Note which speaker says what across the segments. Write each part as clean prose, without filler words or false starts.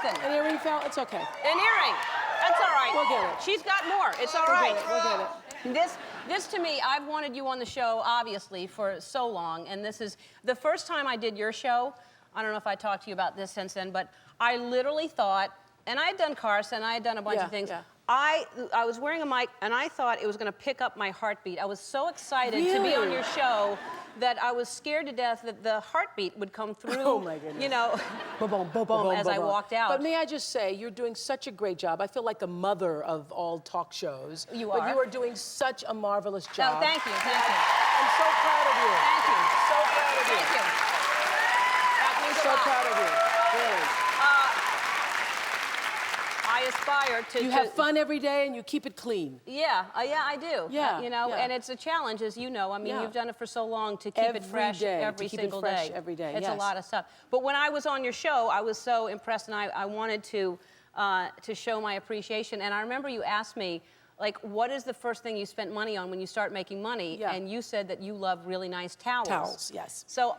Speaker 1: happened?
Speaker 2: An earring fell? It's okay.
Speaker 1: An earring. That's all right.
Speaker 2: We'll get it.
Speaker 1: She's got more. It's all right.
Speaker 2: We'll get it.
Speaker 1: This to me, I've wanted you on the show, obviously, for so long, and this is the first time I did your show. I don't know if I talked to you about this since then, but I literally thought, and I had done Carson, I had done a bunch of things.
Speaker 2: Yeah.
Speaker 1: I was wearing a mic, and I thought it was going to pick up my heartbeat. I was so excited to be on your show that I was scared to death that the heartbeat would come through.
Speaker 2: Oh my goodness.
Speaker 1: You know, as I walked out.
Speaker 2: But may I just say, you're doing such a great job. I feel like the mother of all talk shows.
Speaker 1: You are.
Speaker 2: But you are doing such a marvelous job.
Speaker 1: Oh, thank you, thank you.
Speaker 2: I'm so proud of you.
Speaker 1: Thank you.
Speaker 2: So proud of you.
Speaker 1: Thank you. That means
Speaker 2: So
Speaker 1: a lot.
Speaker 2: proud of you. Really.
Speaker 1: I aspire to...
Speaker 2: You have fun every day and you keep it clean.
Speaker 1: Yeah, yeah, I do.
Speaker 2: Yeah,
Speaker 1: you know,
Speaker 2: yeah.
Speaker 1: and it's a challenge, as you know. I mean, you've done it for so long to keep it fresh every single day.
Speaker 2: Every day,
Speaker 1: It's a lot of stuff. But when I was on your show, I was so impressed, and I wanted to show my appreciation. And I remember you asked me, like, what is the first thing you spent money on when you start making money?
Speaker 2: Yeah.
Speaker 1: And you said that you love really nice towels.
Speaker 2: Towels, yes.
Speaker 1: So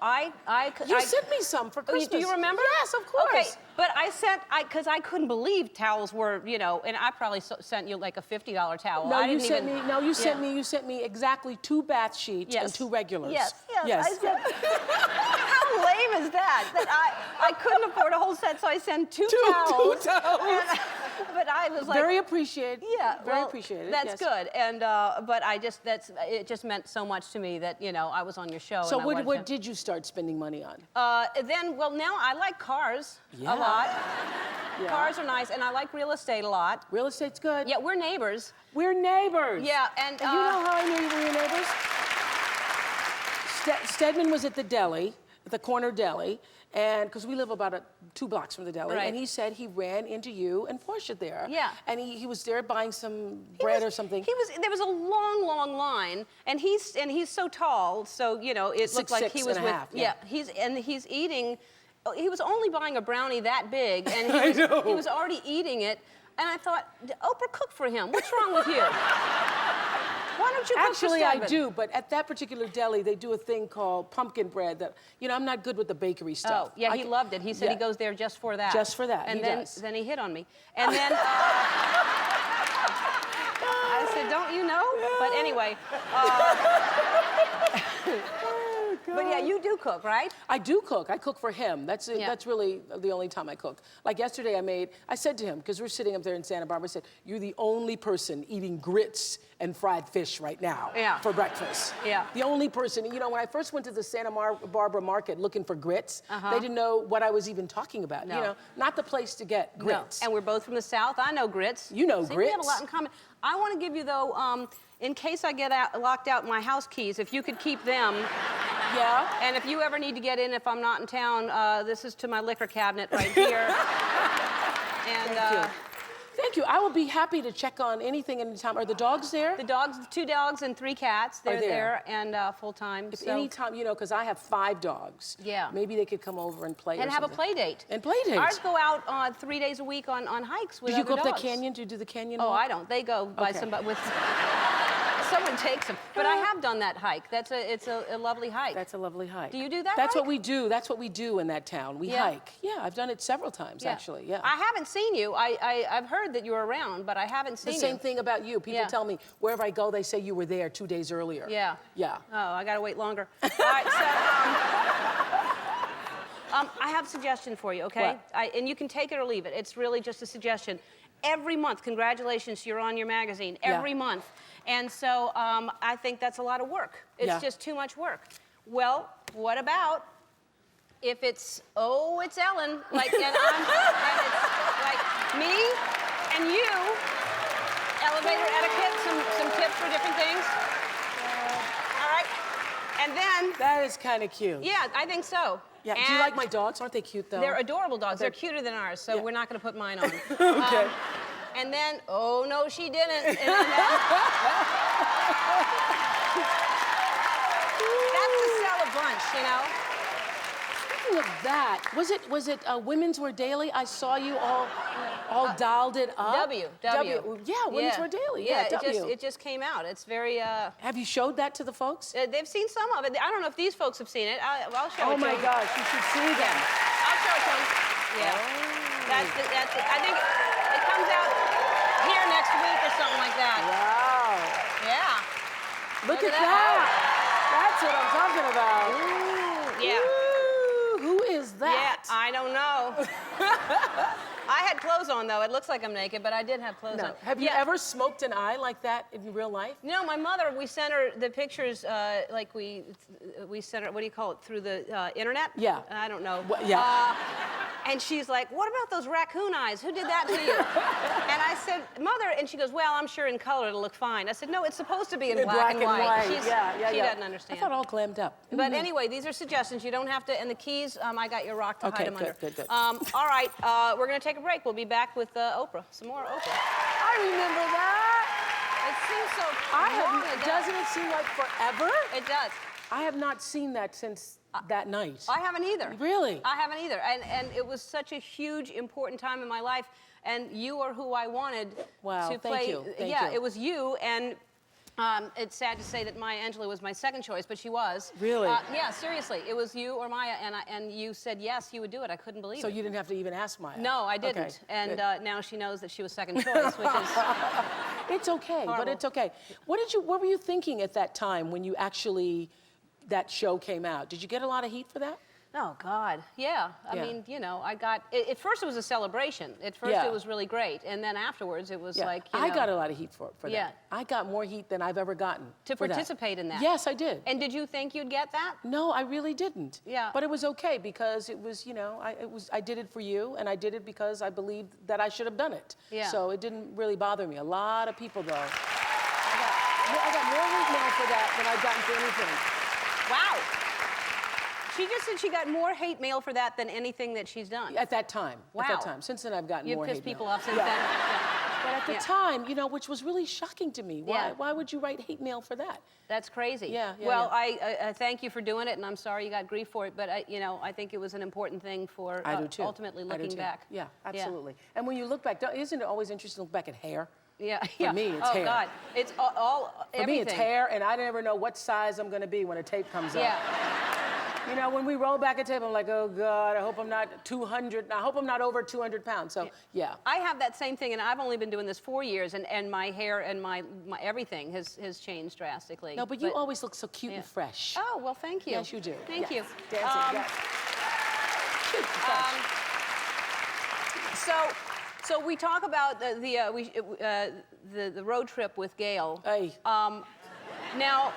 Speaker 2: You sent me some for Christmas.
Speaker 1: Do you remember?
Speaker 2: Yes, of course.
Speaker 1: Okay, but because I couldn't believe towels were, you know, and I probably sent you like a $50 towel.
Speaker 2: No,
Speaker 1: I
Speaker 2: you
Speaker 1: didn't
Speaker 2: sent
Speaker 1: even,
Speaker 2: me sent me exactly 2 bath sheets and 2 regulars.
Speaker 1: Yes.
Speaker 2: Yes.
Speaker 1: I said, how lame is that? That I couldn't afford a whole set, so I sent two towels.
Speaker 2: 2 towels.
Speaker 1: But I was like...
Speaker 2: Very appreciated.
Speaker 1: Yeah,
Speaker 2: Very appreciated.
Speaker 1: That's good. And, but it just meant so much to me that, you know, I was on your show.
Speaker 2: So
Speaker 1: and
Speaker 2: what did you start spending money on?
Speaker 1: Well, now I like cars a lot.
Speaker 2: Yeah.
Speaker 1: Cars are nice, and I like real estate a lot.
Speaker 2: Real estate's good.
Speaker 1: Yeah, we're neighbors.
Speaker 2: We're neighbors.
Speaker 1: Yeah, and
Speaker 2: you know how I knew you were your neighbors? Stedman was at the deli, at the corner deli, and because we live about 2 blocks from the deli, and he said he ran into you and Portia there.
Speaker 1: Yeah.
Speaker 2: And he was there buying some bread or something.
Speaker 1: There was a long, long line, and he's so tall, so you know it looked like he was with. Yeah, he's eating. He was only buying a brownie that big, and he was already eating it. And I thought, Oprah, cook for him. What's wrong with you? Why don't you cook for
Speaker 2: Actually, I
Speaker 1: Stedman?
Speaker 2: do, but at that particular deli, they do a thing called pumpkin bread that, you know, I'm not good with the bakery stuff.
Speaker 1: Oh, yeah, he loved it. He said he goes there just for that.
Speaker 2: Just for that,
Speaker 1: and
Speaker 2: he does.
Speaker 1: Then he hit on me. And then I said, don't you know? But anyway. But yeah, you do cook, right?
Speaker 2: I do cook. I cook for him. That's really the only time I cook. Like yesterday I said to him, because we're sitting up there in Santa Barbara, I said, you're the only person eating grits and fried fish right now for breakfast.
Speaker 1: Yeah.
Speaker 2: The only person. You know, when I first went to the Santa Barbara market looking for grits, they didn't know what I was even talking about.
Speaker 1: No.
Speaker 2: You know, not the place to get grits.
Speaker 1: No. And we're both from the South. I know grits.
Speaker 2: You know
Speaker 1: grits.
Speaker 2: grits.
Speaker 1: We have a lot in common. I want to give you, though, in case I get locked out my house keys, if you could keep them.
Speaker 2: Yeah.
Speaker 1: And if you ever need to get in, if I'm not in town, this is to my liquor cabinet right here. And
Speaker 2: Thank you. Thank you. I will be happy to check on anything anytime. Are the dogs there?
Speaker 1: The dogs, 2 dogs and 3 cats. They're there and full time.
Speaker 2: If anytime, you know, because I have 5 dogs.
Speaker 1: Yeah.
Speaker 2: Maybe they could come over and play.
Speaker 1: And have a play date.
Speaker 2: And play date.
Speaker 1: Ours go out 3 days a week on hikes with
Speaker 2: Do you
Speaker 1: other
Speaker 2: go up
Speaker 1: dogs.
Speaker 2: the canyon? Do you do the canyon?
Speaker 1: Oh,
Speaker 2: walk?
Speaker 1: I don't. They go by somebody with. Someone takes them. But I have done that hike. It's a lovely hike.
Speaker 2: That's a lovely hike.
Speaker 1: Do you do that
Speaker 2: That's
Speaker 1: hike?
Speaker 2: what we do. That's what we do in that town. We hike. Yeah, I've done it several times, actually. Yeah.
Speaker 1: I haven't seen you. I've heard that you're around, but I haven't seen you.
Speaker 2: The same thing about you. People tell me, wherever I go, they say you were there 2 days earlier.
Speaker 1: Yeah.
Speaker 2: Yeah.
Speaker 1: Oh, I got to wait longer. All right, so... I have a suggestion for you, okay? And you can take it or leave it. It's really just a suggestion. Every month, congratulations, you're on your magazine. Every month. And so I think that's a lot of work. It's just too much work. Well, what about if it's, oh, it's Ellen, like, and it's like me and you, elevator etiquette, some tips for different things. All right. And then...
Speaker 2: That is kind of cute.
Speaker 1: Yeah, I think so.
Speaker 2: Yeah. Do you like my dogs? Aren't they cute, though?
Speaker 1: They're adorable dogs. They're cuter than ours, so we're not going to put mine on.
Speaker 2: Okay.
Speaker 1: And then, oh, no, she didn't. And then, that's to sell a bunch, you know?
Speaker 2: Speaking of that, was it Women's Wear Daily? I saw you all dialed it up.
Speaker 1: W.
Speaker 2: Yeah, Women's Wear Daily. Yeah,
Speaker 1: it just came out. It's very...
Speaker 2: Have you showed that to the folks?
Speaker 1: They've seen some of it. I don't know if these folks have seen it. I'll show it to them.
Speaker 2: Oh, my gosh, you should see them.
Speaker 1: I'll show it to them. Yeah.
Speaker 2: Oh.
Speaker 1: That's it. I think it comes out here next week or something like that.
Speaker 2: Wow.
Speaker 1: Yeah.
Speaker 2: Look at that. That's what I'm talking about.
Speaker 1: Ooh, yeah.
Speaker 2: Ooh, who is that?
Speaker 1: Yeah, I don't know. I had clothes on, though. It looks like I'm naked, but I did have clothes on.
Speaker 2: Have you ever smoked an eye like that in real life?
Speaker 1: No, my mother, we sent her the pictures, like we sent her, what do you call it, through the internet?
Speaker 2: Yeah.
Speaker 1: I don't know.
Speaker 2: Well, yeah.
Speaker 1: And she's like, what about those raccoon eyes? Who did that to you? And I said, Mother, and she goes, well, I'm sure in color it'll look fine. I said, no, it's supposed to be in black and white. She doesn't understand.
Speaker 2: I thought all glammed up.
Speaker 1: But anyway, these are suggestions. You don't have to, and the keys, I got your rock to hide them under.
Speaker 2: Good.
Speaker 1: All right, we're going to take a break. We'll be back with Oprah. Some more Oprah.
Speaker 2: I remember that.
Speaker 1: It seems so long ago.
Speaker 2: Doesn't it seem like forever?
Speaker 1: It does.
Speaker 2: I have not seen that since that night.
Speaker 1: I haven't either.
Speaker 2: Really?
Speaker 1: I haven't either. And it was such a huge, important time in my life. And you are who I wanted to play.
Speaker 2: Thank you. Thank you.
Speaker 1: It was you. And it's sad to say that Maya Angelou was my second choice, but she was.
Speaker 2: Really?
Speaker 1: Yeah, seriously. It was you or Maya, and you said yes, you would do it. I couldn't believe it.
Speaker 2: So you didn't have to even ask Maya?
Speaker 1: No, I didn't.
Speaker 2: Okay,
Speaker 1: and now she knows that she was second choice, which is
Speaker 2: It's okay,
Speaker 1: horrible.
Speaker 2: but it's okay. What were you thinking at that time when you actually, that show came out? Did you get a lot of heat for that?
Speaker 1: Oh, God, yeah. I mean, you know, I got, at first it was a celebration. At first it was really great. And then afterwards it was like, you know.
Speaker 2: I got a lot of heat for that. I got more heat than I've ever gotten.
Speaker 1: To participate in that?
Speaker 2: Yes, I did.
Speaker 1: And did you think you'd get that?
Speaker 2: No, I really didn't.
Speaker 1: Yeah.
Speaker 2: But it was okay because it was, you know, I did it for you, and I did it because I believed that I should have done it.
Speaker 1: Yeah.
Speaker 2: So it didn't really bother me. A lot of people, though. I got more hate mail for that than I've gotten for anything.
Speaker 1: Wow. She just said she got more hate mail for that than anything that she's done.
Speaker 2: At that time.
Speaker 1: Wow.
Speaker 2: At that time. Since then, I've gotten more hate mail.
Speaker 1: You've pissed people off since then? Yeah.
Speaker 2: But at the time, you know, which was really shocking to me. Why would you write hate mail for that?
Speaker 1: That's crazy.
Speaker 2: Well,
Speaker 1: I thank you for doing it, and I'm sorry you got grief for it, but I think it was an important thing for ultimately looking back.
Speaker 2: Yeah, absolutely. And when you look back, isn't it always interesting to look back at hair?
Speaker 1: Yeah.
Speaker 2: For me, it's hair.
Speaker 1: Oh, God. It's everything.
Speaker 2: For me, it's hair, and I never know what size I'm going to be when a tape comes up.
Speaker 1: Yeah.
Speaker 2: You know, when we roll back a tape, I'm like, oh, God, I hope I'm not 200. I hope I'm not over 200 pounds. So, yeah.
Speaker 1: I have that same thing, and I've only been doing this 4 years, and my hair and my everything has changed drastically.
Speaker 2: No, but you always look so cute and fresh.
Speaker 1: Oh, well, thank you.
Speaker 2: Yes, you do.
Speaker 1: Thank you.
Speaker 2: Dancing, yes. Cute and fresh.
Speaker 1: So we talk about the road trip with Gail.
Speaker 2: Hey.
Speaker 1: Now,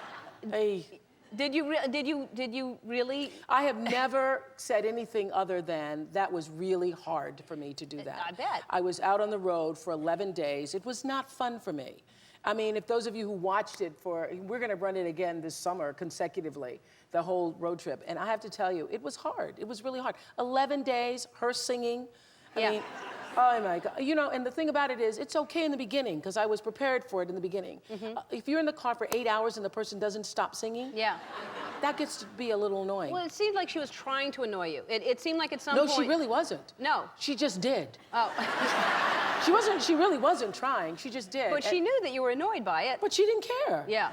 Speaker 2: hey.
Speaker 1: Did you really?
Speaker 2: I have never said anything other than that was really hard for me to do that.
Speaker 1: I bet.
Speaker 2: I was out on the road for 11 days. It was not fun for me. I mean, if those of you who watched it we're going to run it again this summer consecutively, the whole road trip. And I have to tell you, it was hard. It was really hard. 11 days, her singing. I mean, oh my God. You know, and the thing about it is, it's okay in the beginning, because I was prepared for it in the beginning. If you're in the car for 8 hours and the person doesn't stop singing, that gets to be a little annoying.
Speaker 1: Well, it seemed like she was trying to annoy you. It seemed like at some point...
Speaker 2: No, she really wasn't.
Speaker 1: No.
Speaker 2: She just did.
Speaker 1: Oh.
Speaker 2: She really wasn't trying. She just did.
Speaker 1: But she knew that you were annoyed by it.
Speaker 2: But she didn't care.
Speaker 1: Yeah.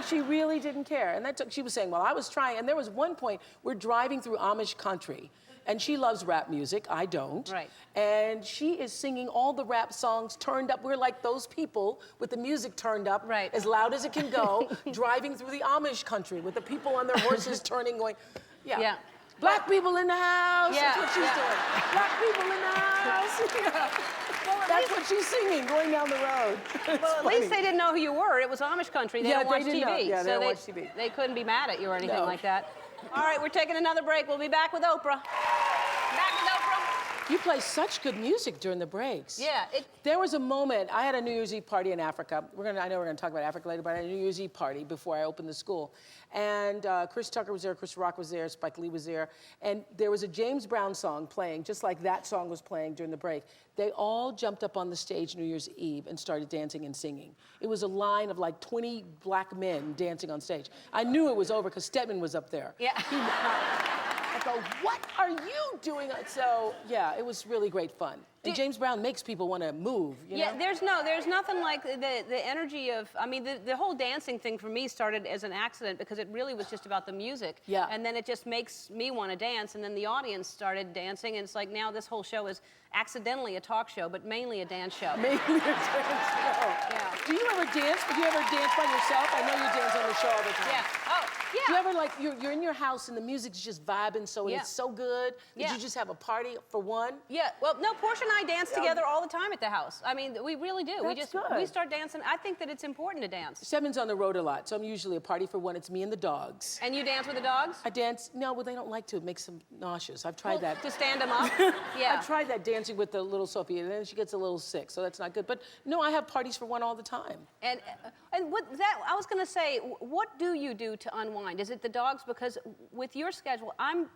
Speaker 2: She really didn't care. And she was saying, well, I was trying. And there was one point, we're driving through Amish country. And she loves rap music. I don't.
Speaker 1: Right.
Speaker 2: And she is singing all the rap songs turned up. We're like those people with the music turned up as loud as it can go, driving through the Amish country with the people on their horses turning, going, Black people in the house. That's what she's doing. Black people in the house. Well, that's what she's singing, going down the road.
Speaker 1: Well, at least they didn't know who you were. It was Amish country. They don't watch TV.
Speaker 2: Yeah, they don't watch TV.
Speaker 1: They couldn't be mad at you or anything like that. All right, we're taking another break. We'll be back with Oprah. Back with Oprah.
Speaker 2: You play such good music during the breaks.
Speaker 1: Yeah.
Speaker 2: There was a moment, I had a New Year's Eve party in Africa. I know we're gonna talk about Africa later, but I had a New Year's Eve party before I opened the school. And Chris Tucker was there, Chris Rock was there, Spike Lee was there. And there was a James Brown song playing, just like that song was playing during the break. They all jumped up on the stage New Year's Eve and started dancing and singing. It was a line of like 20 black men dancing on stage. I knew it was over because Stedman was up there.
Speaker 1: Yeah.
Speaker 2: go, what are you doing? So, yeah, it was really great fun. And James Brown makes people want to move, you know?
Speaker 1: There's nothing like the energy of, I mean, the whole dancing thing for me started as an accident because it really was just about the music.
Speaker 2: Yeah.
Speaker 1: And then it just makes me want to dance, and then the audience started dancing, and it's like now this whole show is accidentally a talk show, but mainly a dance show.
Speaker 2: Mainly a dance show.
Speaker 1: Yeah.
Speaker 2: Do you ever dance? Do you ever dance by yourself? I know you dance on the show all the time.
Speaker 1: Yeah. Oh, yeah.
Speaker 2: Do you ever, like, you're in your house and the music's just vibing, so it's so good? Did you just have a party for one?
Speaker 1: Yeah. Well, no, Portia and I dance together all the time at the house. I mean, we really do.
Speaker 2: That's
Speaker 1: We start dancing. I think that it's important to dance.
Speaker 2: Seven's on the road a lot, so I'm usually a party for one. It's me and the dogs.
Speaker 1: And you dance with the dogs?
Speaker 2: I dance. No, well, they don't like to. It makes them nauseous. I've tried that.
Speaker 1: To stand them up? Yeah.
Speaker 2: I've tried that dancing with the little Sophie, and then she gets a little sick, so that's not good. But no, I have parties for one all the time.
Speaker 1: And I was going to say, what do you do to unwind? Is it the dogs? Because with your schedule, I'm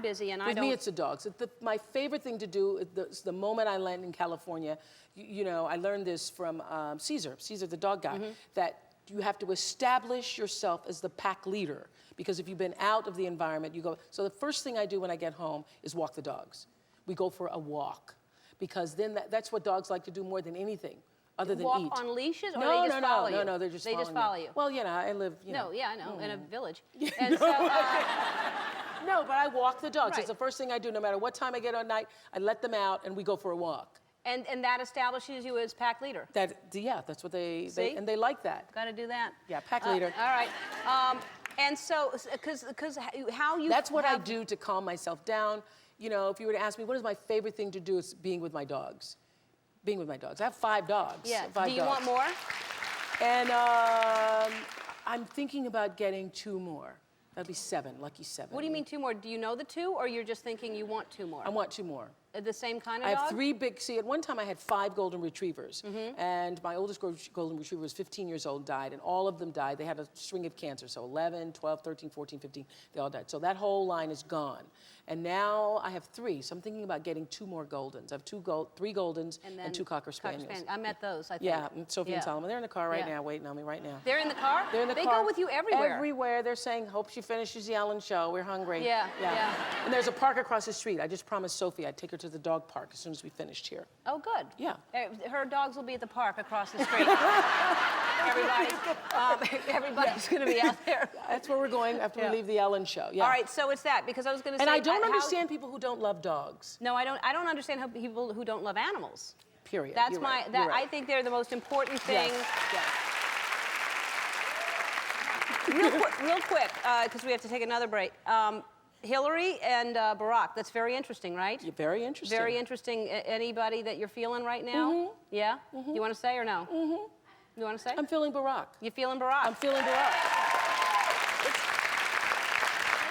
Speaker 1: busy and I don't.
Speaker 2: With me, it's the dogs. My favorite thing to do is the moment I land in California. You know, I learned this from Caesar, the dog guy, that you have to establish yourself as the pack leader. Because if you've been out of the environment, you go. So the first thing I do when I get home is walk the dogs. We go for a walk. Because then that's what dogs like to do more than anything. Other than eat.
Speaker 1: Walk on leashes, or they just follow you?
Speaker 2: No, they just follow you. Well, you know, I live, you know.
Speaker 1: No, yeah, I know, in a village.
Speaker 2: Yeah,
Speaker 1: and so,
Speaker 2: no, but I walk the dogs.
Speaker 1: Right.
Speaker 2: It's the first thing I do, no matter what time I get on night. I let them out, and we go for a walk.
Speaker 1: And that establishes you as pack leader.
Speaker 2: Yeah, that's what they and they like that.
Speaker 1: Got to do that.
Speaker 2: Yeah, pack leader.
Speaker 1: All right. And so, because how you.
Speaker 2: That's what I do to calm myself down. You know, if you were to ask me, what is my favorite thing to do? It's being with my dogs. Being with my dogs. I have 5 dogs.
Speaker 1: Yeah.
Speaker 2: Do
Speaker 1: you want more?
Speaker 2: And I'm thinking about getting 2 more. That'd be 7, lucky 7.
Speaker 1: What do you mean 2 more? Do you know the 2, or you're just thinking you want 2 more?
Speaker 2: I want 2 more.
Speaker 1: The same kind of
Speaker 2: I
Speaker 1: dog?
Speaker 2: have 3 big, see, at one time I had 5 golden retrievers. And my oldest golden retriever was 15 years old, died, and all of them died. They had a string of cancer, so 11, 12, 13, 14, 15, they all died. So that whole line is gone. And now I have 3, so I'm thinking about getting 2 more Goldens. I have 3 Goldens and 2 Cocker Spaniels.
Speaker 1: I met those, I think.
Speaker 2: Yeah, Sophie and Solomon. They're in the car right now, waiting on me right now.
Speaker 1: They're in the car?
Speaker 2: They're in the car.
Speaker 1: They go with you everywhere.
Speaker 2: Everywhere. They're saying, hope she finishes the Ellen Show. We're hungry.
Speaker 1: Yeah.
Speaker 2: And there's a park across the street. I just promised Sophie I'd take her to the dog park as soon as we finished here.
Speaker 1: Oh, good.
Speaker 2: Yeah.
Speaker 1: Her dogs will be at the park across the street. Everybody's going to be out there.
Speaker 2: That's where we're going after we leave the Ellen Show. Yeah.
Speaker 1: All right, so it's that, because I was going to say...
Speaker 2: And I don't understand people who don't love dogs.
Speaker 1: No, I don't understand how people who don't love animals.
Speaker 2: Period.
Speaker 1: That's
Speaker 2: You're
Speaker 1: my...
Speaker 2: right.
Speaker 1: That,
Speaker 2: You're right.
Speaker 1: I think they're the most important thing.
Speaker 2: Yes.
Speaker 1: Real quick, because we have to take another break. Hillary and Barack, that's very interesting, right?
Speaker 2: Yeah, very interesting.
Speaker 1: Very interesting. Anybody that you're feeling right now? Yeah? You want to say or no? You want to say?
Speaker 2: I'm feeling Barack.
Speaker 1: You feeling Barack?
Speaker 2: I'm feeling Barack.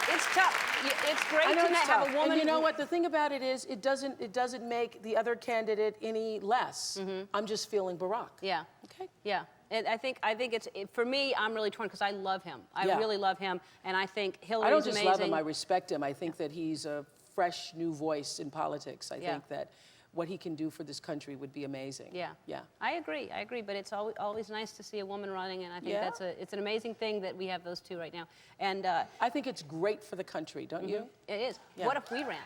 Speaker 1: It's tough. It's great to have a woman.
Speaker 2: And you know what? The thing about it is, it doesn't make the other candidate any less. I'm just feeling Barack.
Speaker 1: Yeah.
Speaker 2: Okay.
Speaker 1: Yeah. And I think it's for me. I'm really torn because I love him. I really love him, and I think Hillary's amazing.
Speaker 2: I don't just love him. I respect him. I think that he's a fresh new voice in politics. I think that what he can do for this country would be amazing. Yeah. Yeah.
Speaker 1: I agree. But it's always nice to see a woman running, and I think it's an amazing thing that we have those 2 right now. And
Speaker 2: I think it's great for the country, don't you?
Speaker 1: It is.
Speaker 2: Yeah.
Speaker 1: What if we ran?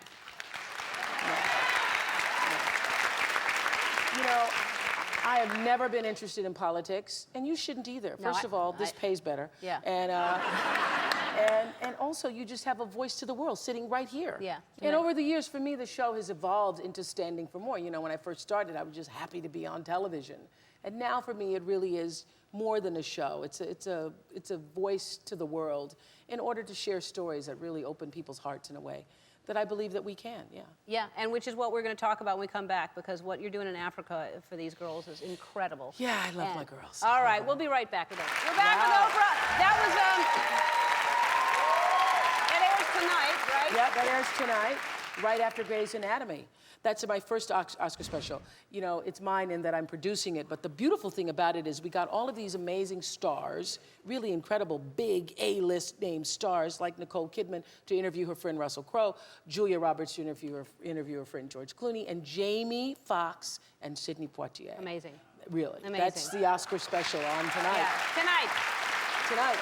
Speaker 2: You know, I have never been interested in politics, and you shouldn't either. First of all, this pays better.
Speaker 1: Yeah.
Speaker 2: And also, you just have a voice to the world sitting right here.
Speaker 1: Yeah.
Speaker 2: And over the years, for me, the show has evolved into standing for more. You know, when I first started, I was just happy to be on television. And now, for me, it really is more than a show. It's a voice to the world in order to share stories that really open people's hearts in a way that I believe that we can,
Speaker 1: Yeah, and which is what we're going to talk about when we come back, because what you're doing in Africa for these girls is incredible.
Speaker 2: Yeah, I love my girls.
Speaker 1: All right, we'll be right back again. We're back with Oprah. That was, it airs tonight, right?
Speaker 2: Yeah, that airs tonight, right after Grey's Anatomy. That's my first Oscar special. You know, it's mine in that I'm producing it, but the beautiful thing about it is we got all of these amazing stars, really incredible, big A-list named stars like Nicole Kidman to interview her friend Russell Crowe, Julia Roberts to interview her friend George Clooney, and Jamie Foxx and Sidney Poitier.
Speaker 1: Amazing.
Speaker 2: Really.
Speaker 1: Amazing.
Speaker 2: That's the Oscar special on tonight.
Speaker 1: Yeah. Tonight.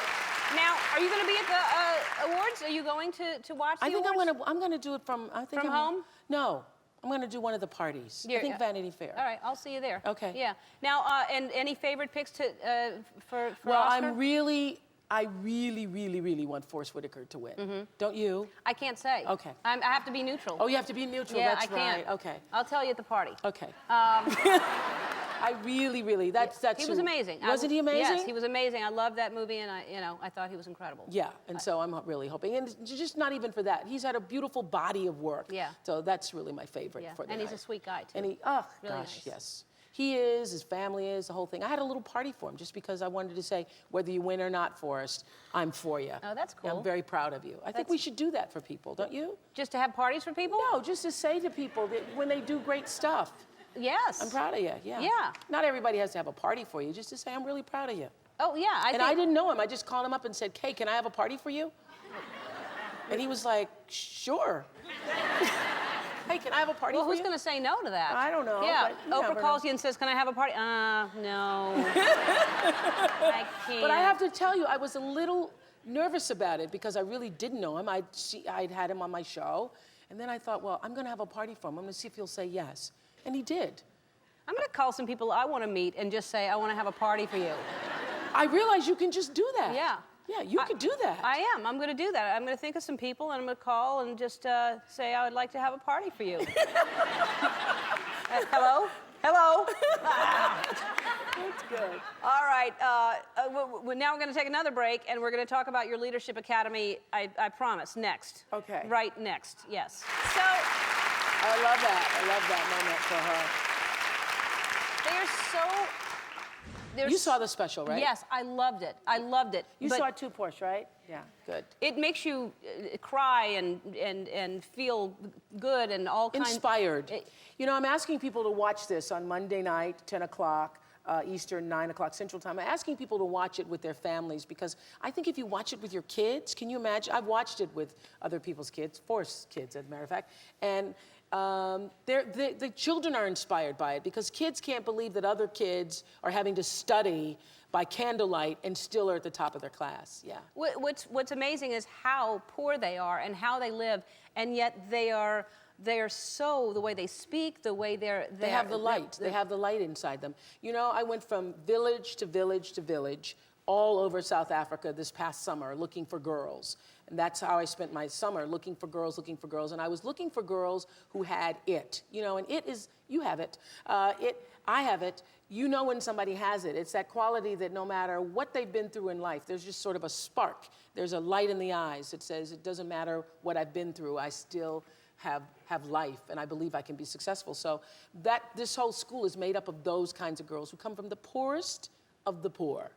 Speaker 1: Now, are you going to be at the awards? Are you going to watch the awards?
Speaker 2: I think I'm gonna do it from.
Speaker 1: From home?
Speaker 2: No, I'm gonna do one of the parties. I think Vanity Fair.
Speaker 1: All right, I'll see you there.
Speaker 2: Okay.
Speaker 1: Yeah. Now, and any favorite picks for
Speaker 2: Well,
Speaker 1: Oscar?
Speaker 2: I really want Forest Whitaker to win. Don't you?
Speaker 1: I can't say.
Speaker 2: Okay.
Speaker 1: I have to be neutral.
Speaker 2: Oh, you have to be neutral.
Speaker 1: Yeah,
Speaker 2: That's
Speaker 1: I can't.
Speaker 2: right. Okay.
Speaker 1: I'll tell you at the party.
Speaker 2: Okay. I really, that's
Speaker 1: he was amazing.
Speaker 2: Wasn't he amazing?
Speaker 1: Yes, he was amazing. I loved that movie, and I thought he was incredible.
Speaker 2: Yeah, and so I'm really hoping, and just not even for that. He's had a beautiful body of work.
Speaker 1: Yeah.
Speaker 2: So that's really my favorite for the
Speaker 1: and he's
Speaker 2: night.
Speaker 1: a sweet guy too.
Speaker 2: And
Speaker 1: really
Speaker 2: gosh,
Speaker 1: nice.
Speaker 2: yes. He is, his family is, the whole thing. I had a little party for him just because I wanted to say, whether you win or not, Forrest, I'm for you.
Speaker 1: Oh, that's cool.
Speaker 2: I'm very proud of you. I think we should do that for people, don't you?
Speaker 1: Just to have parties for people?
Speaker 2: No, just to say to people that when they do great stuff.
Speaker 1: Yes.
Speaker 2: I'm proud of you, yeah.
Speaker 1: Yeah.
Speaker 2: Not everybody has to have a party for you, just to say, I'm really proud of you.
Speaker 1: Oh, yeah.
Speaker 2: I didn't know him. I just called him up and said, Kay, can I have a party for you? And he was like, sure. Hey, can I have a party for you?
Speaker 1: Well, who's going to say no to that?
Speaker 2: I don't know.
Speaker 1: Yeah, Oprah calls you and says, can I have a party? No. I can't.
Speaker 2: But I have to tell you, I was a little nervous about it because I really didn't know him. I'd had him on my show. And then I thought, well, I'm going to have a party for him. I'm going to see if he'll say yes. And he did.
Speaker 1: I'm going to call some people I want to meet and just say, I want to have a party for you.
Speaker 2: I realize you can just do that.
Speaker 1: Yeah.
Speaker 2: Yeah, you could do that.
Speaker 1: I am. I'm going to do that. I'm going to think of some people, and I'm going to call and just say, I would like to have a party for you. Hello? Hello?
Speaker 2: That's good.
Speaker 1: All right. Now we're going to take another break, and we're going to talk about your Leadership Academy, I promise, next.
Speaker 2: Okay.
Speaker 1: Right next, yes. So...
Speaker 2: I love that moment for her.
Speaker 1: They are so...
Speaker 2: You saw the special, right?
Speaker 1: Yes, I loved it. I loved it.
Speaker 2: You saw it too, Porsche, right? Yeah, good.
Speaker 1: It makes you cry and feel good and all kinds.
Speaker 2: Inspired. You know, I'm asking people to watch this on Monday night, 10 o'clock Eastern, 9 o'clock Central Time. I'm asking people to watch it with their families because I think if you watch it with your kids, can you imagine? I've watched it with other people's kids, Forrest's kids, as a matter of fact, and the children are inspired by it because kids can't believe that other kids are having to study by candlelight and still are at the top of their class. Yeah.
Speaker 1: What's amazing is how poor they are and how they live, and yet they are so, the way they speak, the way they
Speaker 2: have the light. They have the light inside them. You know, I went from village to village to village all over South Africa this past summer looking for girls. And that's how I spent my summer, looking for girls. And I was looking for girls who had it. You know, and it is, you have it. I have it. You know when somebody has it. It's that quality that no matter what they've been through in life, there's just sort of a spark. There's a light in the eyes that says, it doesn't matter what I've been through, I still have life, and I believe I can be successful. So this whole school is made up of those kinds of girls who come from the poorest of the poor.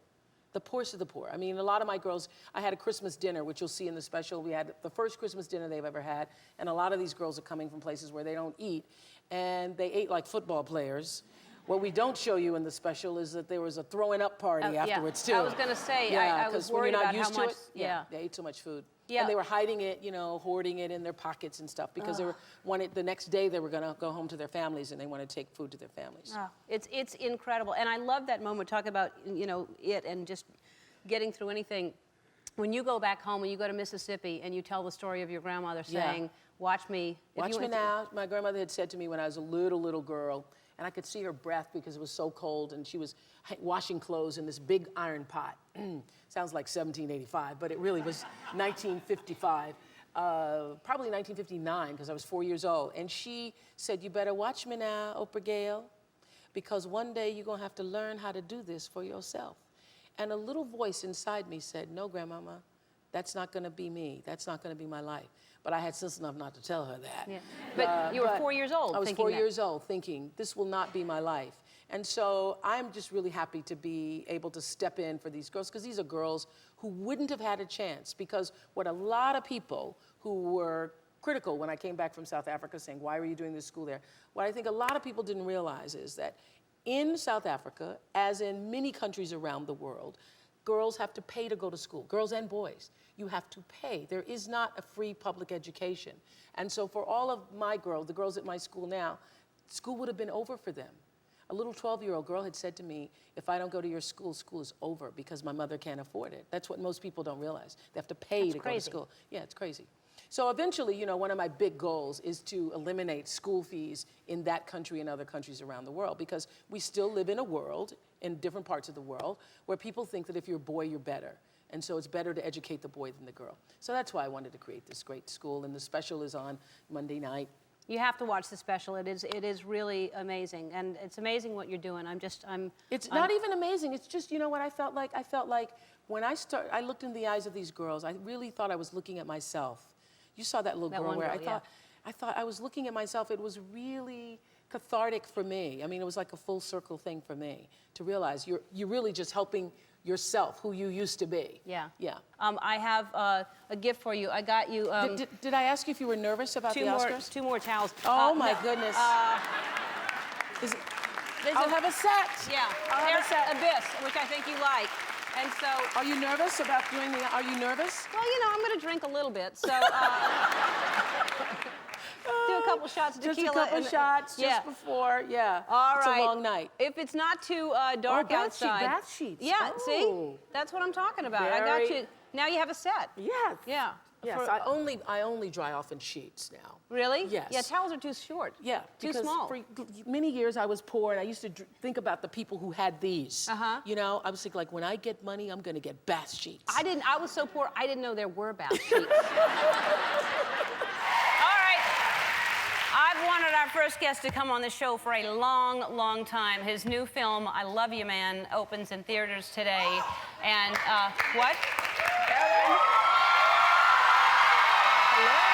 Speaker 2: The poorest of the poor. I mean, a lot of my girls, I had a Christmas dinner, which you'll see in the special. We had the first Christmas dinner they've ever had, and a lot of these girls are coming from places where they don't eat, and they ate like football players. What we don't show you in the special is that there was a throwing up party afterwards, too.
Speaker 1: I was going to say,
Speaker 2: yeah,
Speaker 1: I was worried about how much.
Speaker 2: Yeah, they ate so much food.
Speaker 1: Yeah.
Speaker 2: And they were hiding it, you know, hoarding it in their pockets and stuff because they wanted the next day they were going to go home to their families and they wanted to take food to their families.
Speaker 1: Oh, it's incredible. And I love that moment, talk about, you know, it and just getting through anything. When you go back home, when you go to Mississippi and you tell the story of your grandmother saying, watch me.
Speaker 2: Watch me now. My grandmother had said to me when I was a little girl, and I could see her breath because it was so cold, and she was washing clothes in this big iron pot. Sounds like 1785, but it really was 1955. Probably 1959, because I was 4 years old. And she said, you better watch me now, Oprah Gail, because one day you're going to have to learn how to do this for yourself. And a little voice inside me said, no, Grandmama, that's not going to be me. That's not going to be my life. But I had sense enough not to tell her that.
Speaker 1: Yeah. But you were 4 years old.
Speaker 2: I was 4 years old thinking, this will not be my life. And so I'm just really happy to be able to step in for these girls, because these are girls who wouldn't have had a chance. Because what a lot of people who were critical when I came back from South Africa saying, why were you doing this school there? What I think a lot of people didn't realize is that in South Africa, as in many countries around the world, girls have to pay to go to school, girls and boys. You have to pay. There is not a free public education. And so for all of my girls, the girls at my school now, school would have been over for them. a little 12-year-old girl had said to me, if I don't go to your school, school is over because my mother can't afford it. That's what most people don't realize. They have to pay to go to school. Yeah, it's crazy. So eventually, you know, one of my big goals is to eliminate school fees in that country and other countries around the world, because we still live in a world, in different parts of the world, where people think that if you're a boy, you're better. And so it's better to educate the boy than the girl. So that's why I wanted to create this great school, and the special is on Monday night.
Speaker 1: You have to watch the special. It is really amazing, and it's amazing what you're doing.
Speaker 2: It's not even amazing. It's just, you know what I felt like? I felt like when I looked in the eyes of these girls, I really thought I was looking at myself. You saw that little girl where I thought I was looking at myself. It was really cathartic for me. I mean, it was like a full circle thing for me to realize you're really just helping yourself, who you used to be.
Speaker 1: Yeah.
Speaker 2: Yeah.
Speaker 1: I have a gift for you. I got you.
Speaker 2: Did I ask you if you were nervous about the Oscars?
Speaker 1: Two more towels.
Speaker 2: Oh my goodness. I'll have a set.
Speaker 1: Yeah.
Speaker 2: I'll have a set.
Speaker 1: Abyss, which I think you like. And so.
Speaker 2: Are you nervous about doing the? Are you nervous?
Speaker 1: Well, you know, I'm going to drink a little bit, so. Do a couple shots of tequila.
Speaker 2: Just a couple shots just before, yeah.
Speaker 1: All right.
Speaker 2: It's a long night.
Speaker 1: If it's not too dark outside.
Speaker 2: Bath sheets.
Speaker 1: Yeah, see? That's what I'm talking about. I got you. Now you have a set.
Speaker 2: Yes.
Speaker 1: Yeah.
Speaker 2: Yes, I only dry off in sheets now.
Speaker 1: Really?
Speaker 2: Yes.
Speaker 1: Yeah, towels are too short.
Speaker 2: Yeah.
Speaker 1: Too small.
Speaker 2: For many years I was poor, and I used to think about the people who had these. You know, I was thinking, like, when I get money, I'm going to get bath sheets.
Speaker 1: I was so poor, I didn't know there were bath sheets. I've wanted our first guest to come on the show for a long, long time. His new film, I Love You, Man, opens in theaters today. And, what?
Speaker 2: Ellen. Hello.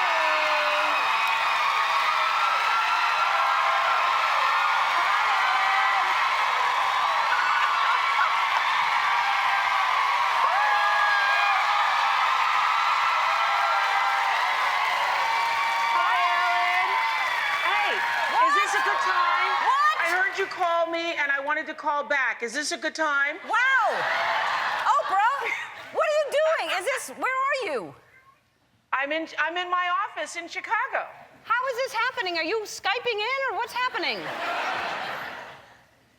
Speaker 3: You called me and I wanted to call back. Is this a good time?
Speaker 1: Wow! Oprah, what are you doing? Where are you?
Speaker 3: I'm in my office in Chicago.
Speaker 1: How is this happening? Are you Skyping in or what's happening?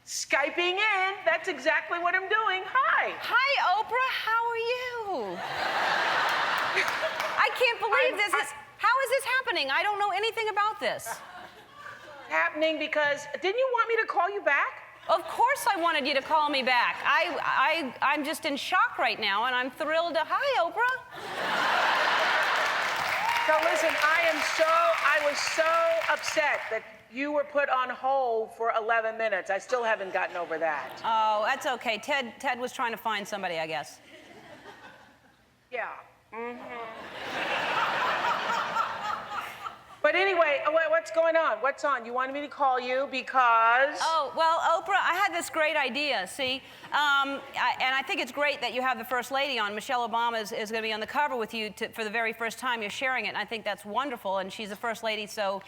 Speaker 3: Skyping in, that's exactly what I'm doing. Hi.
Speaker 1: Hi, Oprah, how are you? I can't believe this is, how is this happening? I don't know anything about this.
Speaker 3: Happening because, didn't you want me to call you back?
Speaker 1: Of course I wanted you to call me back. I'm just in shock right now, and I'm thrilled to, hi, Oprah.
Speaker 3: So listen, I was so upset that you were put on hold for 11 minutes. I still haven't gotten over that.
Speaker 1: Oh, that's okay. Ted was trying to find somebody, I guess.
Speaker 3: Yeah. But anyway, what's going on? What's on? You wanted me to call you because...
Speaker 1: Oh, well, Oprah, I had this great idea, see? And I think it's great that you have the First Lady on. Michelle Obama is going to be on the cover with you for the very first time. You're sharing it, and I think that's wonderful. And she's the First Lady, so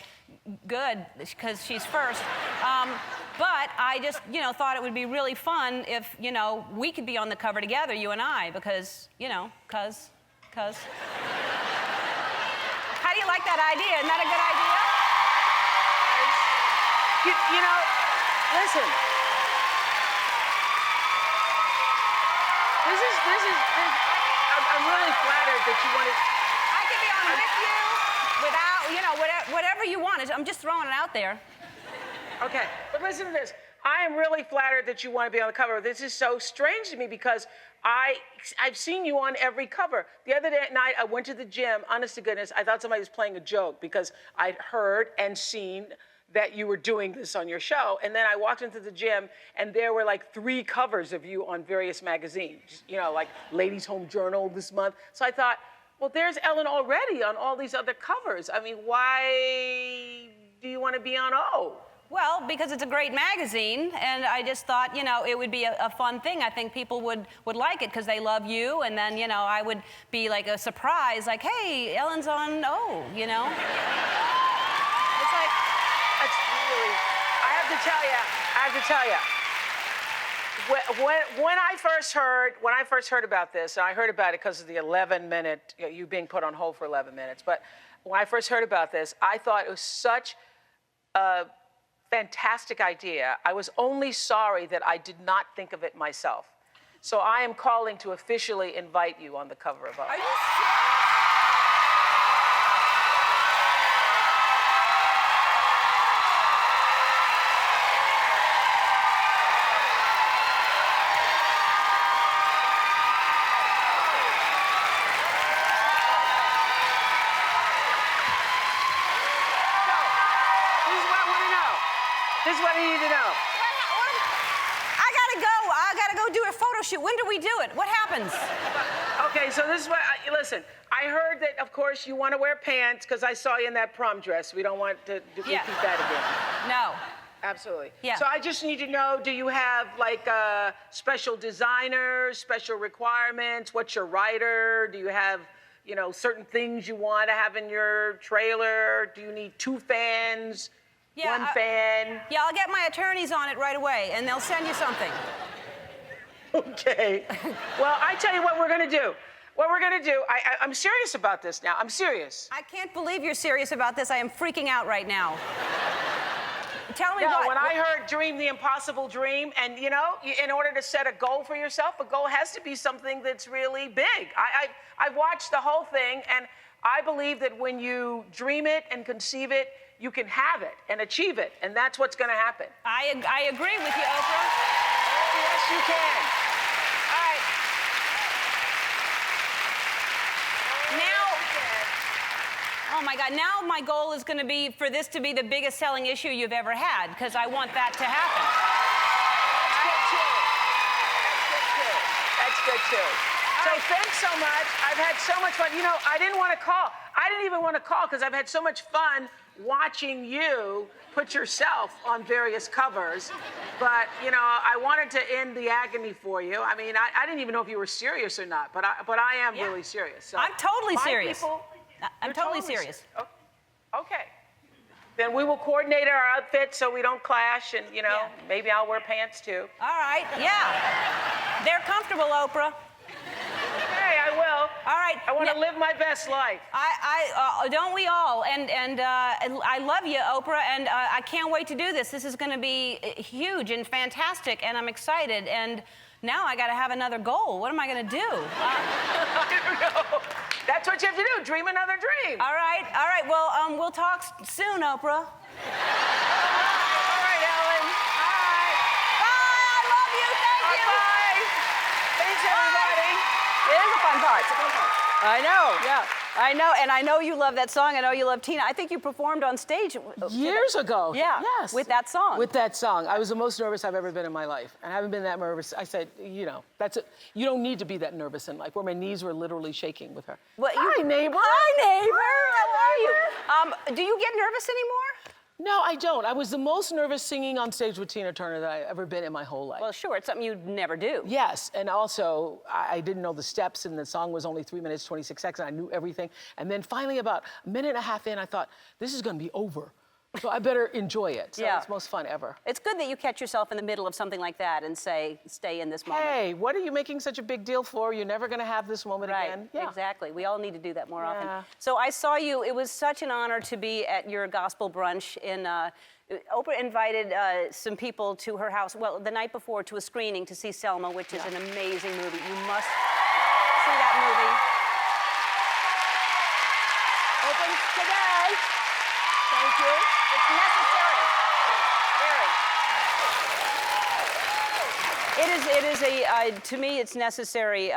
Speaker 1: good, because she's first. But I just, you know, thought it would be really fun if, you know, we could be on the cover together, you and I, because, you know, cause... How do you like that idea? Isn't that a good idea?
Speaker 3: You know, listen. I'm really flattered that you wanted...
Speaker 1: I could be on with you without, you know, whatever you want. I'm just throwing it out there.
Speaker 3: Okay, but listen to this. I am really flattered that you want to be on the cover. This is so strange to me because I've seen you on every cover. The other night, I went to the gym. Honest to goodness, I thought somebody was playing a joke because I'd heard and seen that you were doing this on your show. And then I walked into the gym, and there were like 3 covers of you on various magazines, you know, like Ladies' Home Journal this month. So I thought, well, there's Ellen already on all these other covers. I mean, why do you want to be on O?
Speaker 1: Well, because it's a great magazine, and I just thought, you know, it would be a fun thing. I think people would like it because they love you, and then, you know, I would be like a surprise, like, hey, Ellen's on O, you know? It's like...
Speaker 3: That's really... I have to tell you. When I first heard about this, and I heard about it because of the 11-minute, you being put on hold for 11 minutes, but when I first heard about this, I thought it was such a fantastic idea. I was only sorry that I did not think of it myself. So I am calling to officially invite you on the cover of Vogue.
Speaker 1: Are you serious?
Speaker 3: This is what I need to know.
Speaker 1: I gotta go do a photo shoot. When do we do it? What happens?
Speaker 3: Okay, so this is what, listen, I heard that, of course, you want to wear pants because I saw you in that prom dress. We don't want to repeat that again.
Speaker 1: No.
Speaker 3: Absolutely.
Speaker 1: Yeah.
Speaker 3: So I just need to know, do you have like special designers, special requirements? What's your rider? Do you have, you know, certain things you want to have in your trailer? Do you need 2 fans?
Speaker 1: Yeah,
Speaker 3: one fan?
Speaker 1: Yeah, I'll get my attorneys on it right away, and they'll send you something.
Speaker 3: Okay. Well, I tell you what we're going to do. What we're going to do, I'm serious about this now. I'm serious.
Speaker 1: I can't believe you're serious about this. I am freaking out right now. Tell me what.
Speaker 3: When I heard dream the impossible dream, and, you know, in order to set a goal for yourself, a goal has to be something that's really big. I've watched the whole thing, and I believe that when you dream it and conceive it, you can have it and achieve it, and that's what's going to happen.
Speaker 1: I agree with you, Oprah.
Speaker 3: Yes, you can.
Speaker 1: All right. Now, oh my God, now my goal is going to be for this to be the biggest selling issue you've ever had, because I want that to happen.
Speaker 3: That's good too. So thanks so much. I've had so much fun. You know, I didn't want to call. I didn't even want to call because I've had so much fun watching you put yourself on various covers. But, you know, I wanted to end the agony for you. I mean, I didn't even know if you were serious or not, but I am really serious. So
Speaker 1: I'm totally serious.
Speaker 3: People,
Speaker 1: I'm totally serious.
Speaker 3: Okay. Then we will coordinate our outfits so we don't clash, and, you know, maybe I'll wear pants too.
Speaker 1: All right, yeah. They're comfortable, Oprah.
Speaker 3: Hey, I will.
Speaker 1: All right.
Speaker 3: I want to live my best life.
Speaker 1: Don't we all? And I love you, Oprah, and I can't wait to do this. This is going to be huge and fantastic, and I'm excited. And now I got to have another goal. What am I going to do?
Speaker 3: I don't know. That's what you have to do. Dream another dream.
Speaker 1: All right. All right. Well, we'll talk soon, Oprah.
Speaker 3: All right, Ellen.
Speaker 1: All right. Bye. I love you. Thank you.
Speaker 3: Bye. Thanks, everybody.
Speaker 1: It is a fun part. It's a fun part. I know. Yeah. I know, and I know you love that song. I know you love Tina. I think you performed on stage
Speaker 2: years ago.
Speaker 1: Yeah.
Speaker 2: Yes.
Speaker 1: With that song.
Speaker 2: With that song. I was the most nervous I've ever been in my life. And I haven't been that nervous. I said, you know, that's it. You don't need to be that nervous in life, where my knees were literally shaking with her. Hi, neighbor.
Speaker 1: Hi, neighbor. How are you? Do you get nervous anymore?
Speaker 2: No, I don't. I was the most nervous singing on stage with Tina Turner that I've ever been in my whole life.
Speaker 1: Well, sure, it's something you'd never do.
Speaker 2: Yes, and also, I didn't know the steps, and the song was only 3 minutes, 26 seconds, and I knew everything. And then finally, about a minute and a half in, I thought, this is gonna be over. So I better enjoy it. So it's the most fun ever.
Speaker 1: It's good that you catch yourself in the middle of something like that and say, stay in this moment.
Speaker 2: Hey, what are you making such a big deal for? You're never gonna have this moment again.
Speaker 1: Right, exactly. We all need to do that more often. So I saw you, it was such an honor to be at your gospel brunch in, Oprah invited some people to her house, well, the night before to a screening to see Selma, which is an amazing movie. You must see that movie. Opens today. Thank you. It's necessary. Very. It is a, to me, it's necessary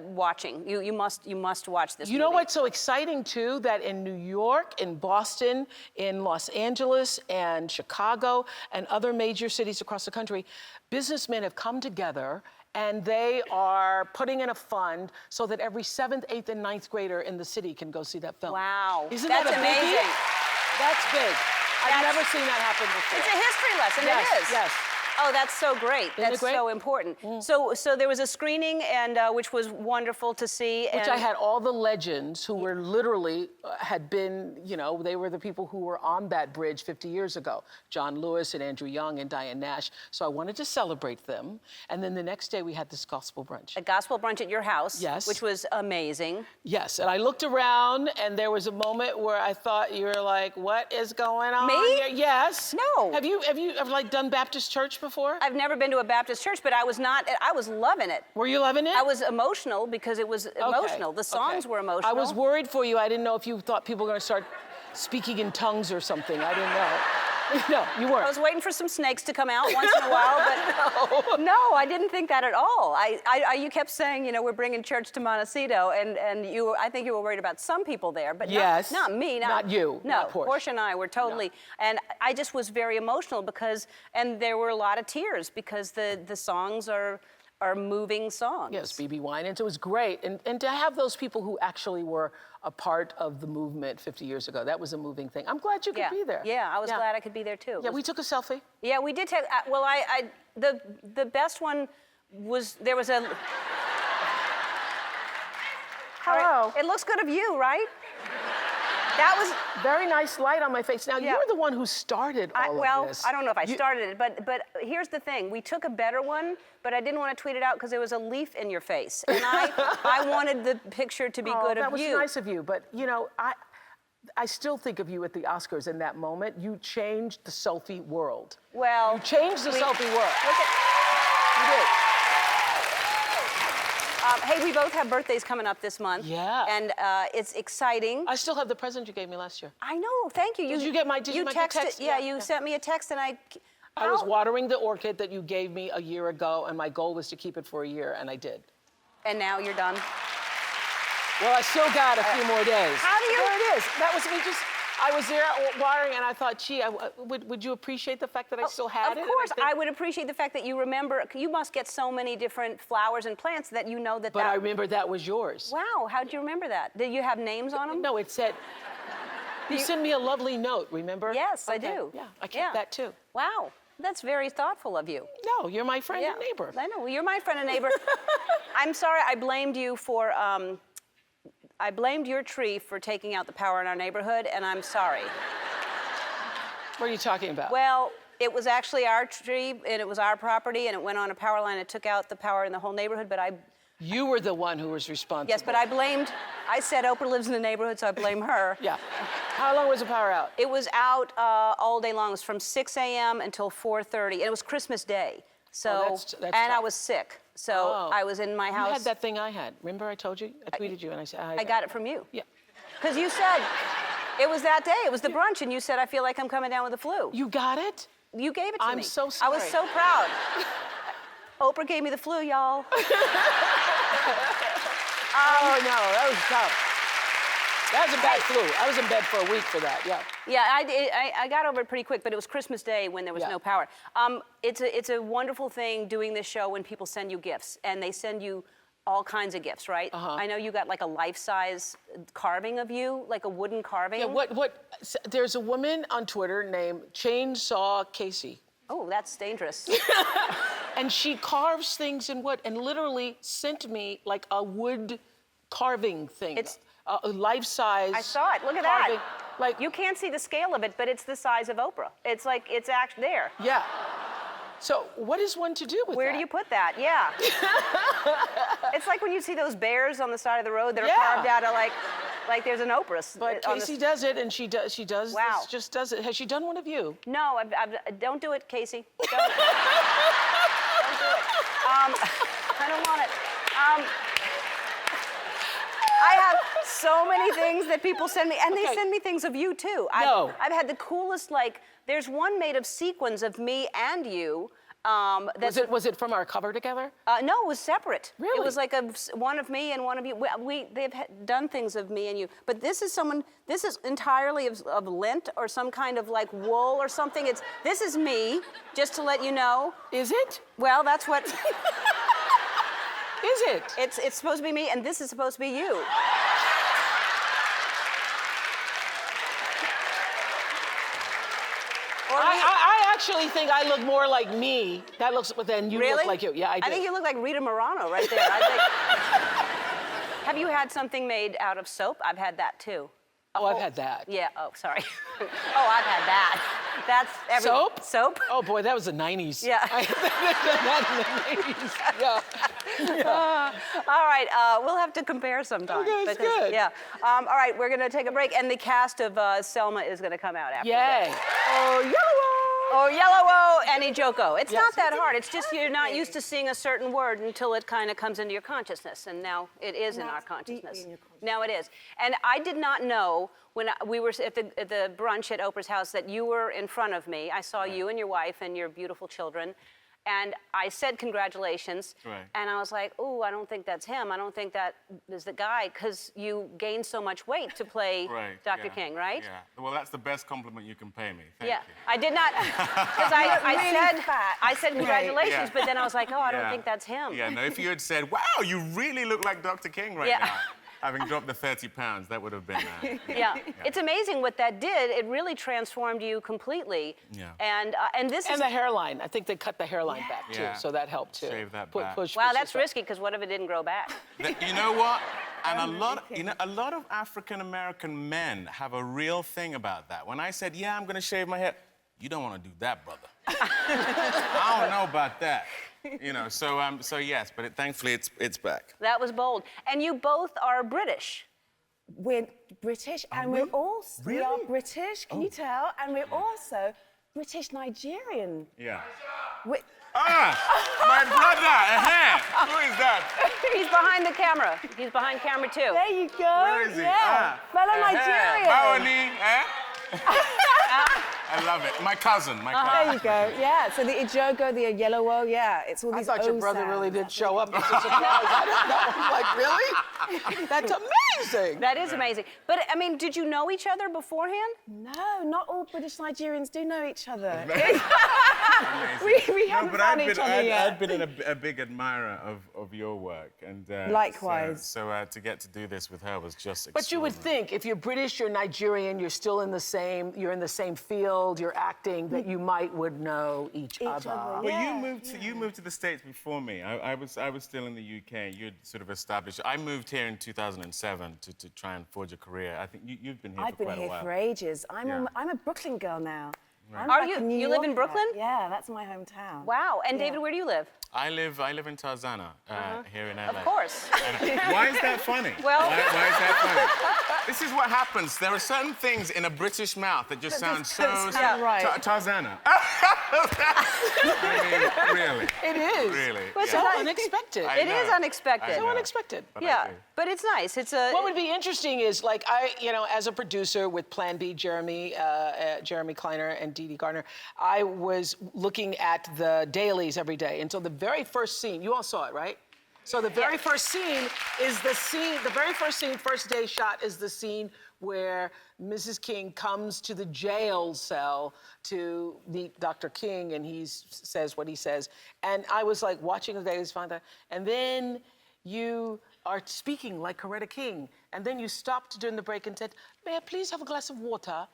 Speaker 1: watching. You must watch this movie.
Speaker 2: You know what's so exciting, too? That in New York, in Boston, in Los Angeles, and Chicago, and other major cities across the country, businessmen have come together and they are putting in a fund so that every 7th, 8th, and 9th grader in the city can go see that film.
Speaker 1: Wow.
Speaker 2: Isn't
Speaker 1: That's
Speaker 2: that a biggie?
Speaker 1: amazing.
Speaker 2: That's big. I've never seen that happen before.
Speaker 1: It's a history lesson.
Speaker 2: Yes,
Speaker 1: It is.
Speaker 2: yes.
Speaker 1: Oh, that's so great.
Speaker 2: Isn't
Speaker 1: That's
Speaker 2: it great?
Speaker 1: so important. So there was a screening, and which was wonderful to see.
Speaker 2: Which I had all the legends who were literally, had been, you know, they were the people who were on that bridge 50 years ago. John Lewis and Andrew Young and Diane Nash. So I wanted to celebrate them. And then the next day we had this gospel brunch.
Speaker 1: A gospel brunch at your house.
Speaker 2: Yes.
Speaker 1: Which was amazing.
Speaker 2: Yes, and I looked around and there was a moment where I thought you were like, what is going on
Speaker 1: Me?
Speaker 2: here? Yes.
Speaker 1: No.
Speaker 2: Have you ever like done Baptist church before?
Speaker 1: I've never been to a Baptist church, but I was loving it.
Speaker 2: Were you loving it?
Speaker 1: I was emotional because it was emotional. The songs were emotional.
Speaker 2: I was worried for you. I didn't know if you thought people were going to start speaking in tongues or something. I didn't know. No, you weren't.
Speaker 1: I was waiting for some snakes to come out once in a while, but no, I didn't think that at all. You kept saying, you know, we're bringing church to Montecito, and I think you were worried about some people there, but
Speaker 2: yes,
Speaker 1: not me.
Speaker 2: Not you.
Speaker 1: No,
Speaker 2: not Portia.
Speaker 1: Portia and I were totally, and I just was very emotional because, and there were a lot of tears because the songs are moving songs.
Speaker 2: Yes, B.B. Winans. It was great. And to have those people who actually were a part of the movement 50 years ago, that was a moving thing. I'm glad you could be there.
Speaker 1: Yeah, I was glad I could be there too.
Speaker 2: Yeah, we took a selfie.
Speaker 1: Yeah, we did take, well, the best one was, there was a...
Speaker 2: Hello.
Speaker 1: It looks good of you, right? That was...
Speaker 2: Very nice light on my face. Now, you're the one who started all of this.
Speaker 1: I don't know if I started it, but here's the thing. We took a better one, but I didn't want to tweet it out because there was a leaf in your face. And I wanted the picture to be good of you.
Speaker 2: That was nice of you, but, you know, I still think of you at the Oscars in that moment. You changed the selfie world.
Speaker 1: Well...
Speaker 2: You changed the selfie world. You did.
Speaker 1: Hey, we both have birthdays coming up this month.
Speaker 2: Yeah.
Speaker 1: And it's exciting.
Speaker 2: I still have the present you gave me last year.
Speaker 1: I know, thank you.
Speaker 2: Did you get my text?
Speaker 1: Yeah, you sent me a text and I
Speaker 2: was watering the orchid that you gave me a year ago, and my goal was to keep it for a year, and I did.
Speaker 1: And now you're done?
Speaker 2: Well, I still got a few more days.
Speaker 1: How do you...
Speaker 2: There it is. That was me just... I was there watering, and I thought, gee, would you appreciate the fact that I still had it?
Speaker 1: Of course, I would appreciate the fact that you remember. You must get so many different flowers and plants that you know that.
Speaker 2: But I remember that was yours.
Speaker 1: Wow, how'd you remember that? Did you have names on them?
Speaker 2: No, it said. You sent me a lovely note. Remember?
Speaker 1: Yes, I do.
Speaker 2: Yeah, I kept that too.
Speaker 1: Wow, that's very thoughtful of you.
Speaker 2: No, you're my friend and neighbor.
Speaker 1: I know, you're my friend and neighbor. I'm sorry, I blamed you for. I blamed your tree for taking out the power in our neighborhood, and I'm sorry.
Speaker 2: What are you talking about?
Speaker 1: Well, it was actually our tree, and it was our property, and it went on a power line. It took out the power in the whole neighborhood, but I...
Speaker 2: You were the one who was responsible.
Speaker 1: Yes, but I said Oprah lives in the neighborhood, so I blame her.
Speaker 2: Yeah. How long was the power out?
Speaker 1: It was out all day long. It was from 6 a.m. until 4:30, and it was Christmas Day. So,
Speaker 2: that's
Speaker 1: and
Speaker 2: tough.
Speaker 1: I was sick, so I was in my house.
Speaker 2: You had that thing I had. Remember I told you? I tweeted you, and I said
Speaker 1: I got it from you.
Speaker 2: Yeah.
Speaker 1: Because you said, it was that day, it was the brunch, and you said, I feel like I'm coming down with the flu.
Speaker 2: You got it?
Speaker 1: You gave it to me.
Speaker 2: I'm so sorry.
Speaker 1: I was so proud. Oprah gave me the flu, y'all.
Speaker 2: Oh, no, that was tough. That was a bad flu. I was in bed for a week for that, yeah.
Speaker 1: Yeah, I got over it pretty quick, but it was Christmas Day when there was no power. It's a wonderful thing doing this show when people send you gifts, and they send you all kinds of gifts, right? I know you got like a life-size carving of you, like a wooden carving.
Speaker 2: Yeah, there's a woman on Twitter named Chainsaw Casey.
Speaker 1: Oh, that's dangerous.
Speaker 2: And she carves things in wood and literally sent me like a wood carving thing.
Speaker 1: It's
Speaker 2: a life-size.
Speaker 1: I saw it. Look at
Speaker 2: carving.
Speaker 1: that.
Speaker 2: Like
Speaker 1: you can't see the scale of it, but it's the size of Oprah. It's like it's actually there.
Speaker 2: Yeah. So what is one to do with
Speaker 1: Where
Speaker 2: that?
Speaker 1: do you put that? Yeah. It's like when you see those bears on the side of the road that are carved out of like there's an Oprah.
Speaker 2: But Casey does it, and she does.
Speaker 1: Wow.
Speaker 2: This, just does it. Has she done one of you?
Speaker 1: No, don't do it, Casey. Don't do it. I don't want it. I have so many things that people send me, and they send me things of you too. I've had the coolest, there's one made of sequins of me and you.
Speaker 2: Was it from our cover together?
Speaker 1: No, it was separate.
Speaker 2: Really?
Speaker 1: It was like one of me and one of you. They've done things of me and you, but this is entirely of lint or some kind of like wool or something. This is me, just to let you know.
Speaker 2: Is it?
Speaker 1: Well, that's what.
Speaker 2: Is it?
Speaker 1: It's supposed to be me, and this is supposed to be you.
Speaker 2: I actually think I look more like me. That looks, but then you look like you. Yeah, I do.
Speaker 1: I think you look like Rita Morano right there. Have you had something made out of soap? I've had that too.
Speaker 2: Oh, I've had that.
Speaker 1: Yeah, oh, sorry. Oh, I've had that. That's
Speaker 2: Soap?
Speaker 1: Soap?
Speaker 2: Oh, boy, that was the 90s.
Speaker 1: Yeah.
Speaker 2: I had that in the 90s. Yeah.
Speaker 1: All right, we'll have to compare sometime.
Speaker 2: Okay, it's good.
Speaker 1: Yeah. All right, we're going to take a break, and the cast of Selma is going to come out after
Speaker 2: Yay.
Speaker 1: this. Oh, yellow! Oh, yellow, and Ijoko. It's not that hard. It's just you're not used to seeing a certain word until it kind of comes into your consciousness, and now it is in our consciousness. Now it is. And I did not know when we were at the brunch at Oprah's house that you were in front of me. I saw you and your wife and your beautiful children. And I said congratulations, and I was like, "Ooh, I don't think that's him. I don't think that is the guy," because you gained so much weight to play Dr. King, right?
Speaker 4: Yeah. Well, that's the best compliment you can pay me. Thank you.
Speaker 1: I did not, because I said congratulations, but then I was like, "Oh, I don't think that's him."
Speaker 4: Yeah. No, if you had said, "Wow, you really look like Dr. King right now," having dropped the 30 pounds, that would have been.
Speaker 1: Yeah. It's amazing what that did. It really transformed you completely.
Speaker 4: Yeah.
Speaker 1: And this
Speaker 2: and the hairline. I think they cut the hairline back too, so that helped too.
Speaker 4: Shave that back.
Speaker 1: Wow, that's risky, because what if it didn't grow back?
Speaker 4: You know what? And a lot of African American men have a real thing about that. When I said, "Yeah, I'm going to shave my hair," "You don't want to do that, brother." I don't know about that. You know, so yes, but thankfully it's back.
Speaker 1: That was bold. And you both are British.
Speaker 5: We're British, and we are British. Can you tell? And we're also British Nigerian.
Speaker 4: Yeah.
Speaker 5: We
Speaker 4: My brother! Who is that?
Speaker 1: He's behind the camera. He's behind camera too.
Speaker 5: There you go.
Speaker 4: Where is he?
Speaker 5: Yeah. Fellow Nigerian.
Speaker 4: Bawani, I love it. My cousin.
Speaker 5: There you go. Yeah. So the Ijoko, the Yellowo, it's all these.
Speaker 2: I thought your brother really did show up. It's a surprise. I didn't know. I'm like, really? That's amazing.
Speaker 1: That is amazing. But I mean, did you know each other beforehand?
Speaker 5: No, not all British Nigerians do know each other.
Speaker 4: we
Speaker 5: haven't found each other yet.
Speaker 4: I've been a big admirer of your work, and
Speaker 5: likewise.
Speaker 4: So to get to do this with her was just.
Speaker 2: But you would think if you're British, you're Nigerian, you're still in the same field, you're acting, that you would know each other.
Speaker 4: Well, you moved to the States before me. I was still in the UK. You'd sort of established. I moved here in 2007 to try and forge a career. I think you've been here for quite a while.
Speaker 5: I've been here for ages. I'm a Brooklyn girl now.
Speaker 4: Right.
Speaker 1: Are you? You live in Brooklyn?
Speaker 5: Yeah, that's my hometown.
Speaker 1: Wow. And David, where do you live?
Speaker 4: I live in Tarzana, here in LA.
Speaker 1: Of course.
Speaker 4: Why is that funny?
Speaker 1: Well,
Speaker 4: why is that funny? This is what happens. There are certain things in a British mouth that just sound so
Speaker 5: right.
Speaker 4: Tarzana. I mean, really.
Speaker 2: It is.
Speaker 4: Really.
Speaker 2: But so unexpected.
Speaker 1: It is unexpected.
Speaker 2: So unexpected.
Speaker 4: But
Speaker 1: but it's nice. It's a.
Speaker 2: What would be interesting is, like, as a producer with Plan B, Jeremy Kleiner and Dee Dee Gardner, I was looking at the dailies every day until the very first scene. You all saw it, right? So the very first scene is the very first scene, first day shot, is the scene where Mrs. King comes to the jail cell to meet Dr. King, and he says what he says. And I was like watching the dailies, and then you are speaking like Coretta King, and then you stopped during the break and said, "May I please have a glass of water?"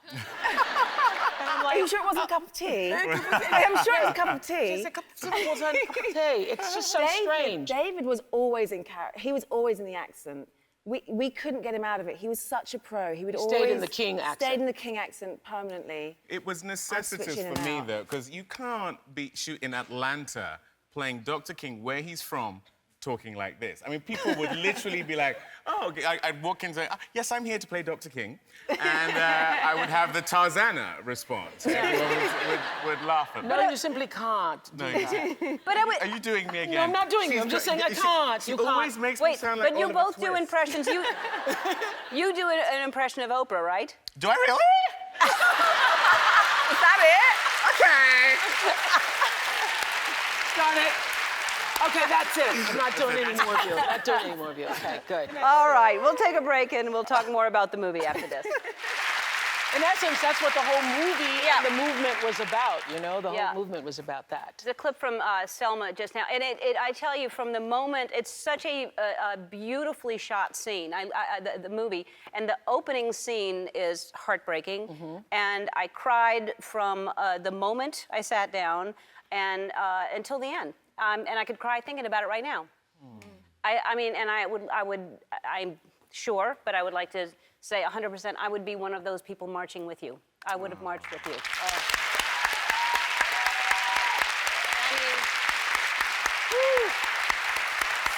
Speaker 5: Like, are you sure it wasn't a cup of tea? I'm sure it was a cup of tea.
Speaker 2: Just a cup of water and a cup of tea. It's just so strange.
Speaker 5: David was always in character. He was always in the accent. We couldn't get him out of it. He was such a pro. He would always
Speaker 2: stayed in the King accent.
Speaker 5: Stayed in the King accent permanently.
Speaker 4: It was necessitative for me, though, because you can't shoot in Atlanta playing Dr. King, where he's from, talking like this. I mean, people would literally be like, "Oh," okay. I'd walk in and say, "Yes, I'm here to play Dr. King," and I would have the Tarzana response. Everyone would laugh at me.
Speaker 2: No, you simply can't.
Speaker 4: No, you can't.
Speaker 1: But
Speaker 4: Are you doing me again?
Speaker 2: No, I'm not doing it. I'm just saying I can't.
Speaker 4: She always makes me sound like
Speaker 1: but you
Speaker 4: Oliver
Speaker 1: both do
Speaker 4: Twist.
Speaker 1: impressions. You do an impression of Oprah, right?
Speaker 4: Do I really?
Speaker 1: Is that it?
Speaker 4: Okay.
Speaker 2: Got it. Okay, that's it. I'm not doing any more of you. Not doing any more of you. Okay, good.
Speaker 1: All right, we'll take a break and we'll talk more about the movie after this.
Speaker 2: In essence, that's what the whole movie and the movement was about, you know? The whole movement was about that.
Speaker 1: The clip from Selma just now, and I tell you, from the moment, it's such a beautifully shot scene, the movie, and the opening scene is heartbreaking, and I cried from the moment I sat down and until the end, and I could cry thinking about it right now. I mean, and I'm sure, but I would like to say 100%, I would be one of those people marching with you. I would have marched with you.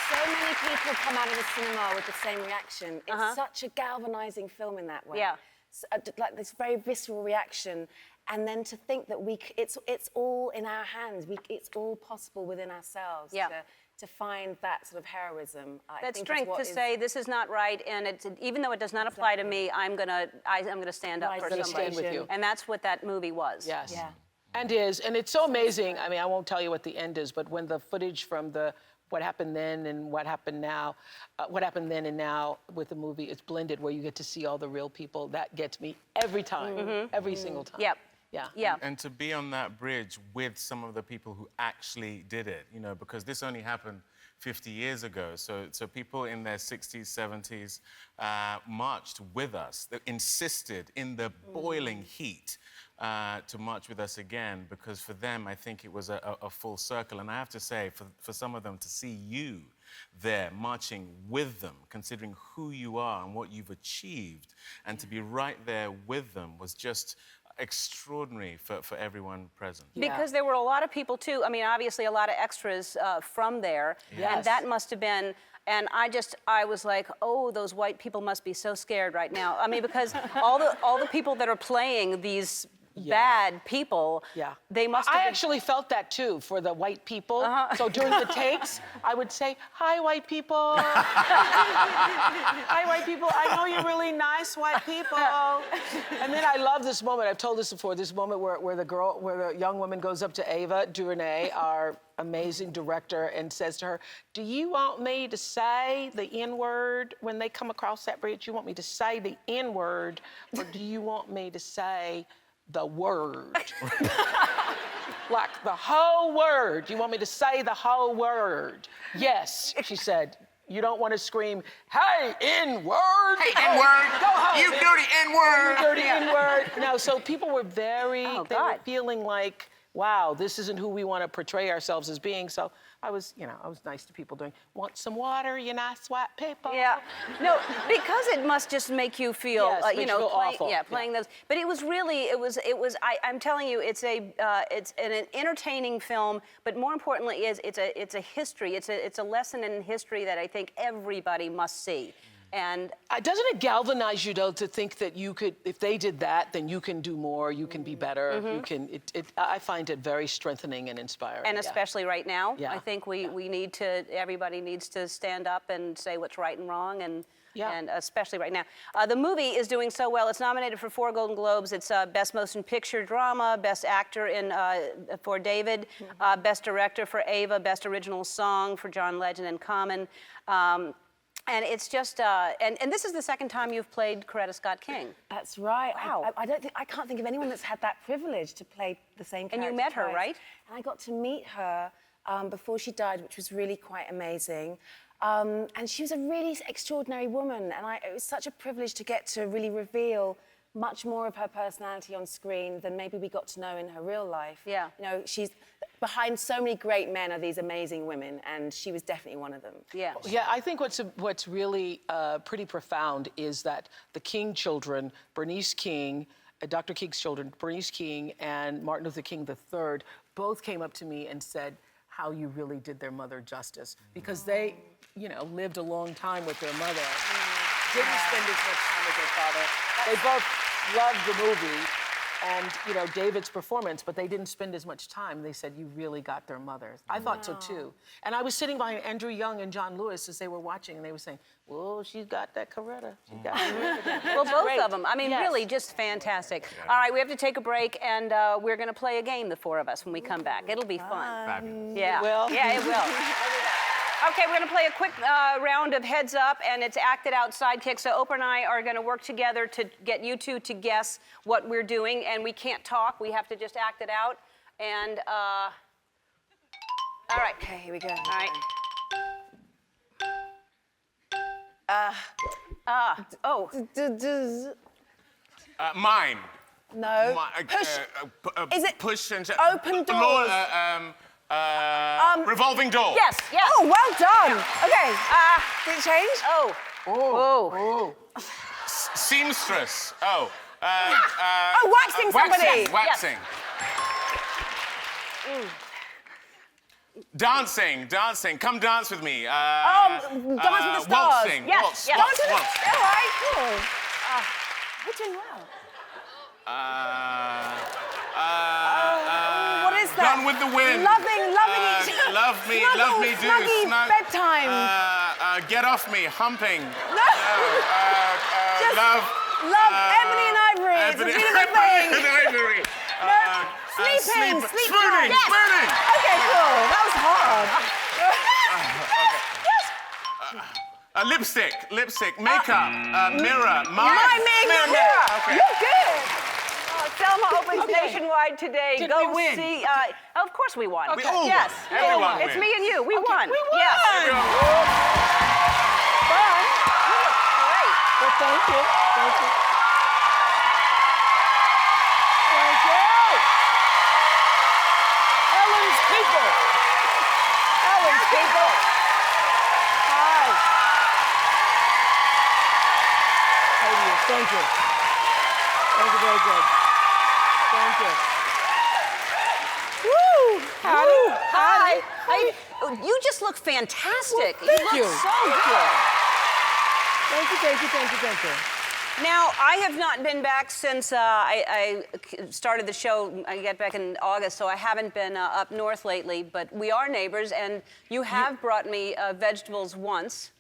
Speaker 5: So many people come out of the cinema with the same reaction. It's such a galvanizing film in that way.
Speaker 1: Yeah.
Speaker 5: So, like this very visceral reaction, and then to think that it's all in our hands. It's all possible within ourselves.
Speaker 1: Yeah.
Speaker 5: To find that sort of heroism.
Speaker 1: That strength to say this is not right, and even though it does not apply to me, I'm gonna stand up for somebody.
Speaker 2: Stand with you.
Speaker 1: And that's what that movie was.
Speaker 2: Yes.
Speaker 5: Yeah.
Speaker 2: And it's so amazing. I mean, I won't tell you what the end is, but when the footage from what happened then and what happened now, what happened then and now with the movie, it's blended where you get to see all the real people. That gets me every time, every single time.
Speaker 1: Yep.
Speaker 2: Yeah.
Speaker 1: Yeah.
Speaker 4: And to be on that bridge with some of the people who actually did it, you know, because this only happened 50 years ago. So people in their 60s, 70s marched with us. They insisted in the boiling heat to march with us again, because for them, I think it was a full circle. And I have to say, for some of them to see you there marching with them, considering who you are and what you've achieved, and to be right there with them was just extraordinary for everyone present.
Speaker 1: Because there were a lot of people too. I mean, obviously a lot of extras from there, and that must have been. And I was like, oh, those white people must be so scared right now. I mean, because all the people that are playing these bad people, they must have
Speaker 2: I actually felt that too for the white people. So during the takes, I would say, hi, white people. Hi, white people. I know you're really nice, white people. And then I love this moment. I've told this before, this moment where the young woman goes up to Ava DuVernay, our amazing director, and says to her, do you want me to say the N-word when they come across that bridge? You want me to say the N-word, or do you want me to say the word? Like the whole word. You want me to say the whole word? Yes, she said. You don't want to scream, hey, N-word.
Speaker 4: Hey, N-word.
Speaker 2: Go home.
Speaker 4: You dirty N-word.
Speaker 2: You dirty N-word. No, so people were they were feeling like, wow, this isn't who we want to portray ourselves as being. So I was nice to people doing, want some water, you nice white people?
Speaker 1: Yeah. No, because it must just make you feel,
Speaker 2: awful.
Speaker 1: Playing those. But it was really, I'm telling you, it's an entertaining film, but more importantly it's a history. It's a lesson in history that I think everybody must see. And
Speaker 2: doesn't it galvanize you, though, to think that you could, if they did that, then you can do more, you can be better, you can, I find it very strengthening and inspiring.
Speaker 1: And especially right now, I think everybody needs to stand up and say what's right and wrong, and especially right now. The movie is doing so well. It's nominated for 4 Golden Globes. It's Best Motion Picture Drama, Best Actor for David, Best Director for Ava, Best Original Song for John Legend and Common. And it's just, and this is the second time you've played Coretta Scott King.
Speaker 5: That's right.
Speaker 1: Wow.
Speaker 5: I can't think of anyone that's had that privilege to play the same character.
Speaker 1: And you met her,
Speaker 5: twice.
Speaker 1: right?
Speaker 5: And I got to meet her before she died, which was really quite amazing. And she was a really extraordinary woman, and it was such a privilege to get to really reveal much more of her personality on screen than maybe we got to know in her real life.
Speaker 1: Yeah.
Speaker 5: You know, she's behind so many great men are these amazing women, and she was definitely one of them.
Speaker 1: Yeah.
Speaker 2: Yeah, I think what's really pretty profound is that the King children, Bernice King, Dr. King's children, Bernice King and Martin Luther King III, both came up to me and said how you really did their mother justice, because they, lived a long time with their mother. Didn't spend as much time with their father. They both loved the movie and, David's performance, but they didn't spend as much time. They said, you really got their mothers. I thought so, too. And I was sitting behind Andrew Young and John Lewis as they were watching, and they were saying, whoa, she's got that Coretta. She got Coretta.
Speaker 1: Well, both of them. I mean, really, just fantastic. All right, we have to take a break, and we're going to play a game, the four of us, when we come back. It'll be fun.
Speaker 4: Fabulous.
Speaker 1: Yeah.
Speaker 2: It will?
Speaker 1: Yeah, it will. Okay, we're going to play a quick round of heads up, and it's acted out sidekick. So Oprah and I are going to work together to get you two to guess what we're doing, and we can't talk. We have to just act it out. And all right.
Speaker 5: Okay, here we go.
Speaker 1: All right.
Speaker 4: Mine.
Speaker 5: No.
Speaker 4: Push.
Speaker 5: Is it
Speaker 4: Push and...
Speaker 5: open doors?
Speaker 4: Revolving door.
Speaker 1: Yes, yes.
Speaker 5: Oh, well done. Okay. Did it change?
Speaker 1: Oh.
Speaker 2: Oh.
Speaker 4: Seamstress. Oh.
Speaker 5: Waxing somebody.
Speaker 4: Waxing. Dancing. Come dance with me.
Speaker 5: Dance with the stars.
Speaker 4: Waltzing.
Speaker 1: Yes,
Speaker 4: Waltz,
Speaker 1: yes.
Speaker 4: waltz, waltz.
Speaker 5: All right, cool. We're doing well. What is that?
Speaker 4: Gone with the wind.
Speaker 5: Loving each other.
Speaker 4: Love me, do.
Speaker 5: Snuggy,
Speaker 4: Snug.
Speaker 5: bedtime.
Speaker 4: Get off me, humping.
Speaker 5: No. Just
Speaker 4: love.
Speaker 5: Ebony and ivory. It's a beautiful thing.
Speaker 4: Ebony and ivory.
Speaker 5: Sleeping.
Speaker 4: Spooning.
Speaker 5: Yes.
Speaker 4: Spooning.
Speaker 5: Okay, cool. That was hard.
Speaker 4: Lipstick, makeup, mirror,
Speaker 5: mirror.
Speaker 4: Okay.
Speaker 5: You're good.
Speaker 1: Selma opens nationwide today.
Speaker 2: Did
Speaker 1: Go
Speaker 2: we win?
Speaker 1: see. Of course we won.
Speaker 4: We all
Speaker 1: yes.
Speaker 4: won. Everyone
Speaker 1: It's
Speaker 4: wins.
Speaker 1: me and you. We won.
Speaker 2: We won.
Speaker 1: Yes.
Speaker 4: Everyone.
Speaker 1: Fun. You look great.
Speaker 2: Well, thank you. Thank you. Ellen's people.
Speaker 1: Ellen's people.
Speaker 2: Hi. Thank you. Thank you, very good. Thank you. Woo! Howdy.
Speaker 1: Hi. You just look fantastic.
Speaker 2: Well, thank
Speaker 1: you
Speaker 2: you.
Speaker 1: look so good.
Speaker 2: Thank you.
Speaker 1: Now, I have not been back since I started the show. I got back in August, so I haven't been up north lately, but we are neighbors, and you have brought me vegetables once.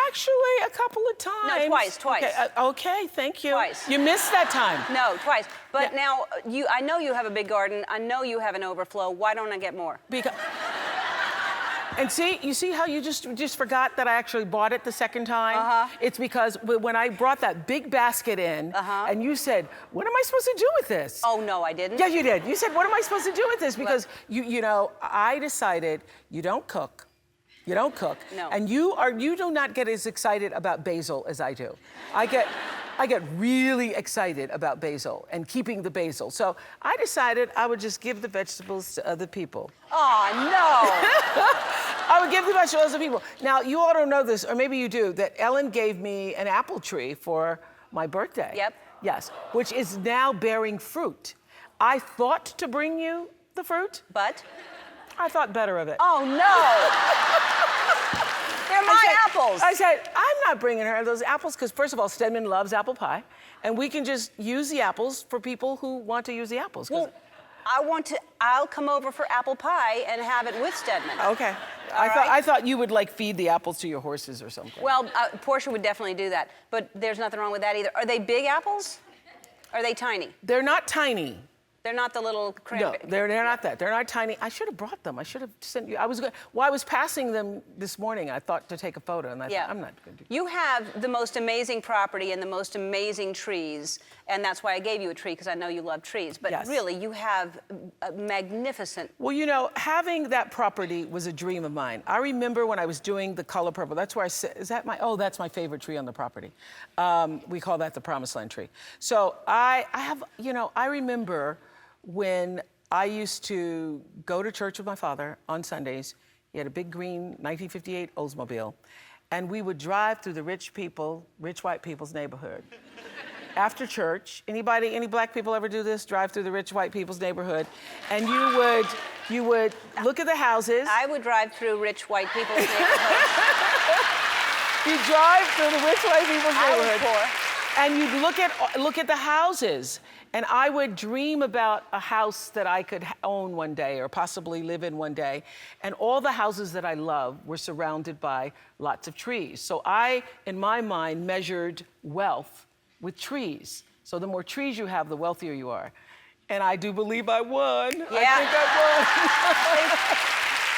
Speaker 2: Actually, a couple of times.
Speaker 1: No, twice.
Speaker 2: Okay, thank you.
Speaker 1: Twice.
Speaker 2: You missed that time.
Speaker 1: No, twice. But now, I know you have a big garden. I know you have an overflow. Why don't I get more?
Speaker 2: Because... And you see how you just forgot that I actually bought it the second time? It's because when I brought that big basket in, and you said, what am I supposed to do with this?
Speaker 1: Oh, no, I didn't.
Speaker 2: Yeah, you did. You said, what am I supposed to do with this? Because, you know, I decided you don't cook. You don't cook.
Speaker 1: No.
Speaker 2: And you do not get as excited about basil as I do. I get really excited about basil and keeping the basil. So I decided I would just give the vegetables to other people.
Speaker 1: Oh, no.
Speaker 2: I would give the vegetables to other people. Now, you all don't know this, or maybe you do, that Ellen gave me an apple tree for my birthday.
Speaker 1: Yep.
Speaker 2: Yes, which is now bearing fruit. I thought to bring you the fruit.
Speaker 1: But?
Speaker 2: I thought better of it.
Speaker 1: Oh, no. They're my apples.
Speaker 2: I said, I'm not bringing her those apples because, first of all, Stedman loves apple pie, and we can just use the apples for people who want to use the apples.
Speaker 1: Well, I'll come over for apple pie and have it with Stedman.
Speaker 2: Okay. I thought you would, like, feed the apples to your horses or something.
Speaker 1: Well, Portia would definitely do that, but there's nothing wrong with that either. Are they big apples? Are they tiny?
Speaker 2: They're not tiny.
Speaker 1: They're not the little cranberry.
Speaker 2: No, they're not that. They're not tiny. I should have brought them. I should have sent you. I was passing them this morning. I thought to take a photo, and I thought, I'm not going to do that.
Speaker 1: You have the most amazing property and the most amazing trees, and that's why I gave you a tree, because I know you love trees. But really, you have a magnificent...
Speaker 2: Well, you know, having that property was a dream of mine. I remember when I was doing the color purple. That's where I said, that's my favorite tree on the property. We call that the Promised Land tree. So I remember when I used to go to church with my father on Sundays. He had a big green 1958 Oldsmobile, and we would drive through the rich white people's neighborhood. After church, any black people ever do this? Drive through the rich white people's neighborhood, and you would look at the houses.
Speaker 1: I would drive through rich white people's neighborhood.
Speaker 2: You drive through the rich white people's neighborhood.
Speaker 1: I was poor.
Speaker 2: And you'd look at the houses. And I would dream about a house that I could own one day or possibly live in one day. And all the houses that I love were surrounded by lots of trees. So I, in my mind, measured wealth with trees. So the more trees you have, the wealthier you are. And I do believe I won.
Speaker 1: Yeah.
Speaker 2: I think I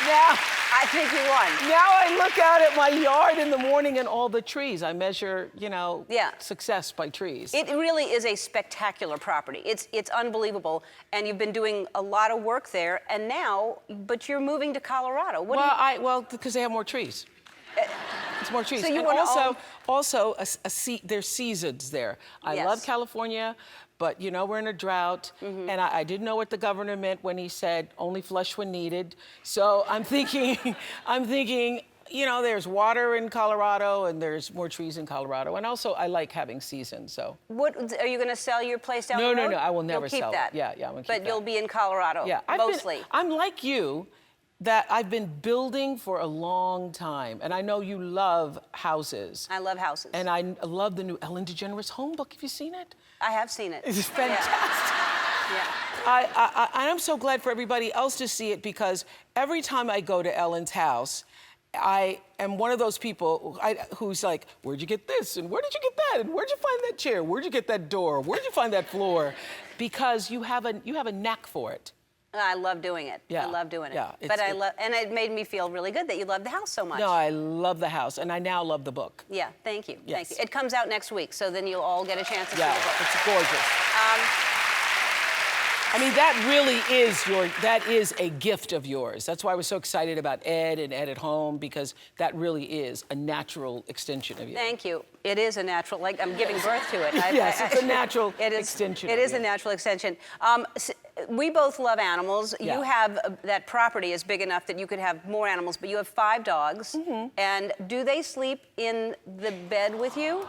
Speaker 2: won. Now,
Speaker 1: I think you won.
Speaker 2: now I look out at my yard in the morning and all the trees. I measure, you know, success by trees.
Speaker 1: It really is a spectacular property. It's unbelievable, and you've been doing a lot of work there, and now, but you're moving to Colorado.
Speaker 2: Well, because they have more trees. It's more trees.
Speaker 1: So you
Speaker 2: and also there's seasons there. I love California, but you know we're in a drought, and I didn't know what the governor meant when he said only flush when needed. So I'm thinking, you know, there's water in Colorado and there's more trees in Colorado, and also I like having seasons. So
Speaker 1: what are you going to sell your place down the road?
Speaker 2: No, I will never
Speaker 1: sell
Speaker 2: it.
Speaker 1: That.
Speaker 2: Yeah, I'm gonna keep that.
Speaker 1: But you'll be in Colorado, mostly.
Speaker 2: I'm like you. That I've been building for a long time. And I know you love houses.
Speaker 1: I love houses.
Speaker 2: And I love the new Ellen DeGeneres home book. Have you seen it?
Speaker 1: I have seen it.
Speaker 2: It's fantastic.
Speaker 1: Yeah.
Speaker 2: I'm so glad for everybody else to see it because every time I go to Ellen's house, I am one of those people who's like, where'd you get this? And where did you get that? And where'd you find that chair? Where'd you get that door? Where'd you find that floor? Because you have a knack for it.
Speaker 1: I love doing it.
Speaker 2: Yeah.
Speaker 1: I love doing it.
Speaker 2: Yeah,
Speaker 1: but and it made me feel really good that you love the house so much.
Speaker 2: No, I love the house, and I now love the book.
Speaker 1: Yeah, thank you.
Speaker 2: Yes.
Speaker 1: Thank you. It comes out next week, so then you'll all get a chance to see the book.
Speaker 2: It's gorgeous. I mean, that is a gift of yours. That's why I was so excited about Ed and Ed at Home, because that really is a natural extension of you.
Speaker 1: Thank you. It is a natural, like I'm giving birth to it.
Speaker 2: Yes, it's a natural extension.
Speaker 1: It is a natural extension. We both love animals.
Speaker 2: Yeah.
Speaker 1: You have, that property is big enough that you could have more animals, but you have 5 dogs. And do they sleep in the bed with you?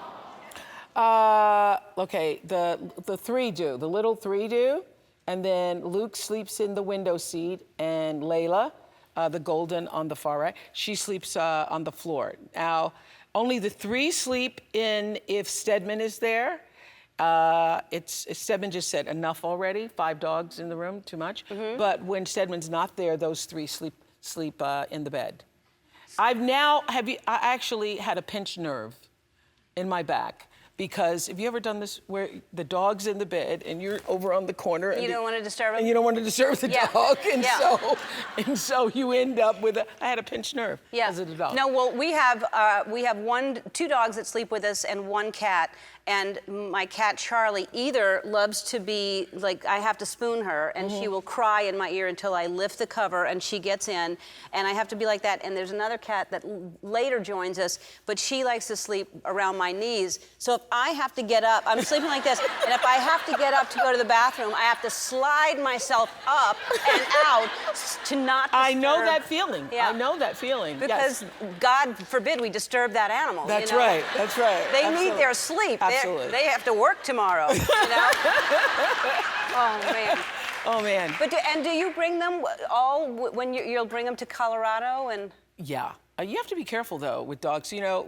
Speaker 2: Okay, the 3 do. The little 3 do. And then Luke sleeps in the window seat, and Layla, the golden on the far right, she sleeps on the floor. Now, only the 3 sleep in if Stedman is there. Stedman just said enough already, 5 dogs in the room, too much. But when Stedman's not there, those 3 sleep in the bed. I actually had a pinched nerve in my back. Because have you ever done this where the dog's in the bed and you're over on the corner and
Speaker 1: you don't want to disturb him?
Speaker 2: And you don't want to disturb the dog. And so you end up with I had a pinched nerve as a dog.
Speaker 1: No, well, we have 2 dogs that sleep with us and 1 cat. And my cat, Charlie, either loves to be, like, I have to spoon her, and she will cry in my ear until I lift the cover, and she gets in, and I have to be like that. And there's another cat that later joins us, but she likes to sleep around my knees. So if I have to get up, I'm sleeping like this, and if I have to get up to go to the bathroom, I have to slide myself up and out to not disturb.
Speaker 2: I know that feeling.
Speaker 1: Yeah.
Speaker 2: I know that feeling.
Speaker 1: Because God forbid we disturb that animal.
Speaker 2: That's
Speaker 1: you know?
Speaker 2: right. That's right.
Speaker 1: They need their sleep.
Speaker 2: Absolutely.
Speaker 1: They have to work tomorrow, you know? Oh, man.
Speaker 2: Oh, man.
Speaker 1: But do you bring them all when you'll bring them to Colorado? And
Speaker 2: Yeah. You have to be careful, though, with dogs. You know,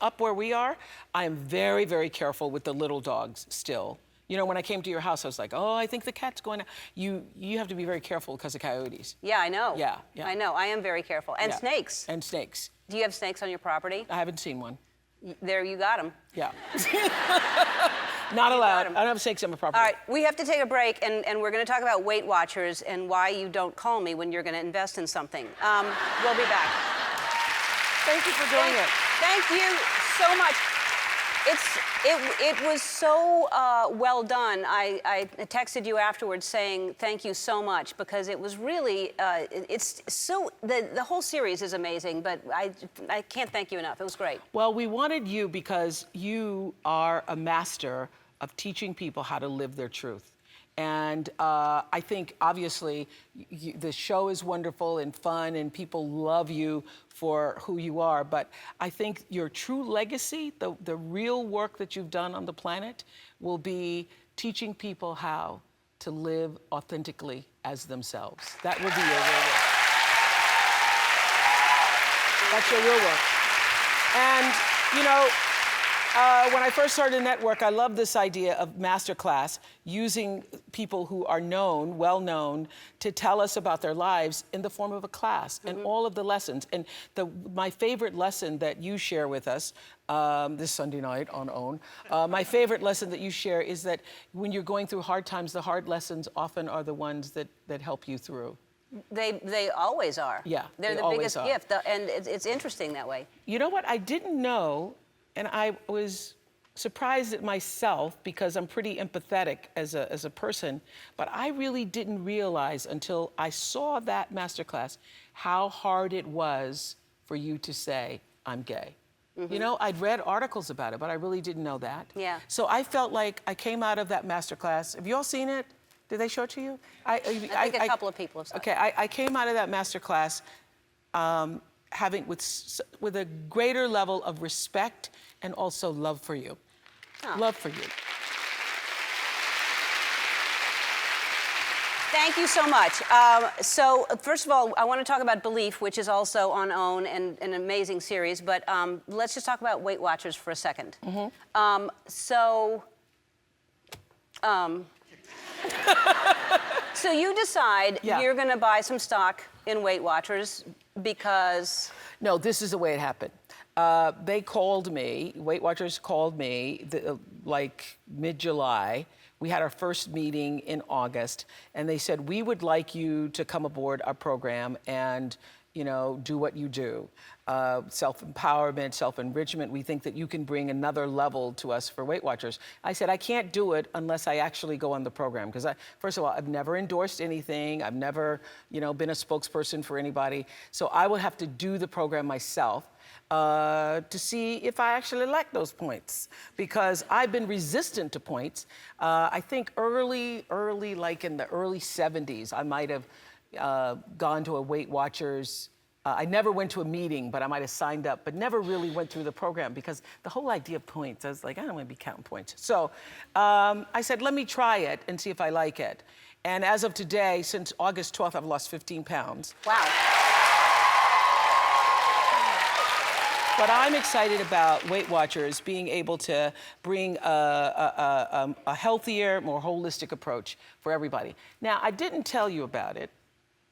Speaker 2: up where we are, I am very, very careful with the little dogs still. You know, when I came to your house, I was like, oh, I think the cat's going to... You have to be very careful because of coyotes.
Speaker 1: Yeah, I know.
Speaker 2: Yeah.
Speaker 1: I know. I am very careful. And snakes.
Speaker 2: And snakes.
Speaker 1: Do you have snakes on your property?
Speaker 2: I haven't seen one.
Speaker 1: There, you got them.
Speaker 2: Yeah. Not allowed. I don't have snakes on my property.
Speaker 1: All right, we have to take a break, and we're going to talk about Weight Watchers and why you don't call me when you're going to invest in something. We'll be back.
Speaker 2: Thank you for doing it.
Speaker 1: Thank you so much. It was so well done. I texted you afterwards saying thank you so much because it was really it's so the whole series is amazing, but I can't thank you enough. It was great.
Speaker 2: Well, we wanted you because you are a master of teaching people how to live their truth. And I think, obviously, the show is wonderful and fun, and people love you for who you are. But I think your true legacy, the real work that you've done on the planet, will be teaching people how to live authentically as themselves. That will be your real work. That's your real work. And, you know, when I first started the network, I loved this idea of masterclass, using people who are known, well-known, to tell us about their lives in the form of a class and all of the lessons. And my favorite lesson that you share with us this Sunday night on OWN, my favorite lesson that you share is that when you're going through hard times, the hard lessons often are the ones that help you through.
Speaker 1: They always are.
Speaker 2: Yeah,
Speaker 1: They're the biggest gift, and it's interesting that way.
Speaker 2: You know what? I didn't know, and I was surprised at myself because I'm pretty empathetic as a person, but I really didn't realize until I saw that masterclass how hard it was for you to say, I'm gay. You know, I'd read articles about it, but I really didn't know that.
Speaker 1: Yeah.
Speaker 2: So I felt like I came out of that masterclass. Have you all seen it? Did they show it to you?
Speaker 1: I think a couple of people have seen it.
Speaker 2: Okay, I came out of that masterclass having with a greater level of respect and also love for you.
Speaker 1: Oh.
Speaker 2: Love for you.
Speaker 1: Thank you so much. So first of all, I want to talk about Belief, which is also on OWN and an amazing series. But let's just talk about Weight Watchers for a second. So you decide you're going to buy some stock in Weight Watchers because...
Speaker 2: No, this is the way it happened. They called me, Weight Watchers called me like mid-July. We had our first meeting in August, and they said, we would like you to come aboard our program and, you know, do what you do. Self-empowerment, self-enrichment. We think that you can bring another level to us for Weight Watchers. I said, I can't do it unless I actually go on the program. Because first of all, I've never endorsed anything. I've never, you know, been a spokesperson for anybody. So I would have to do the program myself. To see if I actually like those points, because I've been resistant to points. I think early, like in the early 70s, I might have gone to a Weight Watchers. I never went to a meeting, but I might have signed up, but never really went through the program because the whole idea of points, I was like, I don't want to be counting points. So I said, let me try it and see if I like it. And as of today, since August 12th, I've lost 15 pounds.
Speaker 1: Wow.
Speaker 2: But I'm excited about Weight Watchers being able to bring a healthier, more holistic approach for everybody. Now, I didn't tell you about it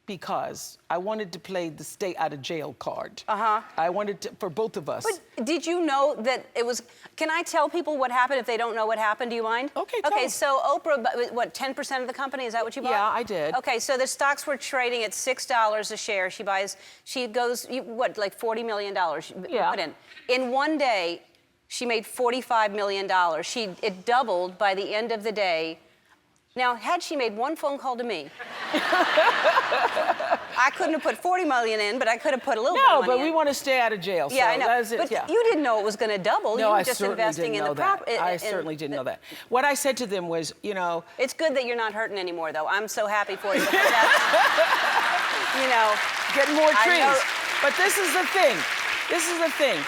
Speaker 2: because I wanted to play the stay out of jail card. I wanted to, for both of us.
Speaker 1: But did you know that it was, can I tell people what happened if they don't know what happened? Do you mind?
Speaker 2: Okay, tell
Speaker 1: Okay,
Speaker 2: us.
Speaker 1: so Oprah, what, 10% of the company, is that what you bought?
Speaker 2: Yeah, I did.
Speaker 1: Okay, so the stocks were trading at $6 a share. She goes, what, like $40 million put in. In one day, she made $45 million. It doubled by the end of the day. Now, had she made one phone call to me, I couldn't have put 40 million in, but I could have put a little bit of money in.
Speaker 2: No, but we want to stay out of jail.
Speaker 1: Yeah,
Speaker 2: so
Speaker 1: I know.
Speaker 2: That's it.
Speaker 1: But you didn't know it was going to double.
Speaker 2: No,
Speaker 1: you were
Speaker 2: I
Speaker 1: just
Speaker 2: certainly
Speaker 1: investing
Speaker 2: didn't
Speaker 1: in the
Speaker 2: know that.
Speaker 1: property.
Speaker 2: I certainly didn't know that. What I said to them was, you know...
Speaker 1: It's good that you're not hurting anymore, though. I'm so happy for you. That's, you know...
Speaker 2: Getting more trees. But this is the thing. This is the thing.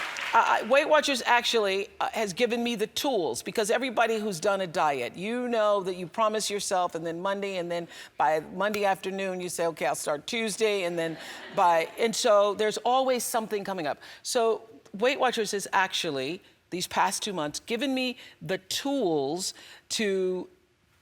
Speaker 2: Weight Watchers actually has given me the tools, because everybody who's done a diet, you know that you promise yourself, and then Monday, and then by Monday afternoon you say, okay, I'll start Tuesday, and then and so there's always something coming up. So Weight Watchers has actually, these past 2 months, given me the tools to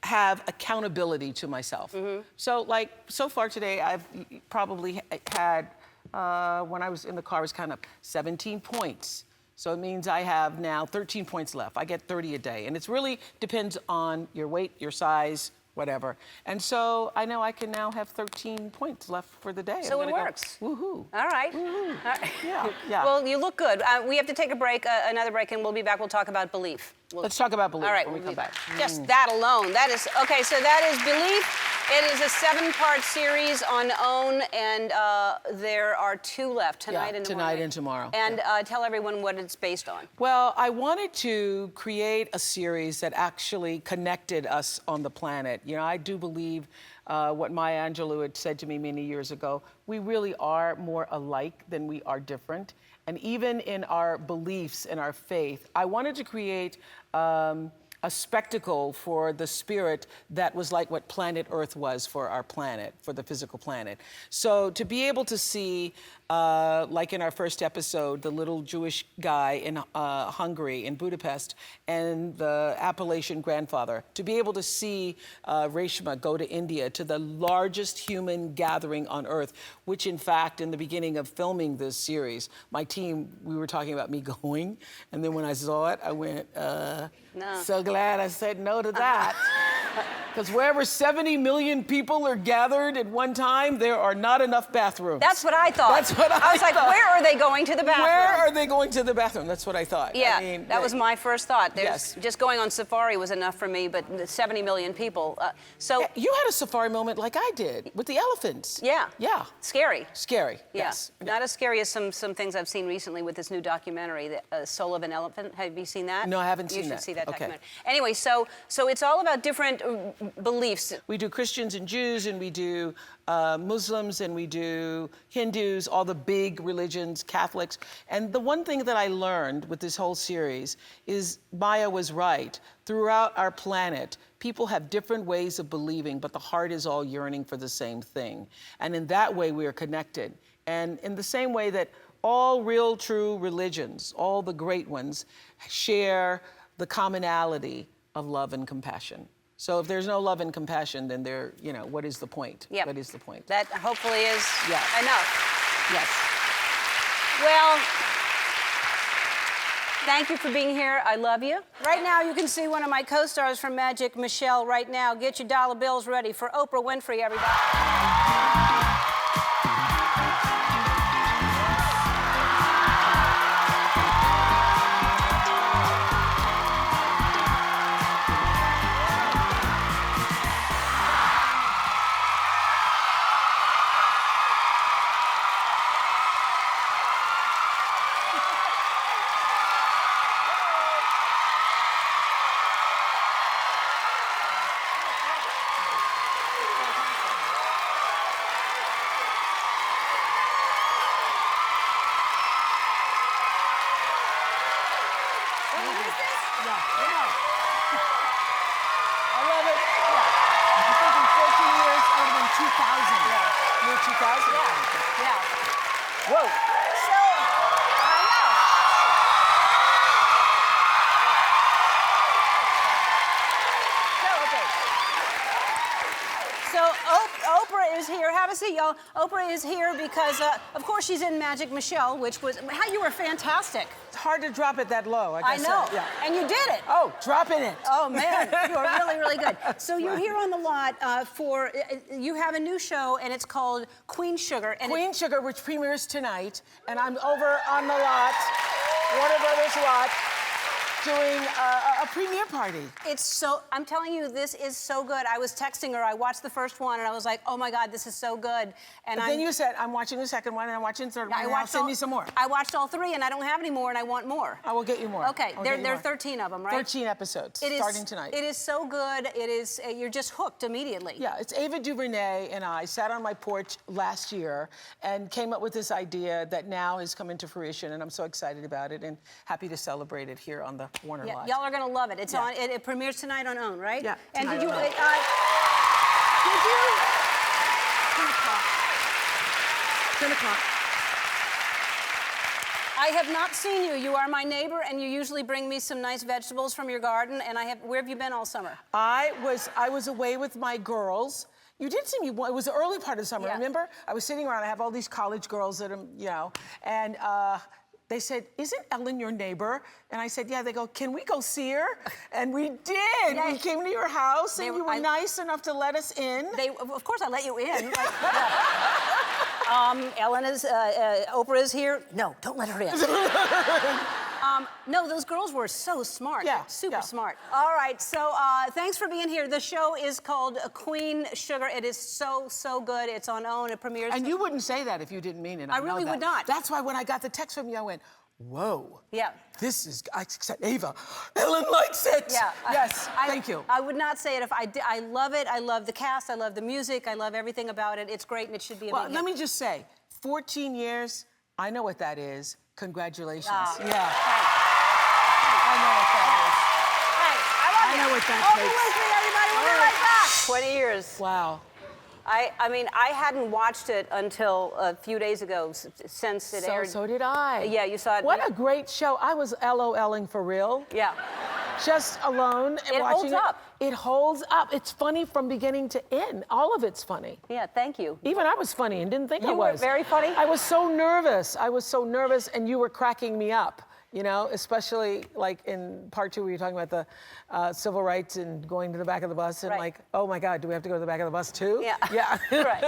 Speaker 2: have accountability to myself. So like, so far today, I've probably had, when I was in the car, I was kind of 17 points. So it means I have now 13 points left. I get 30 a day. And it really depends on your weight, your size, whatever. And so I know I can now have 13 points left for the day.
Speaker 1: So it works.
Speaker 2: Woohoo.
Speaker 1: All right.
Speaker 2: Woohoo.
Speaker 1: All right.
Speaker 2: Yeah.
Speaker 1: Well, you look good. We have to take a break, another break, and we'll be back. We'll talk about Belief.
Speaker 2: Let's talk about Belief
Speaker 1: all right,
Speaker 2: when we come back.
Speaker 1: Just that alone. That is, okay, so that is Belief. It is a 7-part series on OWN, and there are 2 left, tonight and tomorrow.
Speaker 2: Tonight and tomorrow.
Speaker 1: And tell everyone what it's based on.
Speaker 2: Well, I wanted to create a series that actually connected us on the planet. You know, I do believe what Maya Angelou had said to me many years ago, we really are more alike than we are different. And even in our beliefs and our faith, I wanted to create a spectacle for the spirit that was like what planet Earth was for our planet, for the physical planet. So to be able to see, like in our first episode, the little Jewish guy in Hungary, in Budapest, and the Appalachian grandfather, to be able to see Reshma go to India, to the largest human gathering on Earth, which in fact, in the beginning of filming this series, my team, we were talking about me going, and then when I saw it, I went,
Speaker 1: no.
Speaker 2: so glad I said no to that. Because wherever 70 million people are gathered at one time, there are not enough bathrooms.
Speaker 1: That's what I thought.
Speaker 2: That's what I
Speaker 1: was like,
Speaker 2: thought.
Speaker 1: where are they going to the bathroom?
Speaker 2: Where are they going to the bathroom? That's what I thought.
Speaker 1: Yeah,
Speaker 2: I mean,
Speaker 1: that was my first thought.
Speaker 2: Yes.
Speaker 1: Just going on safari was enough for me, but 70 million people. So
Speaker 2: you had a safari moment like I did with the elephants.
Speaker 1: Yeah.
Speaker 2: Yeah.
Speaker 1: Scary.
Speaker 2: Scary.
Speaker 1: Yeah.
Speaker 2: Yes.
Speaker 1: Not as scary as some things I've seen recently with this new documentary, The Soul of an Elephant. Have you seen that?
Speaker 2: No, I haven't seen that.
Speaker 1: You should see that
Speaker 2: Okay.
Speaker 1: documentary. Anyway, so it's all about different beliefs.
Speaker 2: We do Christians and Jews, and we do Muslims, and we do Hindus, all the big religions, Catholics. And the one thing that I learned with this whole series is Maya was right. Throughout our planet, people have different ways of believing, but the heart is all yearning for the same thing. And in that way, we are connected. And in the same way that all real, true religions, all the great ones, share the commonality of love and compassion. So if there's no love and compassion, then what is the point?
Speaker 1: Yep.
Speaker 2: What is the point?
Speaker 1: That hopefully is enough.
Speaker 2: Yes.
Speaker 1: Well, thank you for being here. I love you. Right now, you can see one of my co-stars from Magic, Michelle, right now. Get your dollar bills ready for Oprah Winfrey, everybody.
Speaker 2: I love it. Yeah. I think in 14 years, I would have been 2,000. Yeah. Year 2000.
Speaker 1: Yeah.
Speaker 2: Whoa.
Speaker 1: So, I know. So, Oprah is here. Have a seat, y'all. Oprah is here because, of course, she's in Magic Michelle, which was, you were fantastic.
Speaker 2: It's hard to drop it that low,
Speaker 1: I know.
Speaker 2: Yeah.
Speaker 1: And you did it.
Speaker 2: Oh, dropping it.
Speaker 1: Oh, man. You are really, really good. So you're here on the lot you have a new show, and it's called Queen Sugar. And
Speaker 2: Queen Sugar, which premieres tonight, and I'm over on the lot, Warner Brothers lot, doing a premiere party.
Speaker 1: I'm telling you, this is so good. I was texting her, I watched the first one, and I was like, oh my God, this is so good. And
Speaker 2: then you said, I'm watching the second one, and I'm watching the third one, and send me some more.
Speaker 1: I watched all 3, and I don't have any more, and I want more.
Speaker 2: I will get you more.
Speaker 1: Okay, there are 13 of them, right?
Speaker 2: 13 episodes, starting tonight.
Speaker 1: It is so good. It is, you're just hooked immediately.
Speaker 2: Yeah, it's Ava DuVernay and I sat on my porch last year and came up with this idea that now has come into fruition, and I'm so excited about it and happy to celebrate it here on the Warner lot.
Speaker 1: Y'all are gonna love it. It's on. It premieres tonight on OWN, right?
Speaker 2: Yeah.
Speaker 1: And did you? 10 o'clock. I have not seen you. You are my neighbor, and you usually bring me some nice vegetables from your garden. And where have you been all summer? I
Speaker 2: was away with my girls. You did see me. It was the early part of the summer.
Speaker 1: Yeah.
Speaker 2: Remember? I was sitting around. I have all these college girls that and. They said, isn't Ellen your neighbor? And I said, yeah. They go, can we go see her? And we did.
Speaker 1: Yeah.
Speaker 2: We came to your house, and you were nice enough to let us in.
Speaker 1: Of course, I let you in. Ellen is, Oprah is here. No, don't let her in. No, those girls were so smart.
Speaker 2: Yeah,
Speaker 1: Super smart. All right, so thanks for being here. The show is called Queen Sugar. It is so, so good. It's on OWN. It premieres.
Speaker 2: And you wouldn't say that if you didn't mean it.
Speaker 1: I really would not.
Speaker 2: That's why when I got the text from you, I went, whoa.
Speaker 1: Yeah.
Speaker 2: I said, Ava, Ellen likes it.
Speaker 1: Yeah.
Speaker 2: Yes, thank you.
Speaker 1: I would not say it if I did. I love it. I love the cast. I love the music. I love everything about it. It's great, and it should be a big hit.
Speaker 2: Let me just say, 14 years, I know what that is. Congratulations.
Speaker 1: Yeah.
Speaker 2: I know what that is.
Speaker 1: Thanks. I love you.
Speaker 2: I know what that
Speaker 1: Oprah
Speaker 2: takes.
Speaker 1: Winfrey, everybody. We'll be right back. 20 years.
Speaker 2: Wow.
Speaker 1: I mean, I hadn't watched it until a few days ago, since it aired.
Speaker 2: So did I.
Speaker 1: Yeah, you saw it.
Speaker 2: What a great show. I was LOLing for real.
Speaker 1: Yeah.
Speaker 2: Just alone and
Speaker 1: It
Speaker 2: watching
Speaker 1: holds up.
Speaker 2: It holds up. It's funny from beginning to end. All of it's funny.
Speaker 1: Yeah, thank you.
Speaker 2: Even I was funny and didn't think I
Speaker 1: You
Speaker 2: was.
Speaker 1: were very funny?
Speaker 2: I was so nervous. And you were cracking me up. You know, especially like in part 2 where you're talking about the civil rights and going to the back of the bus and like, oh my God, do we have to go to the back of the bus too?
Speaker 1: Yeah.
Speaker 2: Yeah.
Speaker 1: Right.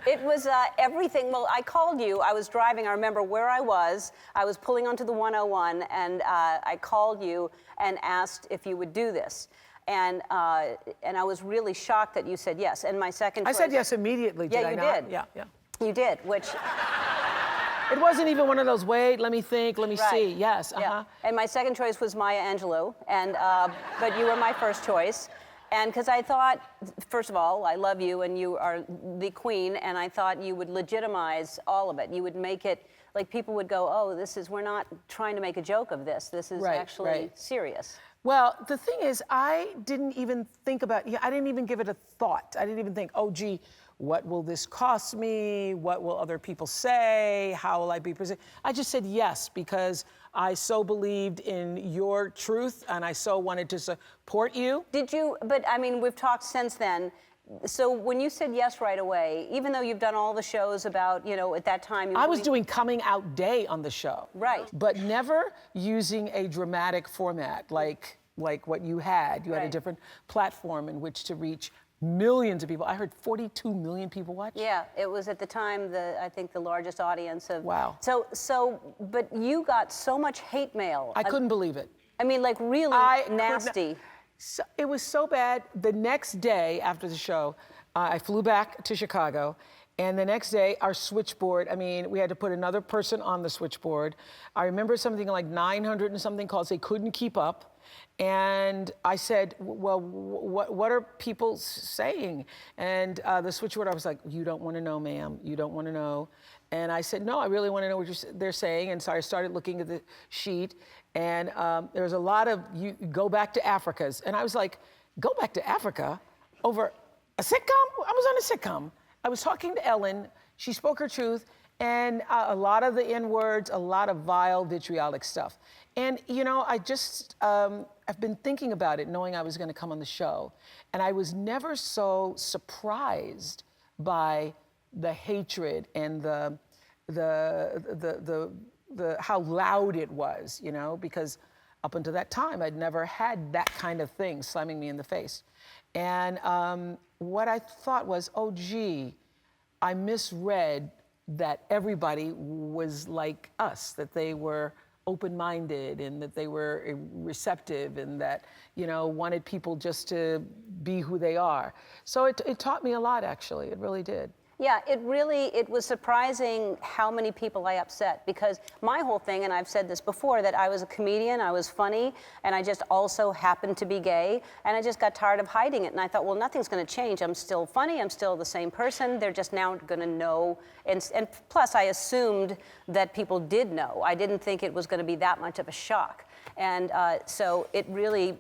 Speaker 1: It was everything. Well, I called you. I was driving. I remember where I was. I was pulling onto the 101, and I called you and asked if you would do this. And I was really shocked that you said yes. And my second choice...
Speaker 2: I said yes immediately, did I not?
Speaker 1: Yeah, you did.
Speaker 2: Yeah.
Speaker 1: You did, which...
Speaker 2: It wasn't even one of those, wait, let me think, let me see. Yes,
Speaker 1: Yeah. And my second choice was Maya Angelou, and but you were my first choice. And because I thought, first of all, I love you and you are the queen, and I thought you would legitimize all of it. You would make it, like people would go, oh, we're not trying to make a joke of this. This is actually serious.
Speaker 2: Well, the thing is, I didn't even think about, I didn't even give it a thought. I didn't even think, oh, gee, what will this cost me? What will other people say? How will I be presented? I just said yes because I so believed in your truth and I so wanted to support you.
Speaker 1: Did you, but I mean, we've talked since then. So when you said yes right away, even though you've done all the shows about, you know, at that time...
Speaker 2: I was doing coming out day on the show.
Speaker 1: Right.
Speaker 2: But never using a dramatic format like what you had. You had a different platform in which to reach millions of people. I heard 42 million people watch.
Speaker 1: Yeah, it was at the time I think the largest audience of...
Speaker 2: Wow.
Speaker 1: But you got so much hate mail.
Speaker 2: I couldn't believe it.
Speaker 1: I mean, like really nasty.
Speaker 2: So, it was so bad. The next day after the show, I flew back to Chicago, and the next day our switchboard, I mean, we had to put another person on the switchboard. I remember something like 900 and something calls. They couldn't keep up. And I said, well, what are people saying? And the switchboard, I was like, you don't want to know, ma'am. You don't want to know. And I said, no, I really want to know what they're saying. And so I started looking at the sheet. And there was a lot of, you go back to Africa's. And I was like, go back to Africa over a sitcom? I was on a sitcom. I was talking to Ellen. She spoke her truth. And a lot of the N-words, a lot of vile, vitriolic stuff. And, you know, I just, I've been thinking about it, knowing I was going to come on the show. And I was never so surprised by the hatred and the how loud it was, you know, because up until that time, I'd never had that kind of thing slamming me in the face. And what I thought was, oh, gee, I misread that everybody was like us, that they were open-minded and that they were receptive and that, you know, wanted people just to be who they are. So it taught me a lot, actually. It really did.
Speaker 1: Yeah, it was surprising how many people I upset, because my whole thing, and I've said this before, that I was a comedian, I was funny, and I just also happened to be gay, and I just got tired of hiding it, and I thought, well, nothing's gonna change. I'm still funny, I'm still the same person, they're just now gonna know, and plus I assumed that people did know. I didn't think it was gonna be that much of a shock. And so it really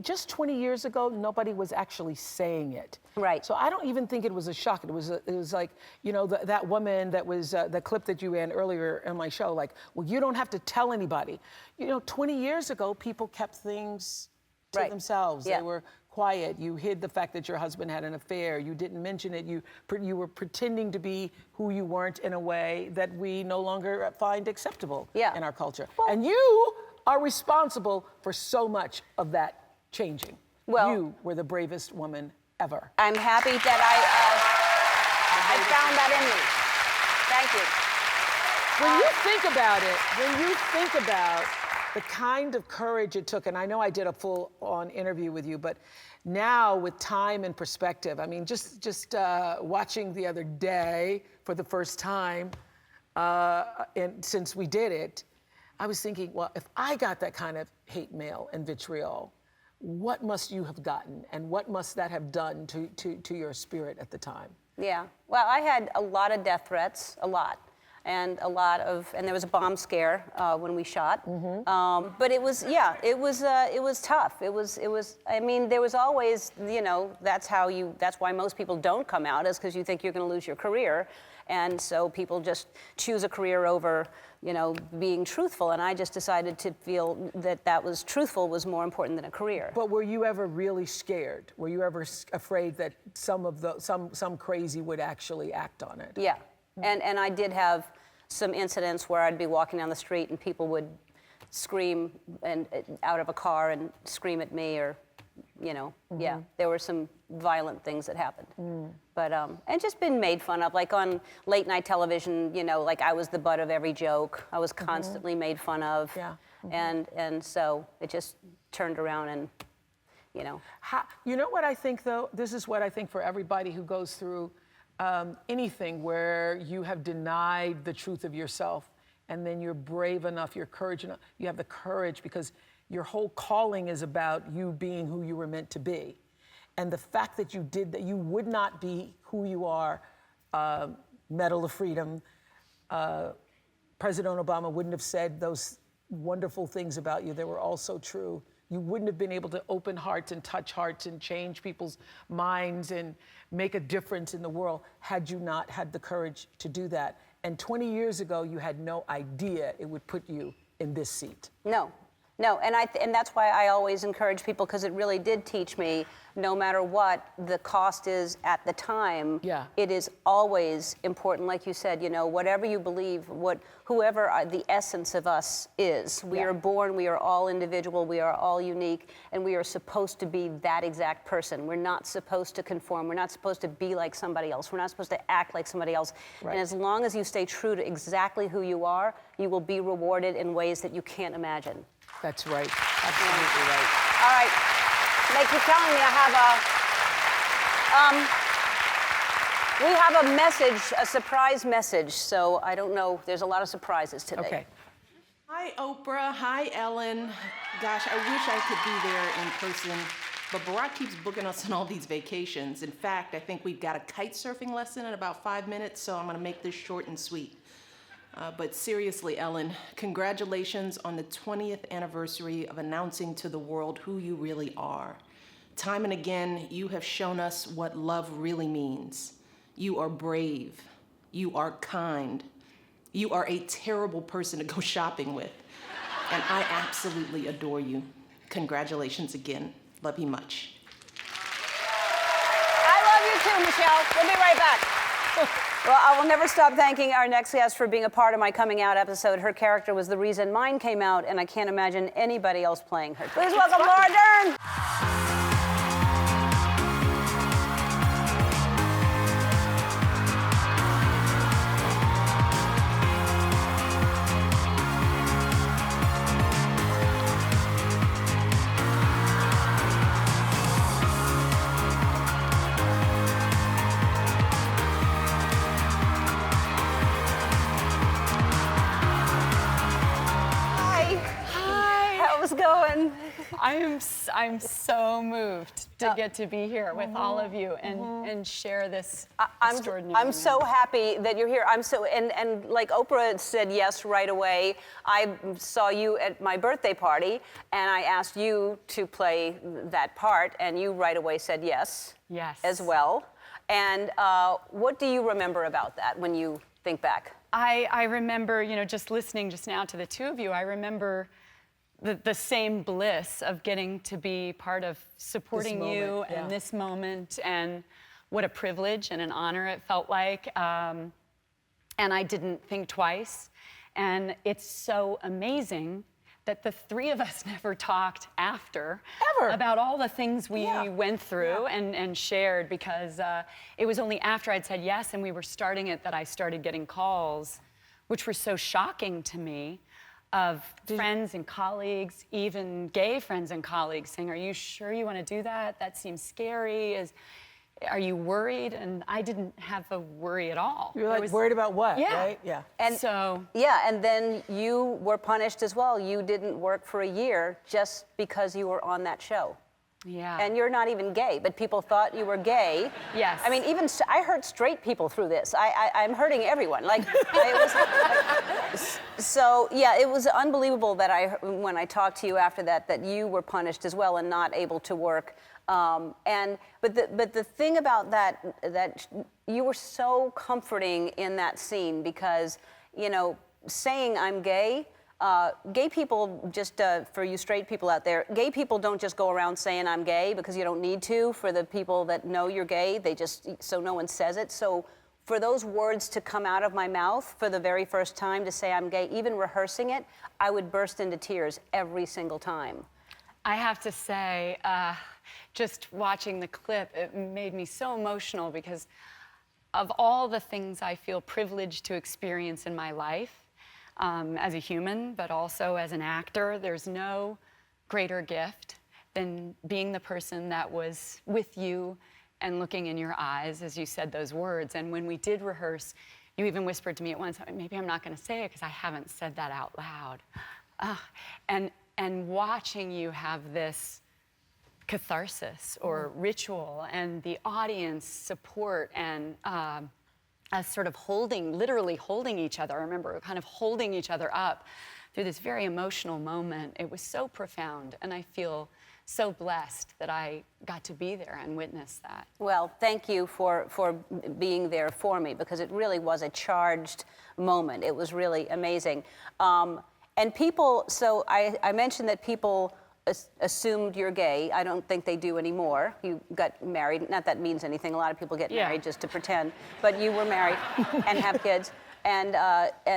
Speaker 2: just 20 years ago, nobody was actually saying it.
Speaker 1: Right.
Speaker 2: So I don't even think it was a shock. It was like, you know, that woman that was, the clip that you ran earlier in my show, like, well, you don't have to tell anybody. You know, 20 years ago, people kept things to themselves.
Speaker 1: Yeah.
Speaker 2: They were quiet. You hid the fact that your husband had an affair. You didn't mention it. You were pretending to be who you weren't in a way that we no longer find acceptable in our culture. Well, and you are responsible for so much of that changing. Well, you were the bravest woman ever.
Speaker 1: I'm happy that I found that in me. Thank you.
Speaker 2: When you think about the kind of courage it took, and I know I did a full-on interview with you, but now with time and perspective, I mean, just watching the other day for the first time, and since we did it, I was thinking, well, if I got that kind of hate mail and vitriol, what must you have gotten, and what must that have done to your spirit at the time? Yeah, well, I had a lot of death threats, a lot. And there was a bomb scare when we shot. Mm-hmm. But it was tough. I mean, there was always, you know, that's why most people don't come out, is because you think you're gonna lose your career. And so people just choose a career over, you know, being truthful. And I just decided to feel that was truthful was more important than a career. But were you ever really scared? Were you ever afraid that some crazy would actually act on it? Yeah. And I did have some incidents where I'd be walking down the street and people would
Speaker 1: scream and out of a car and scream at me, or, yeah, there were some violent things that happened. But, and just been made fun of, like on late night television, like I was the butt of every joke. I was constantly made fun of.
Speaker 2: Yeah.
Speaker 1: And so it just turned around and,
Speaker 2: You know what I think, though? This is what I think for everybody who goes through anything where you have denied the truth of yourself, and then you're brave enough, you're courage enough, you have the courage because your whole calling is about you being who you were meant to be. And the fact that you did that, you would not be who you are, Medal of Freedom, President Obama wouldn't have said those wonderful things about you that were all so true. You wouldn't have been able to open hearts and touch hearts and change people's minds and make a difference in the world had you not had the courage to do that. And 20 years ago, you had no idea it would put you in this seat.
Speaker 1: No, and that's why I always encourage people, because it really did teach me, no matter what the cost is at the time, it is always important, like you said, whatever you believe, whoever the essence of us is. We are born, we are all individual, we are all unique, and we are supposed to be that exact person. We're not supposed to conform, we're not supposed to be like somebody else, we're not supposed to act like somebody else. And as long as you stay true to exactly who you are, you will be rewarded in ways that you can't imagine.
Speaker 2: That's right. Absolutely right.
Speaker 1: All right. They keep telling me I have we have a message, a surprise message. So I don't know. There's a lot of surprises today.
Speaker 2: Okay.
Speaker 6: Hi, Oprah. Hi, Ellen. Gosh, I wish I could be there in person, but Barack keeps booking us on all these vacations. In fact, I think we've got a kite surfing lesson in about 5 minutes, so I'm going to make this short and sweet. But seriously, Ellen, congratulations on the 20th anniversary of announcing to the world who you really are. Time and again, you have shown us what love really means. You are brave. You are kind. You are a terrible person to go shopping with. And I absolutely adore you. Congratulations again. Love you much.
Speaker 1: I love you too, Michelle. We'll be right back. Well, I will never stop thanking our next guest for being a part of my coming out episode. Her character was the reason mine came out, and I can't imagine anybody else playing her. Please welcome Laura Dern.
Speaker 7: I'm so moved to get to be here with all of you and share this extraordinary
Speaker 1: I'm so happy that you're here. And like Oprah said yes right away. I saw you at my birthday party, and I asked you to play that part, and you right away said yes.
Speaker 7: Yes.
Speaker 1: As well. And what do you remember about that when you think back?
Speaker 7: I remember, just listening just now to the two of you, I remember the same bliss of getting to be part of supporting you in this moment, and what a privilege and an honor it felt like. And I didn't think twice. And it's so amazing that the three of us never talked after about all the things we went through and shared, because it was only after I'd said yes and we were starting it that I started getting calls, which were so shocking to me, of friends and colleagues, even gay friends and colleagues, saying, "Are you sure you want to do that? That seems scary. Are you worried?" And I didn't have a worry at all.
Speaker 2: You were like, worried about what, right? Yeah.
Speaker 1: And
Speaker 7: so...
Speaker 1: Yeah, and then you were punished as well. You didn't work for a year just because you were on that show.
Speaker 7: Yeah.
Speaker 1: And you're not even gay, but people thought you were gay.
Speaker 7: Yes.
Speaker 1: I mean, even I hurt straight people through this. I'm hurting everyone. Like, so yeah, it was unbelievable that when I talked to you after that you were punished as well and not able to work. But the thing about that you were so comforting in that scene, because saying I'm gay. Gay people, just for you straight people out there, gay people don't just go around saying I'm gay because you don't need to. For the people that know you're gay, so no one says it. So for those words to come out of my mouth for the very first time, to say I'm gay, even rehearsing it, I would burst into tears every single time.
Speaker 7: I have to say, just watching the clip, it made me so emotional because of all the things I feel privileged to experience in my life, as a human, but also as an actor, there's no greater gift than being the person that was with you and looking in your eyes as you said those words. And when we did rehearse, you even whispered to me at once, maybe I'm not going to say it because I haven't said that out loud. And watching you have this catharsis or ritual and the audience support and us sort of literally holding each other. I remember kind of holding each other up through this very emotional moment. It was so profound, and I feel so blessed that I got to be there and witness that.
Speaker 1: Well, thank you for being there for me, because it really was a charged moment. It was really amazing. And people, so I mentioned that people assumed you're gay. I don't think they do anymore. You got married. Not that means anything. A lot of people get married just to pretend. But you were married and have kids. And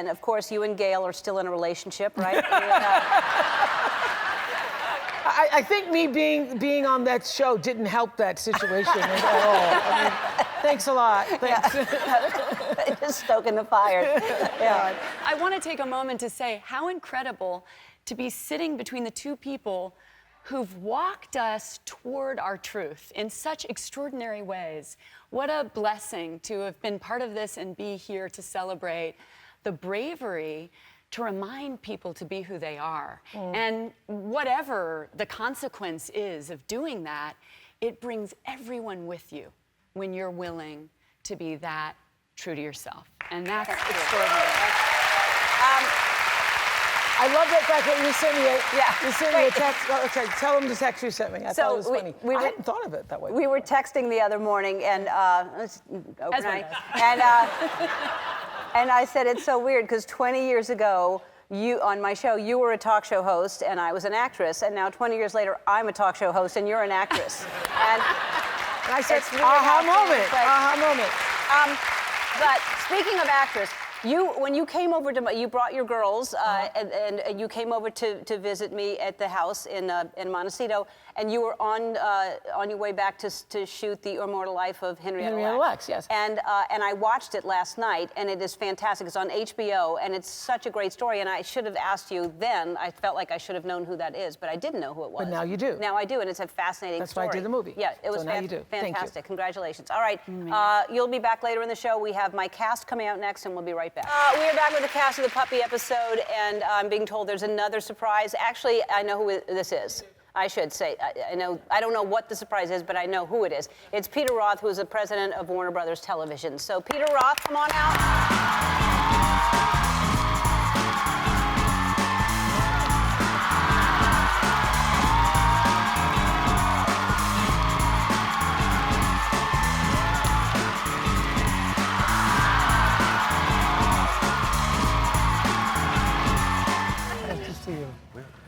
Speaker 1: of course, you and Gail are still in a relationship, right?
Speaker 2: I think me being on that show didn't help that situation at all. I mean, thanks a lot. Thanks.
Speaker 1: Yeah. Just stoking the fire. Yeah.
Speaker 7: I want to take a moment to say how incredible to be sitting between the two people who've walked us toward our truth in such extraordinary ways. What a blessing to have been part of this and be here to celebrate the bravery to remind people to be who they are. And whatever the consequence is of doing that, it brings everyone with you when you're willing to be that true to yourself. And that's extraordinary.
Speaker 2: I love that fact that you sent me a text. Oh, okay, tell them the text you sent me. I thought it was funny. I hadn't thought of it that way.
Speaker 1: We were texting the other morning, and and I said, it's so weird, because 20 years ago, on my show, you were a talk show host, and I was an actress, and now 20 years later, I'm a talk show host, and you're an actress. And
Speaker 2: I said, aha moment, aha moment.
Speaker 1: But speaking of actress, when you came over you brought your girls, and you came over to visit me at the house in Montecito, and you were on your way back to shoot The Immortal Life of Henrietta Lacks.
Speaker 2: Yes.
Speaker 1: And I watched it last night, and it is fantastic. It's on HBO, and it's such a great story. And I should have asked you then. I felt like I should have known who that is, but I didn't know who it was.
Speaker 2: But now you do.
Speaker 1: Now I do, and it's a fascinating story.
Speaker 2: That's why I did the movie.
Speaker 1: Yeah, it was
Speaker 2: so now you do.
Speaker 1: fantastic.
Speaker 2: Thank you.
Speaker 1: Congratulations. All right, you'll be back later in the show. We have my cast coming out next, and we'll be right back. We are back with the cast of the Puppy episode, and I'm being told there's another surprise. Actually, I know who this is. I should say, I don't know what the surprise is, but I know who it is. It's Peter Roth, who is the president of Warner Brothers Television. So Peter Roth, come on out.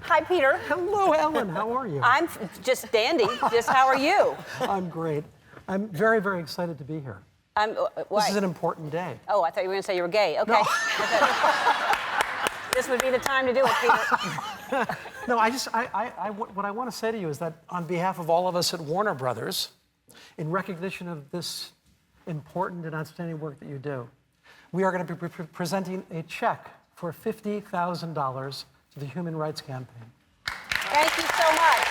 Speaker 1: Hi, Peter.
Speaker 8: Hello, Ellen. How are you?
Speaker 1: I'm just dandy. Just how are you?
Speaker 8: I'm great. I'm very, very excited to be here. This is an important day.
Speaker 1: Oh, I thought you were going to say you were gay. Okay. No. This would be the time to do it, Peter.
Speaker 8: No, what I want to say to you is that on behalf of all of us at Warner Brothers, in recognition of this important and outstanding work that you do, we are going to be presenting a check for $50,000 to the Human Rights Campaign.
Speaker 1: Thank you so much.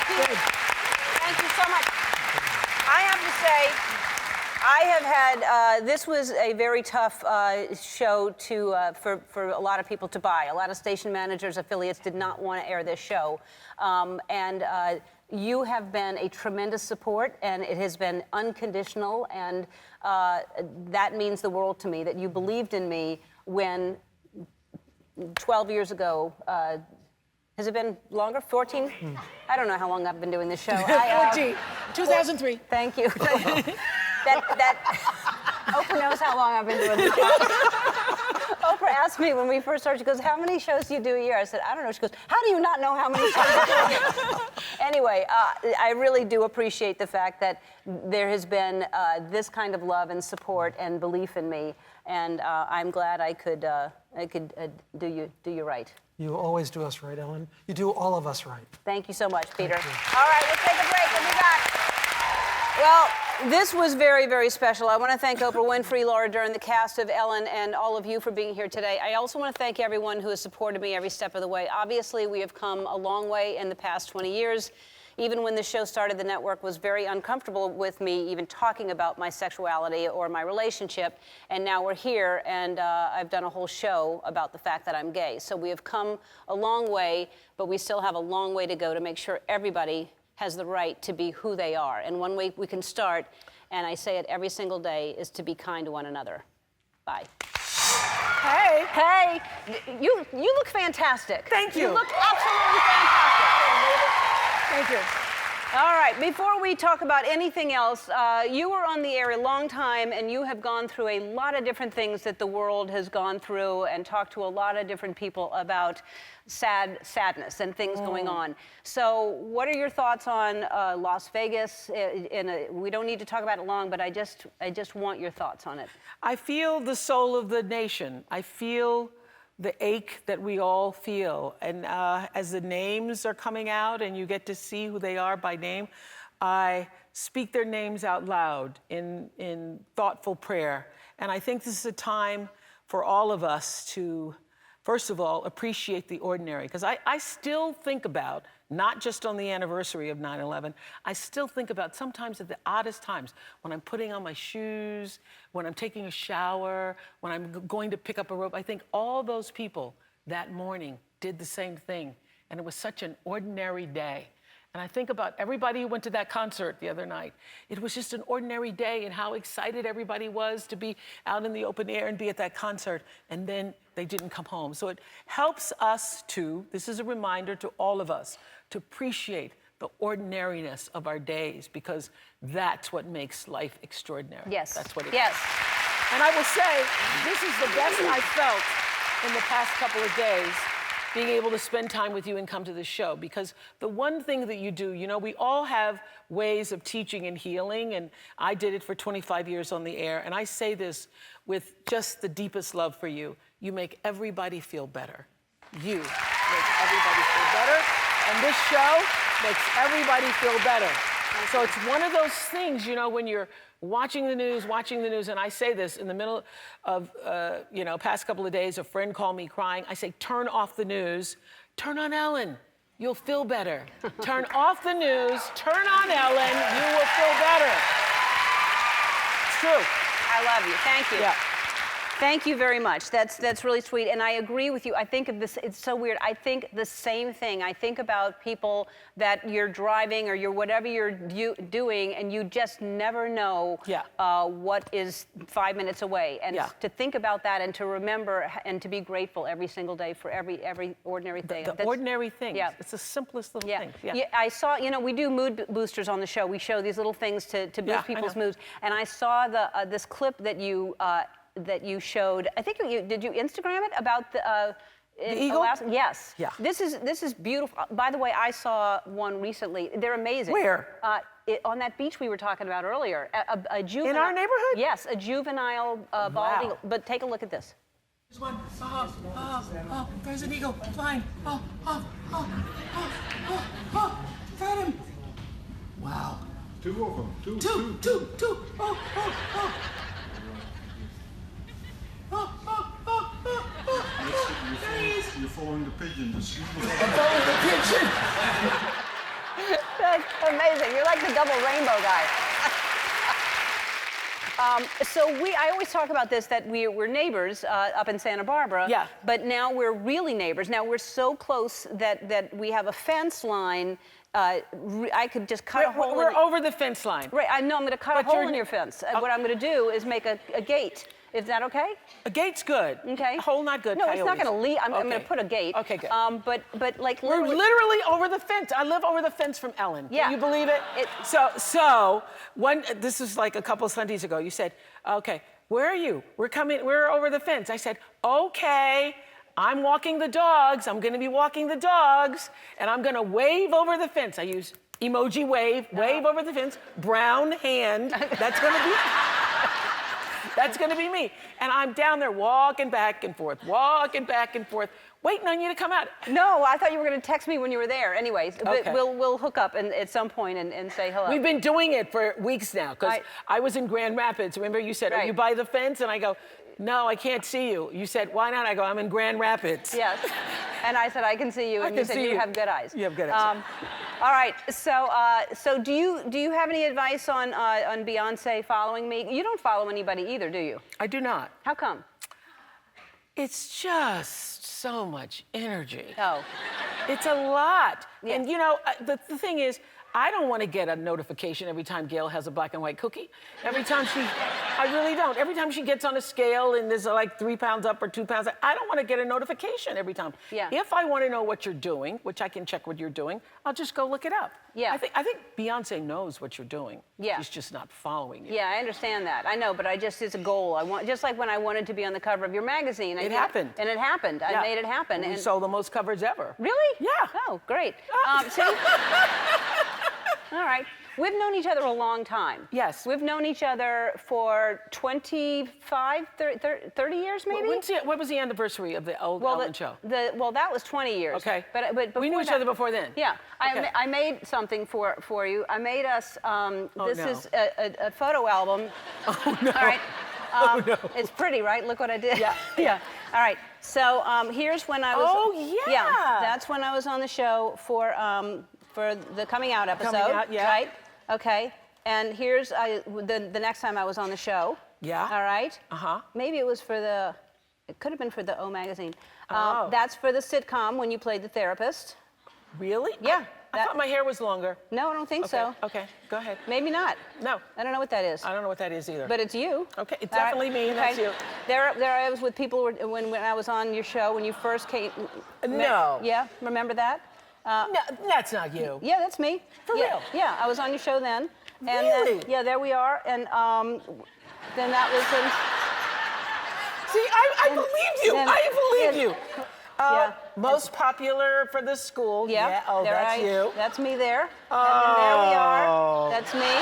Speaker 2: Good.
Speaker 1: Thank you so much. I have to say, I have had, this was a very tough show for a lot of people to buy. A lot of station managers, affiliates did not want to air this show. You have been a tremendous support, and it has been unconditional, and that means the world to me, that you believed in me when 12 years ago, has it been longer? 14? I don't know how long I've been doing this show.
Speaker 2: 14. 2003.
Speaker 1: Thank you. Oprah knows how long I've been doing this. Oprah Oprah asked me when we first started, she goes, how many shows do you do a year? I said, I don't know. She goes, how do you not know how many shows you do a year? Anyway, I really do appreciate the fact that there has been this kind of love and support and belief in me, and I'm glad I could do you right.
Speaker 8: You always do us right, Ellen. You do all of us right.
Speaker 1: Thank you so much, Peter. All right, let's take a break. We'll be back. Well, this was very, very special. I want to thank Oprah Winfrey, Laura Dern, the cast of Ellen, and all of you for being here today. I also want to thank everyone who has supported me every step of the way. Obviously, we have come a long way in the past 20 years. Even when the show started, the network was very uncomfortable with me even talking about my sexuality or my relationship. And now we're here, and I've done a whole show about the fact that I'm gay. So we have come a long way, but we still have a long way to go to make sure everybody has the right to be who they are. And one way we can start, and I say it every single day, is to be kind to one another. Bye.
Speaker 3: Hey.
Speaker 1: Hey, you look fantastic.
Speaker 3: Thank you.
Speaker 1: You look absolutely fantastic.
Speaker 3: Thank you.
Speaker 1: All right, before we talk about anything else, you were on the air a long time, and you have gone through a lot of different things that the world has gone through, and talked to a lot of different people about sadness and things going on. So what are your thoughts on Las Vegas? We don't need to talk about it long, but I just want your thoughts on it.
Speaker 3: I feel the soul of the nation. I feel the ache that we all feel. And as the names are coming out and you get to see who they are by name, I speak their names out loud in thoughtful prayer. And I think this is a time for all of us to, first of all, appreciate the ordinary. Because I still think about, not just on the anniversary of 9/11, I still think about sometimes at the oddest times, when I'm putting on my shoes, when I'm taking a shower, when I'm going to pick up a rope. I think all those people that morning did the same thing. And it was such an ordinary day. And I think about everybody who went to that concert the other night. It was just an ordinary day, and how excited everybody was to be out in the open air and be at that concert. And then they didn't come home. So it helps us to, this is a reminder to all of us, to appreciate the ordinariness of our days, because that's what makes life extraordinary.
Speaker 1: Yes.
Speaker 3: That's what it
Speaker 1: yes.
Speaker 3: is. And I will say, this is the best I felt in the past couple of days, being able to spend time with you and come to the show. Because the one thing that you do, you know, we all have ways of teaching and healing, and I did it for 25 years on the air, and I say this with just the deepest love for you. You make everybody feel better. You make everybody feel better, and this show makes everybody feel better. So it's one of those things, you know, when you're watching the news, and I say this in the middle of, past couple of days, a friend called me crying. I say, turn off the news, turn on Ellen. You'll feel better. Turn off the news, turn on Ellen, you will feel better. It's true.
Speaker 1: I love you. Thank you.
Speaker 3: Yeah.
Speaker 1: Thank you very much. That's really sweet. And I agree with you. I think of this, it's so weird. I think the same thing. I think about people that you're driving or you're whatever you're doing, and you just never know what is 5 minutes away. And to think about that and to remember and to be grateful every single day for every ordinary thing.
Speaker 3: The ordinary things.
Speaker 1: Yeah.
Speaker 3: It's the simplest little thing.
Speaker 1: Yeah. I saw, we do mood boosters on the show. We show these little things to boost people's moods. And I saw this clip that you showed. I think did you Instagram it about the
Speaker 3: eagle?
Speaker 1: Alaska? Yes.
Speaker 3: Yeah.
Speaker 1: This is beautiful. By the way, I saw one recently. They're amazing.
Speaker 3: Where?
Speaker 1: On that beach we were talking about earlier. A juvenile.
Speaker 3: In our neighborhood?
Speaker 1: Yes, a juvenile bald eagle. But take a look at this.
Speaker 3: There's one. Oh, there's an eagle flying. Got him. Wow.
Speaker 9: Two of them. Two. You're following the pigeon.
Speaker 3: Following the pigeon.
Speaker 1: That's amazing. You're like the double rainbow guy. I always talk about this, that we're neighbors up in Santa Barbara.
Speaker 3: Yeah.
Speaker 1: But now we're really neighbors. Now we're so close that we have a fence line. I could just cut a hole.
Speaker 3: We're over the fence line.
Speaker 1: Right. I know. I'm going to cut a hole in your fence. What I'm going to do is make a gate. Is that okay?
Speaker 3: A gate's good.
Speaker 1: Okay.
Speaker 3: A hole not good.
Speaker 1: No, it's not going to lead. I'm going to put a gate.
Speaker 3: Okay, good.
Speaker 1: But like
Speaker 3: we're literally over the fence. I live over the fence from Ellen.
Speaker 1: Yeah.
Speaker 3: Can you believe it? So this was like a couple of Sundays ago. You said, okay, where are you? We're over the fence. I said, okay, I'm walking the dogs. I'm gonna be walking the dogs, and I'm gonna wave over the fence. I use emoji wave over the fence, brown hand. That's gonna be me. And I'm down there walking back and forth, waiting on you to come out.
Speaker 1: No, I thought you were going to text me when you were there. Anyways, but we'll hook up at some point and say hello.
Speaker 3: We've been doing it for weeks now, because I was in Grand Rapids. Remember you said, are you by the fence? And I go, no, I can't see you. You said, why not? I go, I'm in Grand Rapids.
Speaker 1: Yes. And I said, I can see you. And you said, you have good eyes.
Speaker 3: You have good eyes.
Speaker 1: All right. So do you have any advice on Beyonce following me? You don't follow anybody either, do you?
Speaker 3: I do not.
Speaker 1: How come?
Speaker 3: It's just so much energy.
Speaker 1: Oh.
Speaker 3: It's a lot.
Speaker 1: Yeah.
Speaker 3: And you know, the thing is, I don't want to get a notification every time Gail has a black and white cookie. I really don't. Every time she gets on a scale and there's like 3 pounds up or 2 pounds up, I don't want to get a notification every time.
Speaker 1: Yeah.
Speaker 3: If I want to know what you're doing, which I can check what you're doing, I'll just go look it up.
Speaker 1: Yeah.
Speaker 3: I think Beyonce knows what you're doing.
Speaker 1: Yeah.
Speaker 3: She's just not following you.
Speaker 1: Yeah, I understand that. I know, but it's a goal. Just like when I wanted to be on the cover of your magazine.
Speaker 3: It happened.
Speaker 1: And it happened.
Speaker 3: Yeah.
Speaker 1: I made it happen.
Speaker 3: We sold the most covers ever.
Speaker 1: Really?
Speaker 3: Yeah.
Speaker 1: Oh, great. See? All right. We've known each other a long time.
Speaker 3: Yes.
Speaker 1: We've known each other for 25, 30 years, maybe?
Speaker 3: What was the anniversary of the Ellen Show?
Speaker 1: Well, that was 20 years.
Speaker 3: Okay.
Speaker 1: But before
Speaker 3: we knew each other before then.
Speaker 1: Yeah.
Speaker 3: Okay.
Speaker 1: I made something for you. I made us, this
Speaker 3: no.
Speaker 1: is a photo album.
Speaker 3: Oh, no.
Speaker 1: All right.
Speaker 3: Oh, no.
Speaker 1: It's pretty, right? Look what I did.
Speaker 3: Yeah. Yeah.
Speaker 1: All right. So here's when I was.
Speaker 3: Oh, yeah.
Speaker 1: Yeah. That's when I was on the show for the Coming Out episode.
Speaker 3: Coming Out, yeah.
Speaker 1: Right. Okay. And here's the next time I was on the show.
Speaker 3: Yeah.
Speaker 1: All right. Maybe it was it could have been for the O magazine. That's for the sitcom when you played the therapist.
Speaker 3: Really?
Speaker 1: Yeah.
Speaker 3: I thought my hair was longer.
Speaker 1: No, I don't think so.
Speaker 3: Okay, go ahead.
Speaker 1: Maybe not.
Speaker 3: No.
Speaker 1: I don't know what that is.
Speaker 3: I don't know what that is either.
Speaker 1: But it's you.
Speaker 3: Okay, it's definitely me, and that's you.
Speaker 1: There I was with people when I was on your show, when you first came.
Speaker 3: No.
Speaker 1: Yeah, remember that?
Speaker 3: No, that's not you.
Speaker 1: Yeah, that's me.
Speaker 3: For real?
Speaker 1: Yeah, I was on your show then. And
Speaker 3: Really?
Speaker 1: Then, yeah, there we are. And then that was in...
Speaker 3: See, I believe you. I believe you.
Speaker 1: Yeah.
Speaker 3: Most popular for the school.
Speaker 1: Yeah.
Speaker 3: Oh, that's you.
Speaker 1: That's me there. And then there we are. That's me.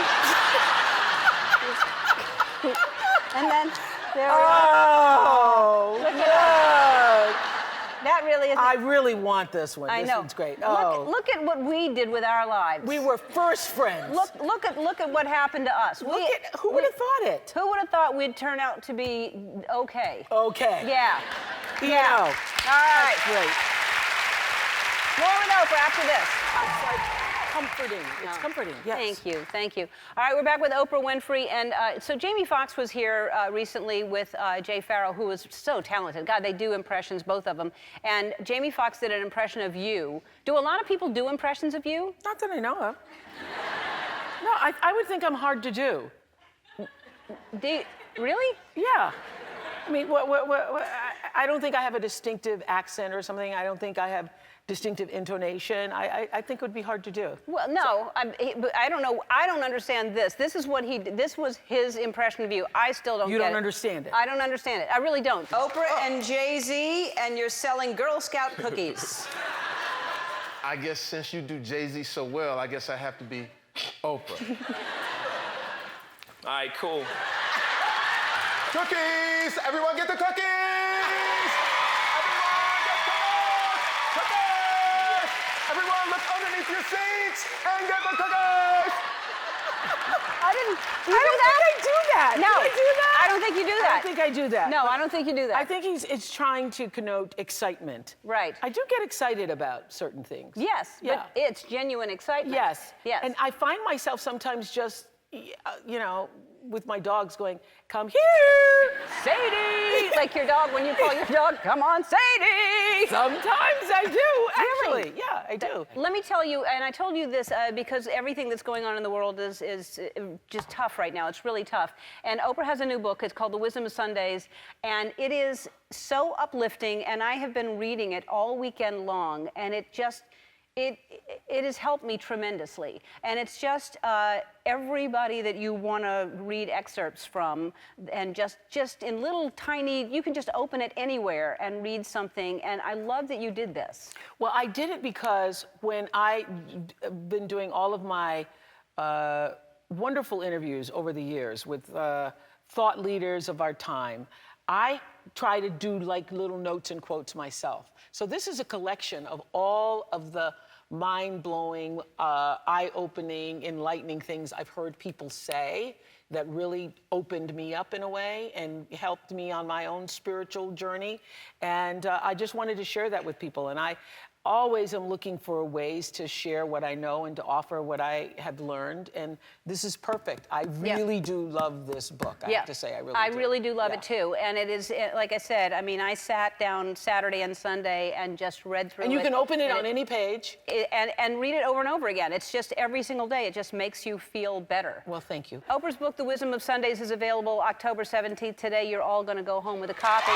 Speaker 1: And then there we are.
Speaker 3: Oh,
Speaker 1: Look at that really is.
Speaker 3: I really want this one.
Speaker 1: I
Speaker 3: This
Speaker 1: know.
Speaker 3: one's great.
Speaker 1: Look at what we did with our lives.
Speaker 3: We were first friends.
Speaker 1: Look at what happened to us.
Speaker 3: Who would have thought it?
Speaker 1: Who would have thought we'd turn out to be okay?
Speaker 3: Okay.
Speaker 1: Yeah.
Speaker 3: You
Speaker 1: Yeah.
Speaker 3: know.
Speaker 1: All right.
Speaker 3: That's great.
Speaker 1: More with Oprah after this.
Speaker 3: It's like comforting. It's comforting. Yes.
Speaker 1: Thank you. Thank you. All right, we're back with Oprah Winfrey. And so Jamie Foxx was here recently with Jay Farrell, who is so talented. God, they do impressions, both of them. And Jamie Foxx did an impression of you. Do a lot of people do impressions of you?
Speaker 3: Not that I know of. No, I would think I'm hard to do.
Speaker 1: Really?
Speaker 3: Yeah. I mean, I don't think I have a distinctive accent or something. I don't think I have distinctive intonation. I think it would be hard to do.
Speaker 1: Well, no, but I don't know. I don't understand this. This is what he did. This was his impression of you. I still don't get it.
Speaker 3: You don't understand it.
Speaker 1: I don't understand it. I really don't.
Speaker 10: Oprah and Jay-Z, and you're selling Girl Scout cookies.
Speaker 11: I guess since you do Jay-Z so well, I guess I have to be Oprah. All right, cool. Cookies! Everyone get the cookies! Everyone look underneath your seats and get the cookies!
Speaker 1: I didn't.
Speaker 3: I don't think I do that.
Speaker 1: No.
Speaker 3: Do I do that?
Speaker 1: I don't think you do that.
Speaker 3: I don't think I do that.
Speaker 1: No, I don't think you do that.
Speaker 3: I think it's trying to connote excitement.
Speaker 1: Right.
Speaker 3: I do get excited about certain things.
Speaker 1: Yes,
Speaker 3: Yeah.
Speaker 1: but it's genuine excitement.
Speaker 3: Yes.
Speaker 1: Yes.
Speaker 3: And I find myself sometimes just, with my dogs going, come here,
Speaker 1: Sadie! Like your dog, when you call your dog, come on, Sadie!
Speaker 3: Sometimes I do,
Speaker 1: Really?
Speaker 3: actually. Yeah, I do.
Speaker 1: Let me tell you, and I told you this because everything that's going on in the world is just tough right now. It's really tough. And Oprah has a new book. It's called The Wisdom of Sundays. And it is so uplifting. And I have been reading it all weekend long. And it just, It has helped me tremendously. And it's just everybody that you want to read excerpts from, and just in little tiny, you can just open it anywhere and read something. And I love that you did this.
Speaker 2: Well, I did it because when I've been doing all of my wonderful interviews over the years with thought leaders of our time, I try to do like little notes and quotes myself. So this is a collection of all of the mind-blowing, eye-opening, enlightening things I've heard people say that really opened me up in a way and helped me on my own spiritual journey. And I just wanted to share that with people. And I always am looking for ways to share what I know and to offer what I have learned. And this is perfect. I really do love this book, I have to say. I really do love
Speaker 1: it too. And it is, like I said, I mean, I sat down Saturday and Sunday and just read through it.
Speaker 2: And you can open it on any page.
Speaker 1: And read it over and over again. It's just every single day, it just makes you feel better.
Speaker 2: Well, thank you.
Speaker 1: Oprah's book, The Wisdom of Sundays, is available October 17th. Today, you're all going to go home with a copy.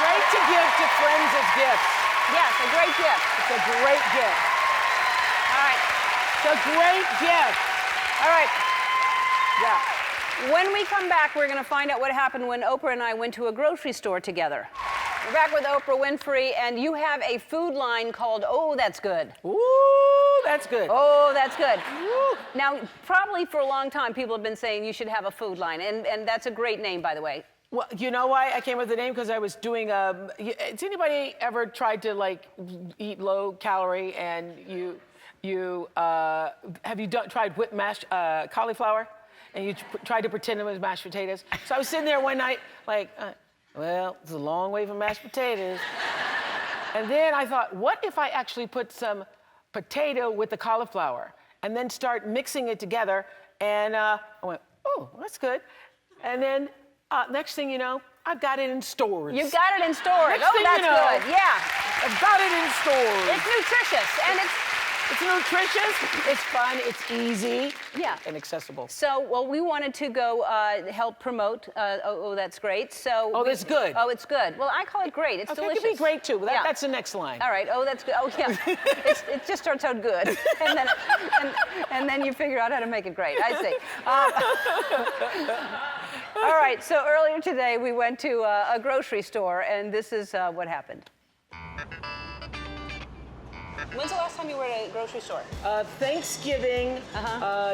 Speaker 2: Great to give to friends as gifts.
Speaker 1: Yes, a great gift.
Speaker 2: It's a great gift.
Speaker 1: All right.
Speaker 2: It's a great gift.
Speaker 1: All right.
Speaker 2: Yeah.
Speaker 1: When we come back, we're going to find out what happened when Oprah and I went to a grocery store together. We're back with Oprah Winfrey, and you have a food line called Oh, That's Good.
Speaker 2: Ooh, that's good.
Speaker 1: Oh, that's good. Ooh. Now, probably for a long time, people have been saying you should have a food line, and that's a great name, by the way.
Speaker 2: Well, you know why I came up with the name? Because I was doing has anybody ever tried to like eat low calorie and have you tried whipped mashed cauliflower? And you tried to pretend it was mashed potatoes? So I was sitting there one night like, well, it's a long way from mashed potatoes. And then I thought, what if I actually put some potato with the cauliflower and then start mixing it together? And I went, oh, that's good. And then next thing you know, I've got it in stores.
Speaker 1: You've got it in stores.
Speaker 2: Next thing
Speaker 1: that's
Speaker 2: you know,
Speaker 1: good. Yeah.
Speaker 2: I've got it in stores.
Speaker 1: It's nutritious, and
Speaker 2: it's nutritious, it's fun, it's easy, and accessible.
Speaker 1: So, well, we wanted to go help promote Oh, That's Great. So.
Speaker 2: Oh, that's good.
Speaker 1: Oh, it's good. Well, I call it great. It's delicious.
Speaker 2: It can be great too, but that's the next line.
Speaker 1: All right. Oh, that's good. Oh, yeah. It just starts out good, and then you figure out how to make it great. I see. All right. So earlier today we went to a grocery store, and this is what happened. When's the last time you were at a grocery store?
Speaker 2: Thanksgiving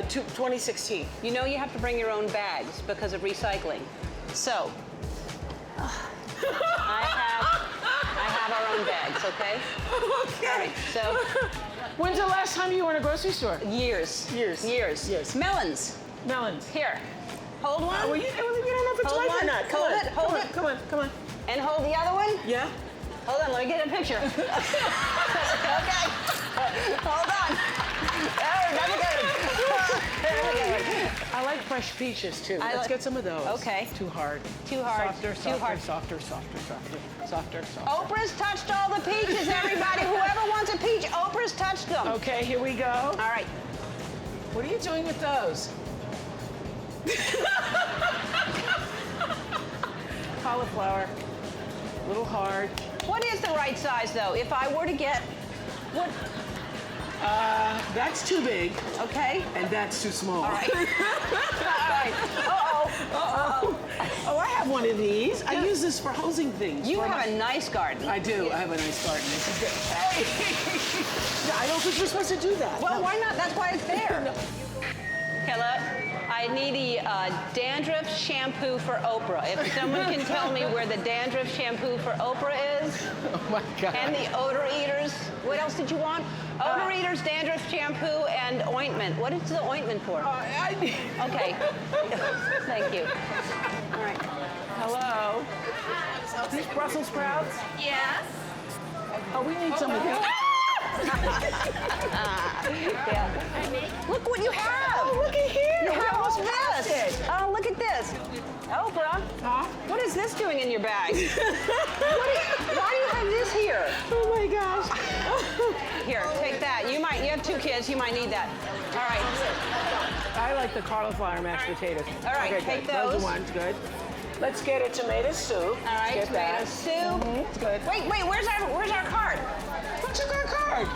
Speaker 2: 2016.
Speaker 1: You know you have to bring your own bags because of recycling. So, I have our own bags, okay?
Speaker 2: Okay.
Speaker 1: All right, so.
Speaker 2: When's the last time you were in a grocery store?
Speaker 1: Years. Melons.
Speaker 2: Melons.
Speaker 1: Here. Hold one.
Speaker 2: Well, you don't know if it's right or not.
Speaker 1: Hold it.
Speaker 2: Come on.
Speaker 1: And hold the other one.
Speaker 2: Yeah.
Speaker 1: Hold on, let me get a picture. Okay. Hold on. There we go.
Speaker 2: I like fresh peaches too. Let's get some of those.
Speaker 1: Okay.
Speaker 2: Too hard. Softer.
Speaker 1: Oprah's touched all the peaches, everybody. Whoever wants a peach, Oprah's touched them.
Speaker 2: Okay, here we go.
Speaker 1: All right.
Speaker 2: What are you doing with those? Cauliflower. A little hard.
Speaker 1: What is the right size, though? If I were to get, what?
Speaker 2: That's too big.
Speaker 1: Okay.
Speaker 2: And that's too small.
Speaker 1: All right. All right.
Speaker 2: Oh, I have one of these. I use this for hosing things.
Speaker 1: You have a nice garden.
Speaker 2: I do. I have a nice garden. This is good. Hey! I don't think you're supposed to do that.
Speaker 1: Well, why not? That's why it's there. Hello. I need a dandruff shampoo for Oprah. If someone can tell me where the dandruff shampoo for Oprah is.
Speaker 2: Oh my God.
Speaker 1: And the odor eaters. What else did you want? Odor eaters, dandruff shampoo, and ointment. What is the ointment for? Okay. Thank you. All right.
Speaker 2: Hello. These Brussels sprouts?
Speaker 1: Yes.
Speaker 2: Oh, we need some of these.
Speaker 1: Yeah. Look what you have.
Speaker 2: Oh, look at here.
Speaker 1: You have what's this? Oh, look at this. Oprah, what is this doing in your bag? Why do you have this here?
Speaker 2: Oh my gosh.
Speaker 1: Here, take that. You have 2 kids. You might need that. All right.
Speaker 2: I like the cauliflower mashed potatoes.
Speaker 1: All right,
Speaker 2: okay,
Speaker 1: take
Speaker 2: good.
Speaker 1: those.
Speaker 2: Those are ones, good. Let's get a tomato soup.
Speaker 1: All right,
Speaker 2: get
Speaker 1: tomato
Speaker 2: that.
Speaker 1: soup.
Speaker 2: It's good.
Speaker 1: Wait, where's our cart?
Speaker 2: What's your cart? All right.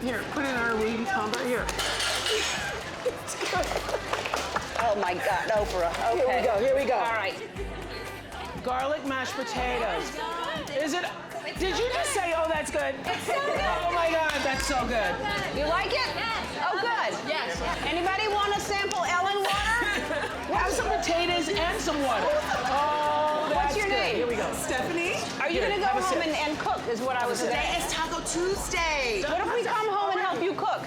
Speaker 2: Here, put it in our wavy combo. Here.
Speaker 1: Oh my God, Oprah. Okay.
Speaker 2: Here we go.
Speaker 1: All right.
Speaker 3: Garlic mashed potatoes. Is it? Did you just say, oh, that's good? It's so good. Oh my God, that's so good.
Speaker 1: You like it? Oh, good.
Speaker 3: Yes.
Speaker 1: Anybody want to sample Ellen water?
Speaker 3: Have some potatoes and some water. Oh, that's
Speaker 1: What's your
Speaker 3: good.
Speaker 1: name?
Speaker 3: Here we go.
Speaker 12: Stephanie?
Speaker 1: Are you going to go home and cook, is what I was going to
Speaker 12: Today
Speaker 1: say.
Speaker 12: is Taco Tuesday.
Speaker 1: What if we come home and help you cook?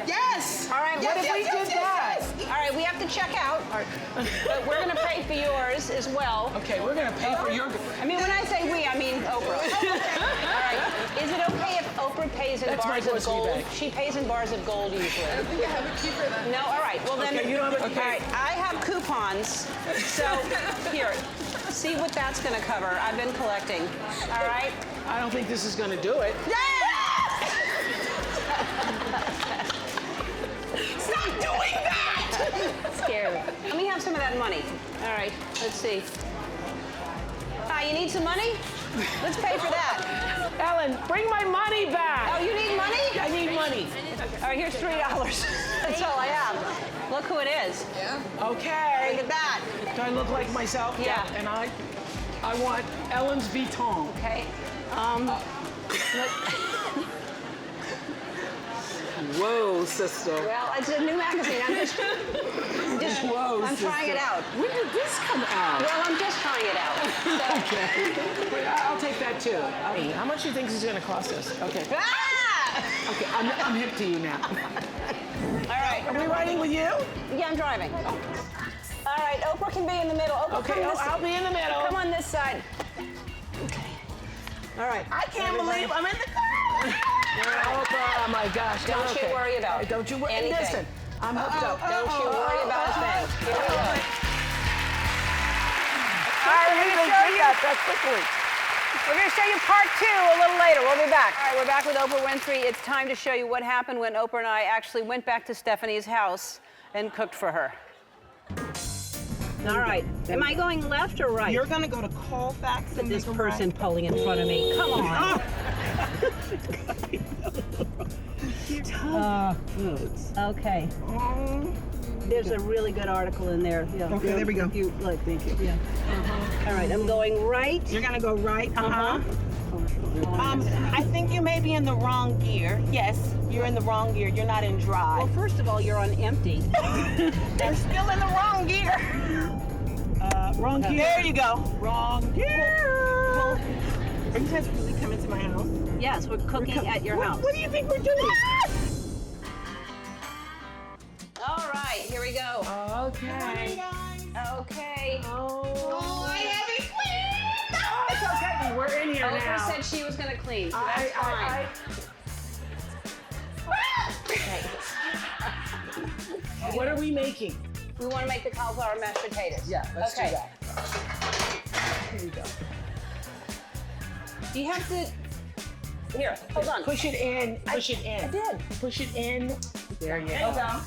Speaker 12: Yes.
Speaker 1: All right, what if we did that? All right, we have to check out. But we're going to pay for yours as well.
Speaker 3: Okay, we're going to pay for your...
Speaker 1: I mean, when I say we, I mean Oprah. All right. Is it okay if Oprah pays in bars of gold? She pays in bars of gold usually.
Speaker 12: I don't think I have a key for that.
Speaker 1: No, all right. Well, then.
Speaker 3: Okay, you don't have a key.
Speaker 1: All right, I have coupons. So, here, see what that's going to cover. I've been collecting. All right?
Speaker 3: I don't think this is going to do it.
Speaker 12: Stop doing that!
Speaker 1: Scared. Let me have some of that money. All right, let's see. You need some money? Let's pay for that.
Speaker 3: Ellen, bring my money back.
Speaker 1: Oh, you need money?
Speaker 3: I need money.
Speaker 1: All right, here's $3. That's all I have. Look who it is.
Speaker 12: Yeah.
Speaker 3: Okay.
Speaker 1: Look at that.
Speaker 3: Do I look like myself?
Speaker 1: Yeah.
Speaker 3: And I want Ellen's Vuitton.
Speaker 1: Okay.
Speaker 2: Whoa, sister.
Speaker 1: Well, it's a new magazine. I'm trying it out.
Speaker 2: When did this come out?
Speaker 1: Well, I'm just trying it out. So.
Speaker 3: Okay. I'll take that too. How much do you think this is going to cost us? Okay.
Speaker 1: Ah!
Speaker 3: Okay, I'm hip to you now.
Speaker 1: All right.
Speaker 3: Are we riding with you?
Speaker 1: Yeah, I'm driving. All right, Oprah can be in the middle. Oprah,
Speaker 3: Okay, I'll be in the middle.
Speaker 1: Come on this side. Okay. All right.
Speaker 12: I can't believe I'm in the car!
Speaker 3: Oh my gosh.
Speaker 1: Don't you worry about it.
Speaker 3: Don't you worry.
Speaker 1: Anything.
Speaker 3: Listen, I'm hooked up.
Speaker 1: Don't you worry about a thing. Here we go.
Speaker 3: All right, we're going to show you that quickly.
Speaker 1: We're going to show you part 2 a little later. We'll be back. All right, we're back with Oprah Winfrey. It's time to show you what happened when Oprah and I actually went back to Stephanie's house and cooked for her. All right. Am I going left or right?
Speaker 12: You're gonna go to Colfax and
Speaker 1: This person pulling in front of me. Come on. Okay. There's a really good article in there. Yeah.
Speaker 12: Okay, there we go.
Speaker 1: You look. Thank you. Yeah. All right. I'm going right.
Speaker 12: You're gonna go right. I think you may be in the wrong gear. Yes, you're in the wrong gear. You're not in drive.
Speaker 1: Well, first of all, you're on empty.
Speaker 12: You're still in the wrong gear. Wrong gear. There you go. Wrong gear. Are you guys really coming to my house?
Speaker 1: Yes, we're cooking at your house.
Speaker 12: What do you think we're doing?
Speaker 1: All right, here we go.
Speaker 3: Okay.
Speaker 1: Okay.
Speaker 12: Oh, I haven't cleaned.
Speaker 3: It's okay. We're in here
Speaker 1: Oprah
Speaker 3: now.
Speaker 1: said she was going to clean. So that's fine.
Speaker 3: What are we making?
Speaker 1: We want to make the cauliflower mashed potatoes.
Speaker 3: Yeah, let's do that.
Speaker 1: Here we go. Do you have to... Here, hold on.
Speaker 3: Push it in. Push it in.
Speaker 1: I did.
Speaker 3: Push it in. There you go.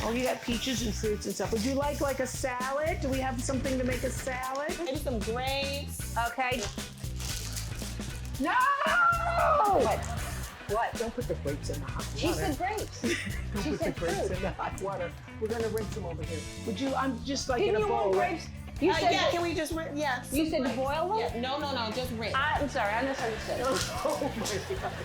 Speaker 3: Oh, you got peaches and fruits and stuff. Would you like a salad? Do we have something to make a salad?
Speaker 12: Maybe some grapes.
Speaker 1: Okay.
Speaker 3: No!
Speaker 1: What?
Speaker 3: Don't put the grapes in the hot water.
Speaker 1: She said grapes.
Speaker 3: Don't
Speaker 1: She
Speaker 3: put the
Speaker 1: said
Speaker 3: grapes
Speaker 1: fruit.
Speaker 3: in the hot water. We're gonna rinse them over here. Would you? I'm just like
Speaker 1: Didn't
Speaker 3: in a
Speaker 1: you
Speaker 3: bowl.
Speaker 1: want
Speaker 3: right?
Speaker 1: grapes? You said...
Speaker 12: Yeah, can we just yes?
Speaker 1: You said to boil them?
Speaker 12: Yeah. No, just rinse.
Speaker 1: I'm sorry, I misunderstood.
Speaker 3: Oh my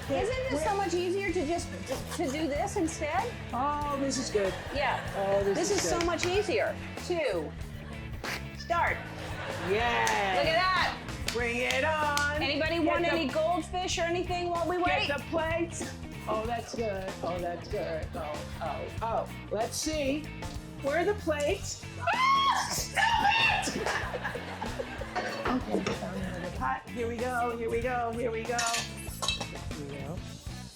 Speaker 3: God.
Speaker 1: Isn't it so much easier to just to do this instead?
Speaker 3: Oh, this is good.
Speaker 1: Yeah.
Speaker 3: Oh,
Speaker 1: This is so
Speaker 3: good.
Speaker 1: much easier. 2. Start.
Speaker 3: Yeah.
Speaker 1: Look at that.
Speaker 3: Bring it on.
Speaker 1: Anybody want any goldfish or anything while we wait?
Speaker 3: Get the plates. Oh, that's good. Oh, that's good. Oh. Let's see. Where are the plates? Stop it! Okay, the pot. Here we go.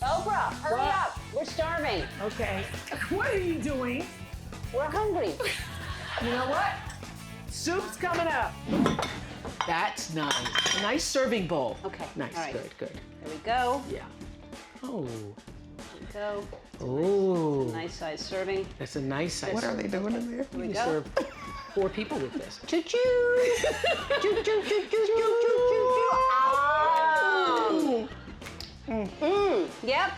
Speaker 1: Oprah, hurry
Speaker 3: What?
Speaker 1: up. We're starving.
Speaker 3: Okay. What are you doing?
Speaker 1: We're hungry.
Speaker 3: You know what? Soup's coming up. That's nice. A nice serving bowl.
Speaker 1: Okay.
Speaker 3: Nice.
Speaker 1: All right.
Speaker 3: Good.
Speaker 1: There we go.
Speaker 3: Yeah. Oh.
Speaker 1: There we go.
Speaker 3: Oh.
Speaker 1: Nice size serving.
Speaker 3: That's a nice size.
Speaker 12: What are they doing in there?
Speaker 1: Here we
Speaker 3: You
Speaker 1: go.
Speaker 3: can serve 4 people with this.
Speaker 1: Choo-choo. Choo-choo-choo-choo-choo-choo-choo. Yep.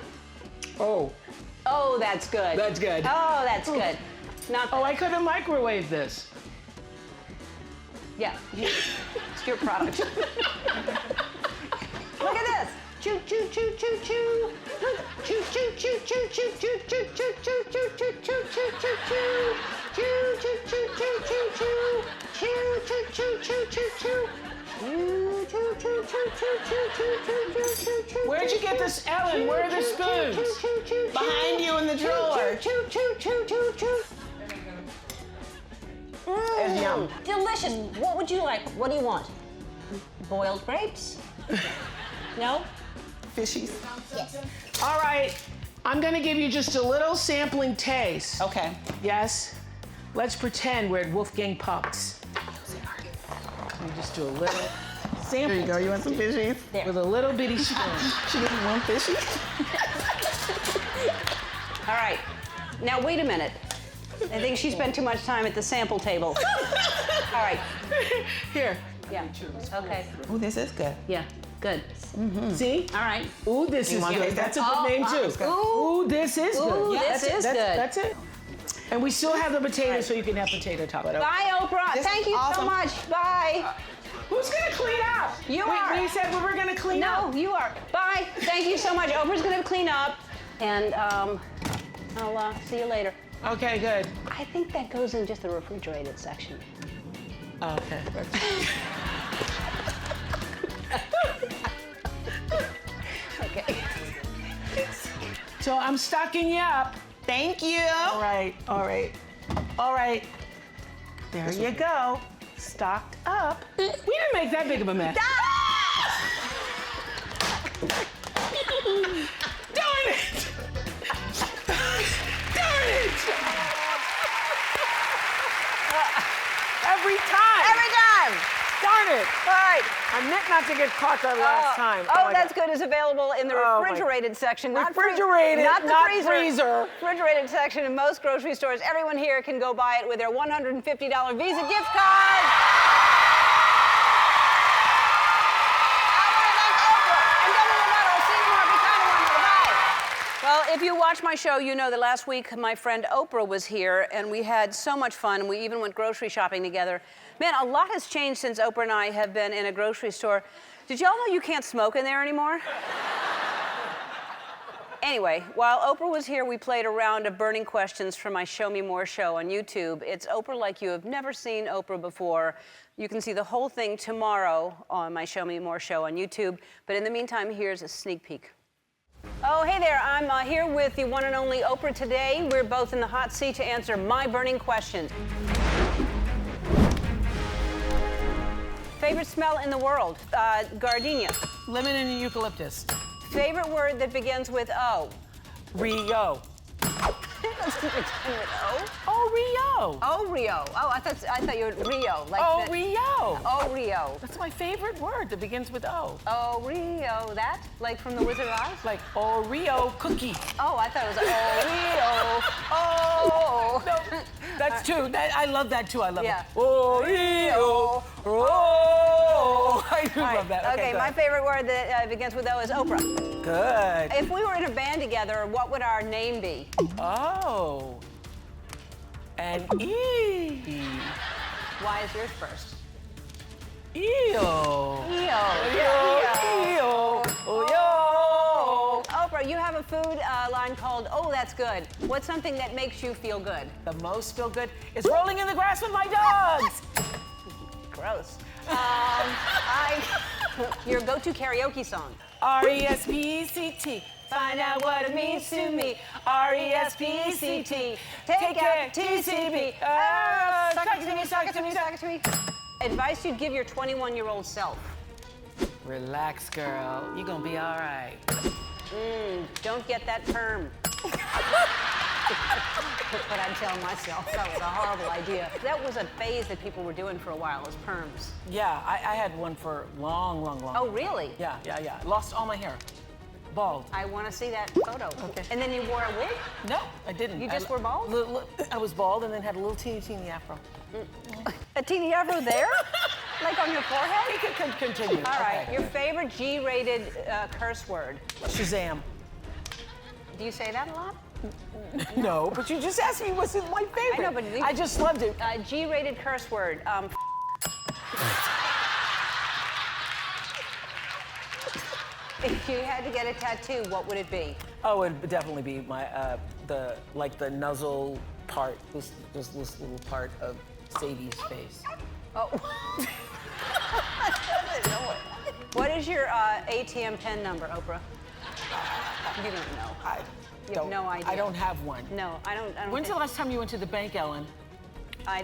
Speaker 3: Oh.
Speaker 1: Oh, that's good.
Speaker 3: That's good.
Speaker 1: Oh, that's good. Not
Speaker 3: I could have microwaved this.
Speaker 1: Yeah, it's your product. Look at this. Choo choo choo choo choo. Choo choo choo choo choo choo choo choo choo choo choo choo choo choo choo. Choo choo choo choo choo choo. Choo choo choo choo choo choo. Choo choo choo choo choo choo choo choo choo.
Speaker 3: Where'd you get this, Ellen? Where are the spoons?
Speaker 12: Behind you in the drawer.
Speaker 1: Choo choo choo choo choo.
Speaker 12: Yum.
Speaker 1: Delicious. What would you like? What do you want? Boiled grapes? No?
Speaker 12: Fishies.
Speaker 1: Yes.
Speaker 3: All right, I'm gonna give you just a little sampling taste.
Speaker 12: Okay.
Speaker 3: Yes? Let's pretend we're at Wolfgang Puck's. Let me just do a little sample.
Speaker 12: There you go. You want some fishies?
Speaker 1: There.
Speaker 3: With a little bitty spoon.
Speaker 12: She didn't want fishies.
Speaker 1: All right. Now, wait a minute. I think she spent too much time at the sample table. All right.
Speaker 3: Here.
Speaker 1: Yeah. Okay.
Speaker 12: Oh, this is good.
Speaker 1: Yeah. Good.
Speaker 3: See?
Speaker 1: All right.
Speaker 3: Ooh, this is
Speaker 12: want
Speaker 3: good.
Speaker 12: this?
Speaker 3: That's a good name, too.
Speaker 1: Ooh.
Speaker 3: Ooh, this is good.
Speaker 1: Ooh,
Speaker 3: Yeah,
Speaker 1: this
Speaker 3: that's it.
Speaker 1: is good.
Speaker 3: That's it. And we still have the potatoes, so you can have potato top.
Speaker 1: Bye, Oprah.
Speaker 12: This
Speaker 1: Thank
Speaker 12: is
Speaker 1: you so
Speaker 12: awesome.
Speaker 1: much. Bye.
Speaker 3: Who's gonna clean up?
Speaker 1: You are.
Speaker 3: We said we were gonna clean up.
Speaker 1: No, you are. Bye. Thank you so much. Oprah's going to clean up, and I'll see you later.
Speaker 3: Okay, good.
Speaker 1: I think that goes in just the refrigerated section.
Speaker 3: Okay.
Speaker 1: Okay.
Speaker 3: So I'm stocking you up.
Speaker 12: Thank you.
Speaker 3: All right, all right, all right. There you go. Stocked up. We didn't make that big of a mess. Darn it! Darn it! Every time.
Speaker 1: Every time.
Speaker 3: Darn it!
Speaker 1: All right.
Speaker 3: I meant not to get caught that last time.
Speaker 1: Oh,
Speaker 3: my
Speaker 1: that's
Speaker 3: God.
Speaker 1: good. Is available in the
Speaker 3: Oh, my-
Speaker 1: refrigerated section.
Speaker 3: Refrigerated,
Speaker 1: not the
Speaker 3: not
Speaker 1: freezer.
Speaker 3: freezer.
Speaker 1: Refrigerated section in most grocery stores. Everyone here can go buy it with their $150 Visa gift card. Well, if you watch my show, you know that last week my friend Oprah was here, and we had so much fun, and we even went grocery shopping together. Man, a lot has changed since Oprah and I have been in a grocery store. Did y'all know you can't smoke in there anymore? Anyway, while Oprah was here, we played a round of burning questions for my Show Me More show on YouTube. It's Oprah like you have never seen Oprah before. You can see the whole thing tomorrow on my Show Me More show on YouTube. But in the meantime, here's a sneak peek. Oh, hey there. I'm here with the one and only Oprah today. We're both in the hot seat to answer my burning questions. Favorite smell in the world? Gardenia.
Speaker 2: Lemon and eucalyptus.
Speaker 1: Favorite word that begins with O?
Speaker 2: Rio.
Speaker 1: Doesn't begin with O?
Speaker 2: Oh, Rio.
Speaker 1: Oh, Rio. Oh, I thought you were Rio. Like
Speaker 2: Oh,
Speaker 1: the-
Speaker 2: Rio.
Speaker 1: Oh, Rio.
Speaker 2: That's my favorite word that begins with O.
Speaker 1: Oh, Rio. That? Like from The Wizard of Oz?
Speaker 2: Like Oreo cookie.
Speaker 1: Oh, I thought it was Oh, Rio. Oh.
Speaker 2: No, that's two. I love that too. I love
Speaker 1: Yeah.
Speaker 2: it. Oreo. Oh, I do love that.
Speaker 1: Okay,
Speaker 2: go
Speaker 1: my
Speaker 2: ahead.
Speaker 1: favorite word that begins with O is Oprah.
Speaker 2: Good.
Speaker 1: If we were in a band together, what would our name be?
Speaker 2: Oh. And E.
Speaker 1: Why is yours first?
Speaker 2: Eo.
Speaker 1: Eo.
Speaker 2: Eo.
Speaker 1: Oprah, you have a food line called Oh, That's Good. What's something that makes you feel good?
Speaker 2: The most feel good is rolling in the grass with my dogs.
Speaker 1: Gross. Your go-to karaoke song.
Speaker 2: R-E-S-P-E-C-T. Find out what it means to me. R-E-S-P-E-C-T. Take care, TCB.
Speaker 1: Suck it to me, suck it to me, suck it to me. Advice you'd give your 21-year-old self.
Speaker 2: Relax, girl. You're gonna be all right.
Speaker 1: Don't get that perm. But I'm telling myself that was a horrible idea. That was a phase that people were doing for a while, was perms.
Speaker 2: Yeah, I had one for long.
Speaker 1: Oh, really?
Speaker 2: Yeah. Lost all my hair. Bald.
Speaker 1: I want to see that photo.
Speaker 2: Okay.
Speaker 1: And then you wore a wig?
Speaker 2: No, I didn't.
Speaker 1: You just were bald?
Speaker 2: I was bald and then had a little teeny afro.
Speaker 1: A teeny afro there? Like on your forehead?
Speaker 2: You can continue.
Speaker 1: All right.
Speaker 2: Okay.
Speaker 1: Your favorite G-rated curse word?
Speaker 2: Shazam.
Speaker 1: Do you say that a lot?
Speaker 2: No, but you just asked me what's my favorite.
Speaker 1: I know, but
Speaker 2: I just loved it.
Speaker 1: G-rated curse word. If you had to get a tattoo, what would it be?
Speaker 2: Oh, it would definitely be my the nuzzle part, this little part of Sadie's face.
Speaker 1: Oh. What is your ATM PIN number, Oprah? You don't know. You have no idea.
Speaker 2: I don't have one.
Speaker 1: No, I don't.
Speaker 2: When's the last time you went to the bank, Ellen?
Speaker 1: A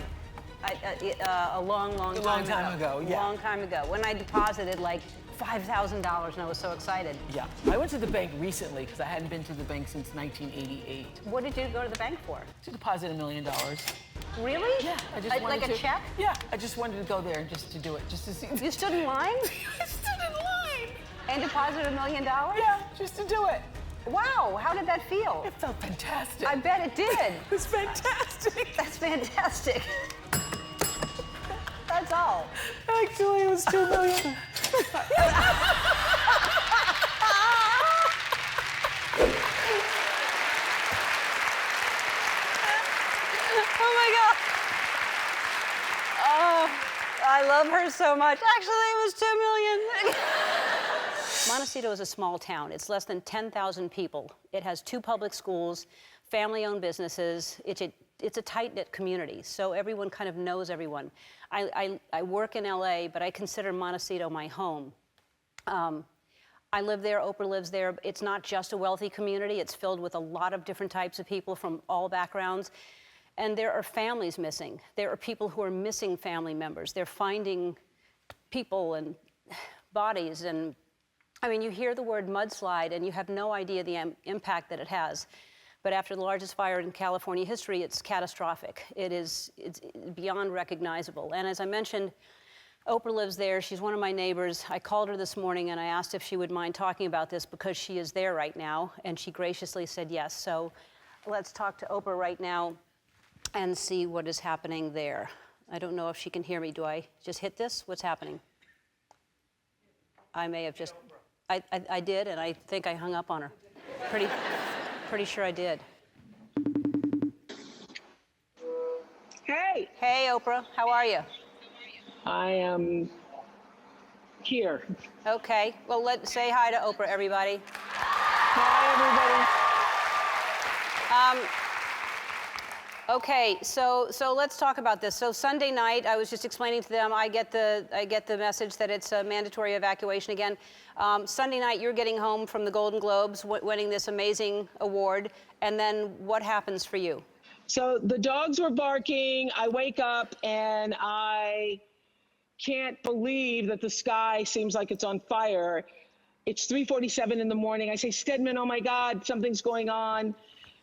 Speaker 1: long time ago.
Speaker 2: A long time ago, yeah.
Speaker 1: A long time ago. When I deposited like $5,000 and I was so excited.
Speaker 2: Yeah. I went to the bank recently because I hadn't been to the bank since 1988.
Speaker 1: What did you go to the bank for?
Speaker 2: To deposit $1 million.
Speaker 1: Really?
Speaker 2: Yeah. I just wanted
Speaker 1: like
Speaker 2: to.
Speaker 1: A check?
Speaker 2: Yeah. I just wanted to go there just to do it, just to see.
Speaker 1: You stood in line?
Speaker 2: I stood in line.
Speaker 1: And deposited $1 million?
Speaker 2: Yeah, just to do it.
Speaker 1: Wow, how did that feel?
Speaker 2: It felt fantastic.
Speaker 1: I bet it did.
Speaker 2: It was fantastic.
Speaker 1: That's fantastic. That's all.
Speaker 2: Actually, it was $2 million.
Speaker 1: Oh my God. Oh, I love her so much. Actually, it was $2 million. Montecito is a small town. It's less than 10,000 people. It has 2 public schools, family-owned businesses. It's a tight-knit community, so everyone kind of knows everyone. I work in LA, but I consider Montecito my home. I live there, Oprah lives there. It's not just a wealthy community. It's filled with a lot of different types of people from all backgrounds. And there are families missing. There are people who are missing family members. They're finding people and bodies. And I mean, you hear the word mudslide and you have no idea the impact that it has. But after the largest fire in California history, it's catastrophic. It's beyond recognizable. And as I mentioned, Oprah lives there. She's one of my neighbors. I called her this morning and I asked if she would mind talking about this because she is there right now. And she graciously said yes. So let's talk to Oprah right now and see what is happening there. I don't know if she can hear me. Do I just hit this? What's happening? I may have just, I did, and I think I hung up on her. Pretty sure I did.
Speaker 12: Hey.
Speaker 1: Hey, Oprah. How are you?
Speaker 12: I am here.
Speaker 1: Okay. Well, let's say hi to Oprah, everybody.
Speaker 12: Hi, everybody.
Speaker 1: Okay, so let's talk about this. So Sunday night, I was just explaining to them, I get the message that it's a mandatory evacuation again. Sunday night, you're getting home from the Golden Globes, winning this amazing award, and then what happens for you?
Speaker 12: So the dogs were barking. I wake up and I can't believe that the sky seems like it's on fire. It's 3:47 in the morning. I say, Stedman, oh my God, something's going on.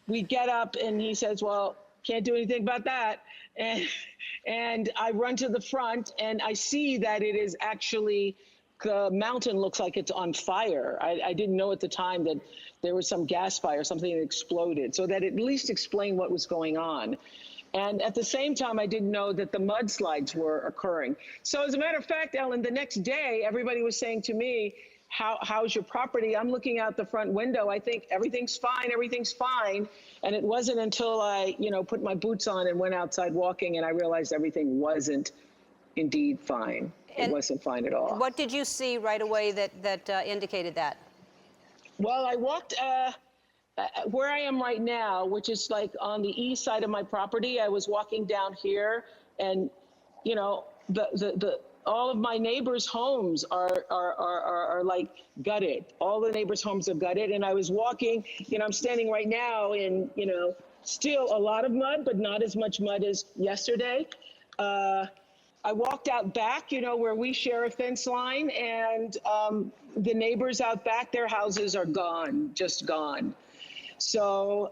Speaker 12: We get up and he says, well, can't do anything about that. And I run to the front and I see that it is actually, the mountain looks like it's on fire. I didn't know at the time that there was some gas fire, something that exploded. So that at least explained what was going on. And at the same time, I didn't know that the mudslides were occurring. So as a matter of fact, Ellen, the next day, everybody was saying to me, how's your property? I'm looking out the front window. I think everything's fine, everything's fine. And it wasn't until I, put my boots on and went outside walking and I realized everything wasn't indeed fine. It wasn't fine at all.
Speaker 1: What did you see right away that indicated that?
Speaker 12: Well, I walked where I am right now, which is like on the east side of my property. I was walking down here and, all of my neighbors' homes are like gutted. All the neighbors' homes are gutted. And I was walking, I'm standing right now in, still a lot of mud, but not as much mud as yesterday. I walked out back, where we share a fence line, and the neighbors out back, their houses are gone, just gone. So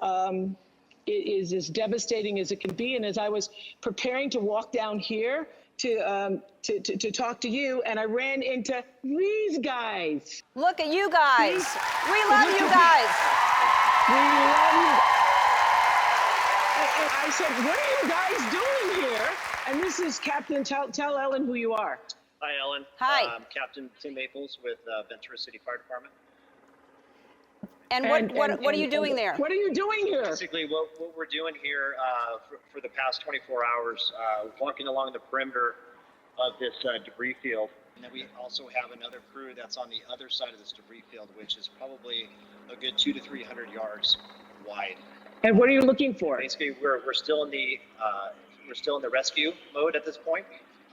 Speaker 12: it is as devastating as it can be. And as I was preparing to walk down here, to talk to you, and I ran into these guys.
Speaker 1: Look at you guys. We love you guys.
Speaker 12: We love you. And I said, what are you guys doing here? And this is Captain, tell Ellen who you are.
Speaker 13: Hi, Ellen.
Speaker 1: Hi.
Speaker 13: I'm Captain Tim Maples with Ventura City Fire Department.
Speaker 1: And what are you doing there?
Speaker 12: What are you doing here?
Speaker 13: Basically, what we're doing here for the past 24 hours, walking along the perimeter of this debris field. And then we also have another crew that's on the other side of this debris field, which is probably a good 200 to 300 yards wide.
Speaker 12: And what are you looking for?
Speaker 13: Basically, we're still in the rescue mode at this point,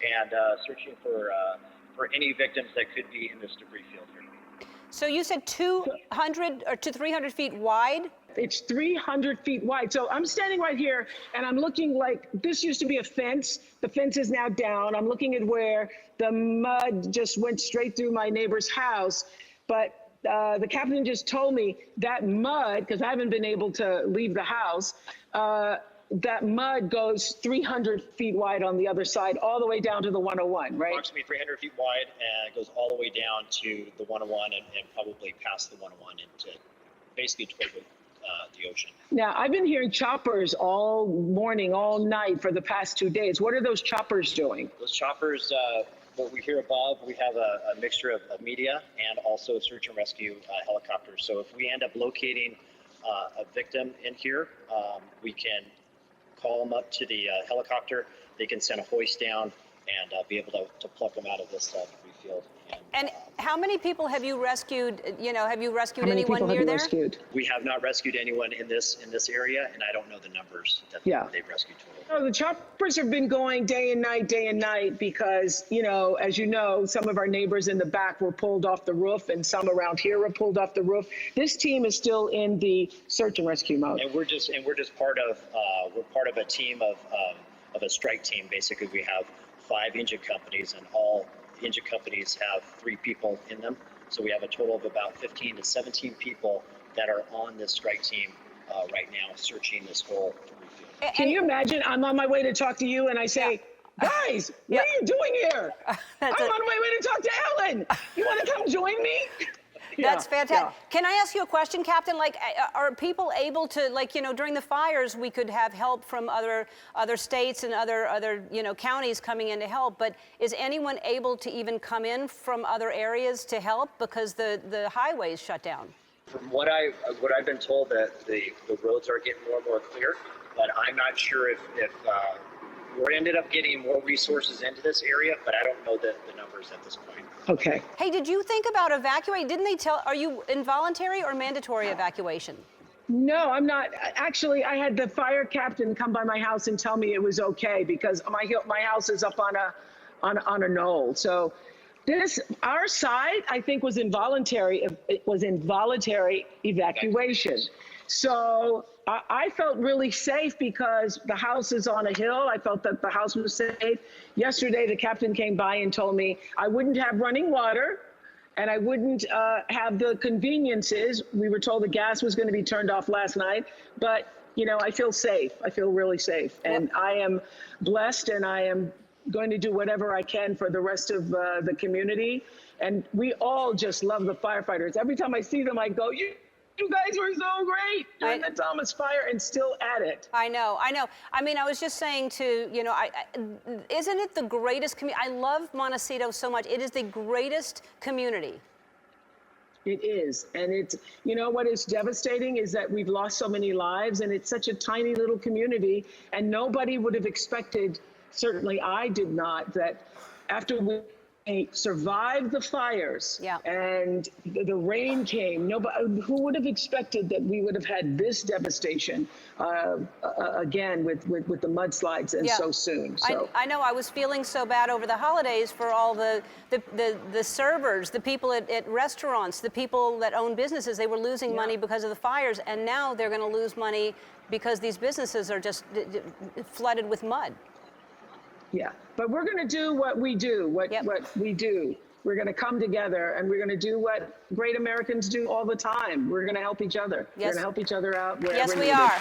Speaker 13: and searching for any victims that could be in this debris field here.
Speaker 1: So you said 200 or to 300 feet wide?
Speaker 12: It's 300 feet wide. So I'm standing right here and I'm looking like this used to be a fence. The fence is now down. I'm looking at where the mud just went straight through my neighbor's house. But the captain just told me that mud, because I haven't been able to leave the house, that mud goes 300 feet wide on the other side, all the way down to the 101, right?
Speaker 13: Approximately 300 feet wide, and it goes all the way down to the 101 and probably past the 101 into basically toward the ocean.
Speaker 12: Now, I've been hearing choppers all morning, all night for the past 2 days. What are those choppers doing?
Speaker 13: Those choppers, what we hear above, we have a mixture of media and also search and rescue helicopters. So if we end up locating a victim in here, we can call them up to the helicopter. They can send a hoist down and be able to pluck them out of this debris field.
Speaker 1: And how many people have you rescued? Have you rescued
Speaker 12: anyone near there?
Speaker 1: Rescued?
Speaker 13: We have not rescued anyone in this area, and I don't know the numbers that they've rescued total.
Speaker 12: Oh, the choppers have been going day and night because, as you know, some of our neighbors in the back were pulled off the roof and some around here were pulled off the roof. This team is still in the search and rescue mode.
Speaker 13: And we're just part of a team of a strike team. Basically, we have 5 engine companies, and all engine companies have 3 people in them. So we have a total of about 15 to 17 people that are on this strike team right now searching this whole debris field.
Speaker 12: Can you imagine? I'm on my way to talk to you and I say, guys, what are you doing here? I'm on my way to talk to Ellen. You want to come join me?
Speaker 1: That's fantastic. Can I ask you a question, Captain? Are people able to, during the fires, we could have help from other states and other counties coming in to help, but is anyone able to even come in from other areas to help because the highways shut down?
Speaker 13: From what I've been told, that the roads are getting more and more clear, but I'm not sure if we ended up getting more resources into this area, but I don't know the numbers at this point.
Speaker 12: Okay.
Speaker 1: Hey, did you think about evacuating? Didn't they are you involuntary or mandatory evacuation?
Speaker 12: No, I'm not. Actually, I had the fire captain come by my house and tell me it was okay because my house is up on a knoll. So our side, I think, was involuntary. It was involuntary evacuation. So I felt really safe because the house is on a hill. I felt that the house was safe. Yesterday, the captain came by and told me I wouldn't have running water and I wouldn't have the conveniences. We were told the gas was going to be turned off last night, but I feel safe. I feel really safe. And I am blessed, and I am going to do whatever I can for the rest of the community. And we all just love the firefighters. Every time I see them, I go, you guys were so great during the Thomas fire and still at it.
Speaker 1: I know. I mean, I was just saying isn't it the greatest community? I love Montecito so much. It is the greatest community.
Speaker 12: It is. And it's, what is devastating is that we've lost so many lives, and it's such a tiny little community, and nobody would have expected, certainly I did not, that after we survived the fires and the rain came, who would have expected that we would have had this devastation again with the mudslides and so soon. So
Speaker 1: I know. I was feeling so bad over the holidays for all the servers, the people at restaurants, the people that own businesses. They were losing money because of the fires, and now they're going to lose money because these businesses are just flooded with mud.
Speaker 12: Yeah, but we're going to do what we do, what we do. We're going to come together, and we're going to do what great Americans do all the time. We're going to help each other. We're going to help each other out wherever
Speaker 1: Yes, we
Speaker 12: needed.
Speaker 1: are.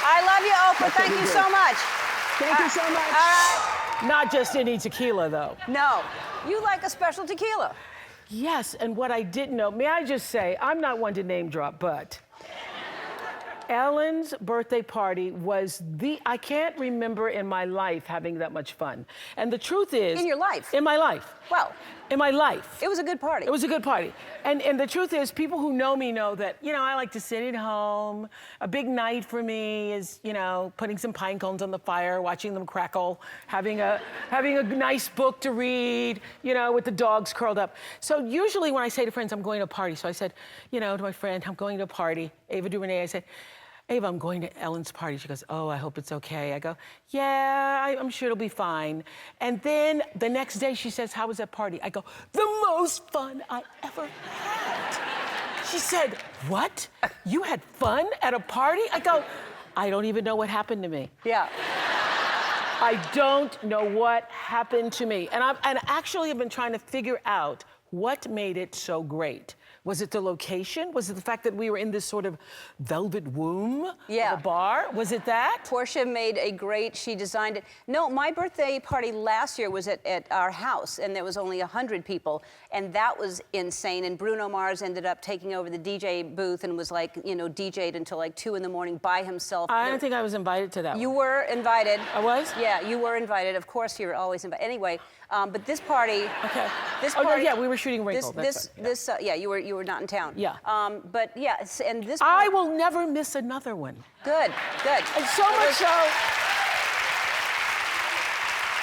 Speaker 1: I love you, Oprah. Thank you so much.
Speaker 12: Thank you so much.
Speaker 1: All right.
Speaker 2: Not just any tequila, though.
Speaker 1: No, you like a special tequila.
Speaker 2: Yes, and what I didn't know, may I just say, I'm not one to name drop, but
Speaker 3: Ellen's birthday party was I can't remember in my life having that much fun. And the truth is...
Speaker 1: In your life?
Speaker 3: In my life.
Speaker 1: Well.
Speaker 3: In my life.
Speaker 1: It was a good party.
Speaker 3: It was a good party. And the truth is, people who know me know that, you know, I like to sit at home. A big night for me is, you know, putting some pine cones on the fire, watching them crackle, having a nice book to read, you know, with the dogs curled up. So usually when I say to friends, I'm going to a party, so I said, you know, to my friend, I'm going to a party, Ava DuVernay, I said, Ava, I'm going to Ellen's party. She goes, oh, I hope it's okay. I go, yeah, I'm sure it'll be fine. And then the next day she says, how was that party? I go, the most fun I ever had. She said, what? You had fun at a party? I go, I don't even know what happened to me.
Speaker 1: Yeah.
Speaker 3: I don't know what happened to me. And actually have been trying to figure out what made it so great. Was it the location? Was it the fact that we were in this sort of velvet womb of a bar? Was it that?
Speaker 1: Portia made she designed it. No, my birthday party last year was at our house, and there was only 100 people, and that was insane. And Bruno Mars ended up taking over the DJ booth and was like, you know, DJ'd until like 2 in the morning by himself.
Speaker 3: I don't think I was invited to that
Speaker 1: You were invited.
Speaker 3: I was?
Speaker 1: Yeah, you were invited. Of course, you're always invited. Anyway, but this party...
Speaker 3: Okay.
Speaker 1: This party...
Speaker 3: yeah, we were shooting Wrinkle.
Speaker 1: Yeah, you were not in town.
Speaker 3: Yeah.
Speaker 1: But yeah, and this...
Speaker 3: I will never miss another one.
Speaker 1: Good, good.
Speaker 3: And so much so...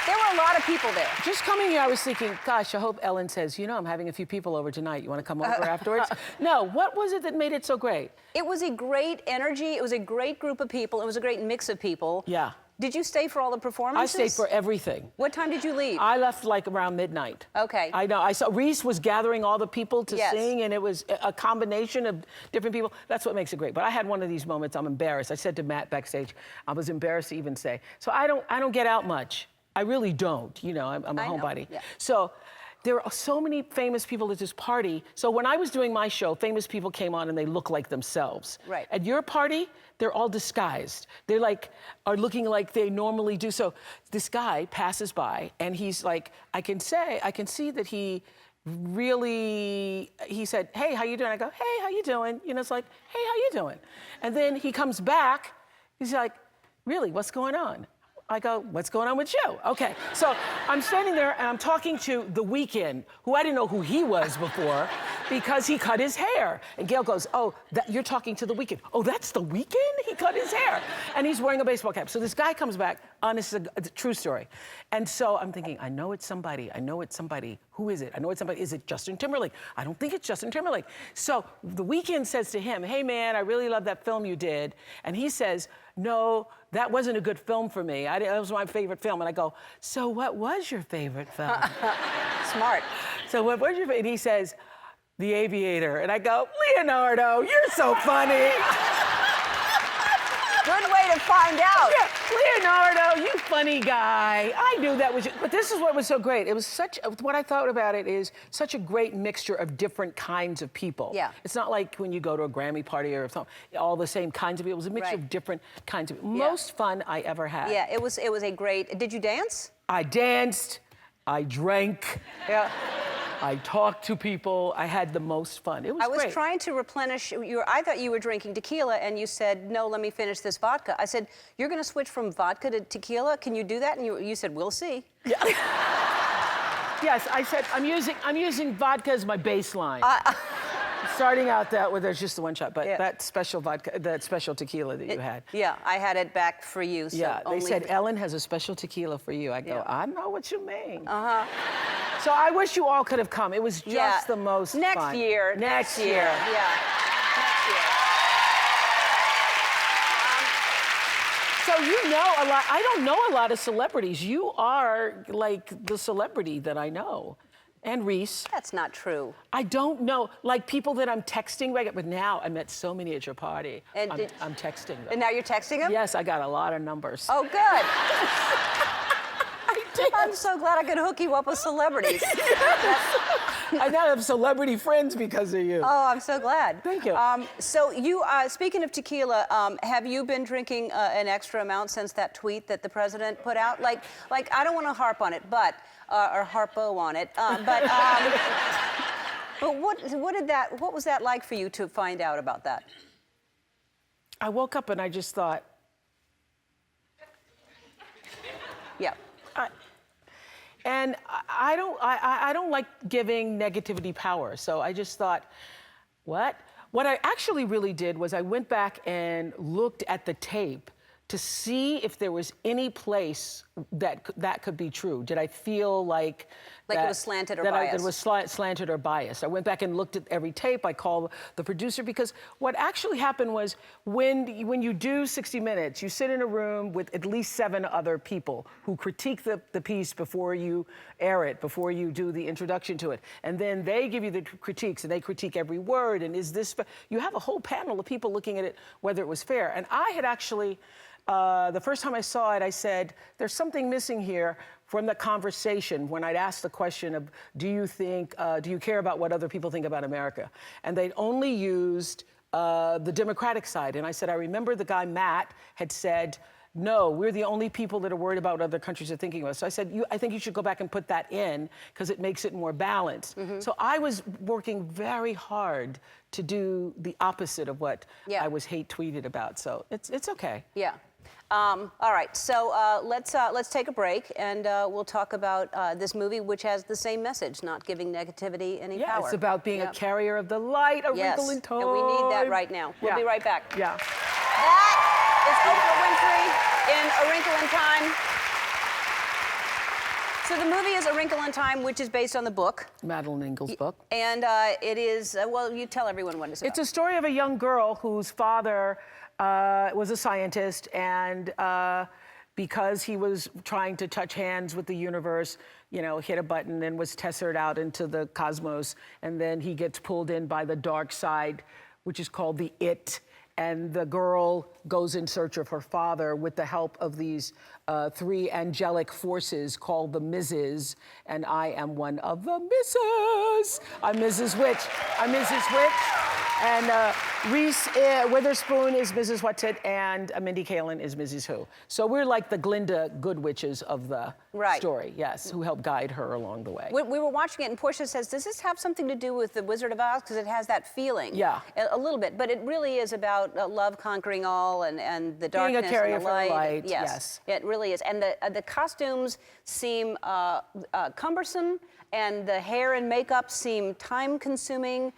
Speaker 1: There were a lot of people there.
Speaker 3: Just coming here, I was thinking, gosh, I hope Ellen says, you know, I'm having a few people over tonight. You want to come over afterwards? No, what was it that made it so great?
Speaker 1: It was a great energy. It was a great group of people. It was a great mix of people.
Speaker 3: Yeah.
Speaker 1: Did you stay for all the performances?
Speaker 3: I stayed for everything.
Speaker 1: What time did you leave?
Speaker 3: I left like around midnight.
Speaker 1: Okay.
Speaker 3: I know. I saw Reese was gathering all the people to sing, and it was a combination of different people. That's what makes it great. But I had one of these moments. I'm embarrassed. I said to Matt backstage, I was embarrassed to even say. So I don't get out much. I really don't. You know, I'm a homebody. Yeah. So there are so many famous people at this party. So when I was doing my show, famous people came on and they look like themselves. Right. At your party, they're all disguised. They're like, are looking like they normally do. So this guy passes by and he's like, I can see that he said, hey, how you doing? I go, hey, how you doing? You know, it's like, hey, how you doing? And then he comes back, he's like, really, what's going on? I go, what's going on with you? Okay, so I'm standing there and I'm talking to The Weeknd, who I didn't know who he was before because he cut his hair. And Gail goes, oh, you're talking to The Weeknd. Oh, that's The Weeknd? He cut his hair. And he's wearing a baseball cap. So this guy comes back, honest, it's a true story. And so I'm thinking, I know it's somebody. Who is it? I know it's somebody. Is it Justin Timberlake? I don't think it's Justin Timberlake. So The Weeknd says to him, hey man, I really love that film you did. And he says, no, that wasn't a good film for me. That was my favorite film. And I go, so what was your favorite film?
Speaker 1: Smart.
Speaker 3: So what was your favorite? And he says, The Aviator. And I go, Leonardo, you're so funny.
Speaker 1: Good way to find out.
Speaker 3: Yeah, Leonardo, you funny guy. I knew that was you. But this is what was so great. It was what I thought about it is such a great mixture of different kinds of people. Yeah. It's not like when you go to a Grammy party or something, all the same kinds of people. It was a mixture of different kinds of people. Most fun I ever had.
Speaker 1: Yeah, it was a great, did you dance?
Speaker 3: I danced, I drank.
Speaker 1: Yeah.
Speaker 3: I talked to people. I had the most fun. It was great.
Speaker 1: I was trying to replenish. I thought you were drinking tequila, and you said, no, let me finish this vodka. I said, you're going to switch from vodka to tequila? Can you do that? And you said, we'll see.
Speaker 3: Yeah. Yes, I said, I'm using vodka as my baseline. Starting out that with there's just the one shot, but that special vodka, that special tequila that you had.
Speaker 1: Yeah, I had it back for you. So
Speaker 3: yeah, they said Ellen has a special tequila for you. I go, I know what you mean. So I wish you all could have come. It was just the most fun.
Speaker 1: Next year.
Speaker 3: Yeah. Next year. So you know a lot. I don't know a lot of celebrities. You are like the celebrity that I know. And Reese.
Speaker 1: That's not true.
Speaker 3: I don't know, like people that I'm texting, but now I met so many at your party. And I'm texting them.
Speaker 1: And now you're texting them?
Speaker 3: Yes, I got a lot of numbers.
Speaker 1: Oh, good. I'm so glad I could hook you up with celebrities.
Speaker 3: I now have celebrity friends because of you.
Speaker 1: Oh, I'm so glad.
Speaker 3: Thank you.
Speaker 1: So you, speaking of tequila, have you been drinking an extra amount since that tweet that the president put out? Like I don't want to harp on it, but or harpo on it, but what was that like for you to find out about that?
Speaker 2: I woke up and I just thought,
Speaker 1: yeah.
Speaker 2: I don't like giving negativity power. So I just thought, what? What I actually really did was I went back and looked at the tape to see if there was any place that could be true. Did I feel like
Speaker 1: it was slanted or biased?
Speaker 2: It was slanted or biased. I went back and looked at every tape. I called the producer because what actually happened was when you do 60 Minutes, you sit in a room with at least 7 other people who critique the piece before you air it, before you do the introduction to it. And then they give you the critiques and they critique every word. And is this, you have a whole panel of people looking at it, whether it was fair. And I had actually, the first time I saw it, I said, there's something missing here from the conversation when I'd asked the question of, do you care about what other people think about America? And they'd only used the Democratic side. And I said, I remember the guy, Matt, had said, no, we're the only people that are worried about what other countries are thinking of us. So I said, I think you should go back and put that in because it makes it more balanced. So I was working very hard to do the opposite of what I was hate tweeted about. So it's okay.
Speaker 1: Yeah. All right, so let's take a break and we'll talk about this movie, which has the same message, not giving negativity any power.
Speaker 2: Yeah, it's about being a carrier of the light, a wrinkle in time.
Speaker 1: And we need that right now. We'll be right back.
Speaker 2: Yeah.
Speaker 1: That is Oprah Winfrey in A Wrinkle in Time. So the movie is A Wrinkle in Time, which is based on the book.
Speaker 2: Madeline Ingles' book.
Speaker 1: And it is, well, you tell everyone what it's about.
Speaker 2: It's a story of a young girl whose father was a scientist, and because he was trying to touch hands with the universe, you know, hit a button and was tessered out into the cosmos, and then he gets pulled in by the dark side, which is called the It, and the girl goes in search of her father with the help of these 3 angelic forces called the Mrs., and I am one of the Mrs. I'm Mrs. Witch. And Reese Witherspoon is Mrs. Whatsit, and Mindy Kaling is Mrs. Who. So we're like the Glinda Good Witches of the story, yes, who help guide her along the way.
Speaker 1: We were watching it, and Portia says, does this have something to do with The Wizard of Oz? Because it has that feeling.
Speaker 2: Yeah.
Speaker 1: A little bit, but it really is about love conquering all and the darkness
Speaker 2: Being a carrier
Speaker 1: and the light.
Speaker 2: for light,
Speaker 1: Yes, it really is. And the costumes seem cumbersome, and the hair and makeup seem time-consuming.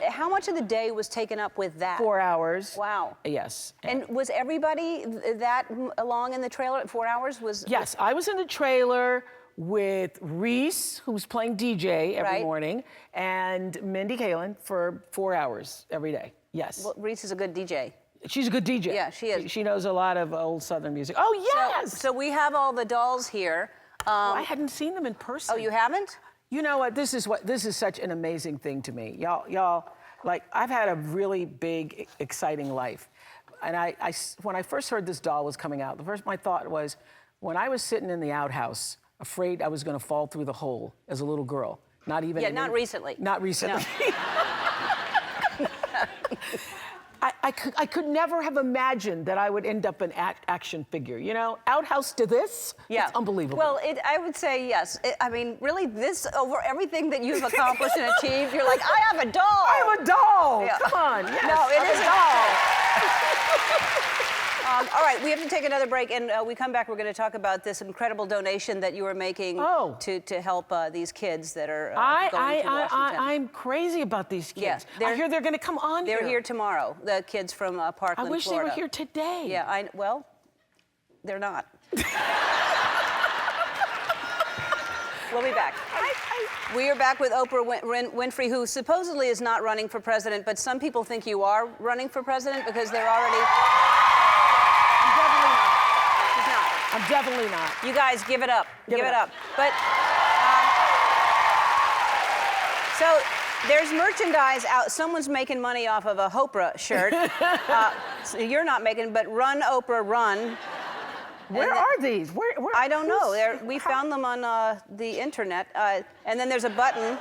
Speaker 1: How much of the day was taken up with that?
Speaker 2: 4 hours.
Speaker 1: Wow.
Speaker 2: Yes.
Speaker 1: And was everybody that along in the trailer at 4 hours?
Speaker 2: Yes, I was in the trailer with Reese, who's playing DJ every morning, and Mindy Kaling for 4 hours every day. Yes.
Speaker 1: Well, Reese is a good DJ.
Speaker 2: She's a good DJ.
Speaker 1: Yeah, she is.
Speaker 2: She knows a lot of old Southern music. Oh, yes!
Speaker 1: So we have all the dolls here.
Speaker 2: I hadn't seen them in person.
Speaker 1: Oh, you haven't?
Speaker 2: You know what? This is such an amazing thing to me. Y'all, like, I've had a really big, exciting life. And when I first heard this doll was coming out, my thought was, when I was sitting in the outhouse, afraid I was going to fall through the hole as a little girl. Not even.
Speaker 1: Yeah, not recently.
Speaker 2: Not recently.
Speaker 1: No.
Speaker 2: I could never have imagined that I would end up an action figure, you know? Outhouse to this?
Speaker 1: Yeah.
Speaker 2: It's unbelievable.
Speaker 1: Well, I would say yes. I mean, really, this, over everything that you've accomplished and achieved, you're like, I have a doll.
Speaker 2: I have a doll.
Speaker 1: Yeah.
Speaker 2: Come on. Yes,
Speaker 1: no, it is a doll. All right, we have to take another break, and we come back, we're going to talk about this incredible donation that you are making to help these kids that are going to Washington.
Speaker 2: I'm crazy about these kids.
Speaker 1: Yeah,
Speaker 2: I hear they're going to come on
Speaker 1: They're here tomorrow, the kids from Parkland, Florida.
Speaker 2: I wish they were here today.
Speaker 1: Yeah, well, they're not. We'll be back. We are back with Oprah Winfrey, who supposedly is not running for president, but some people think you are running for president because they're already...
Speaker 2: I'm definitely not.
Speaker 1: You guys, give it up. Give it up. But, so there's merchandise out. Someone's making money off of a Oprah shirt. So you're not making, but Run, Oprah, Run.
Speaker 2: Where are these? Where
Speaker 1: I don't know. We found them on the internet. And then there's a button,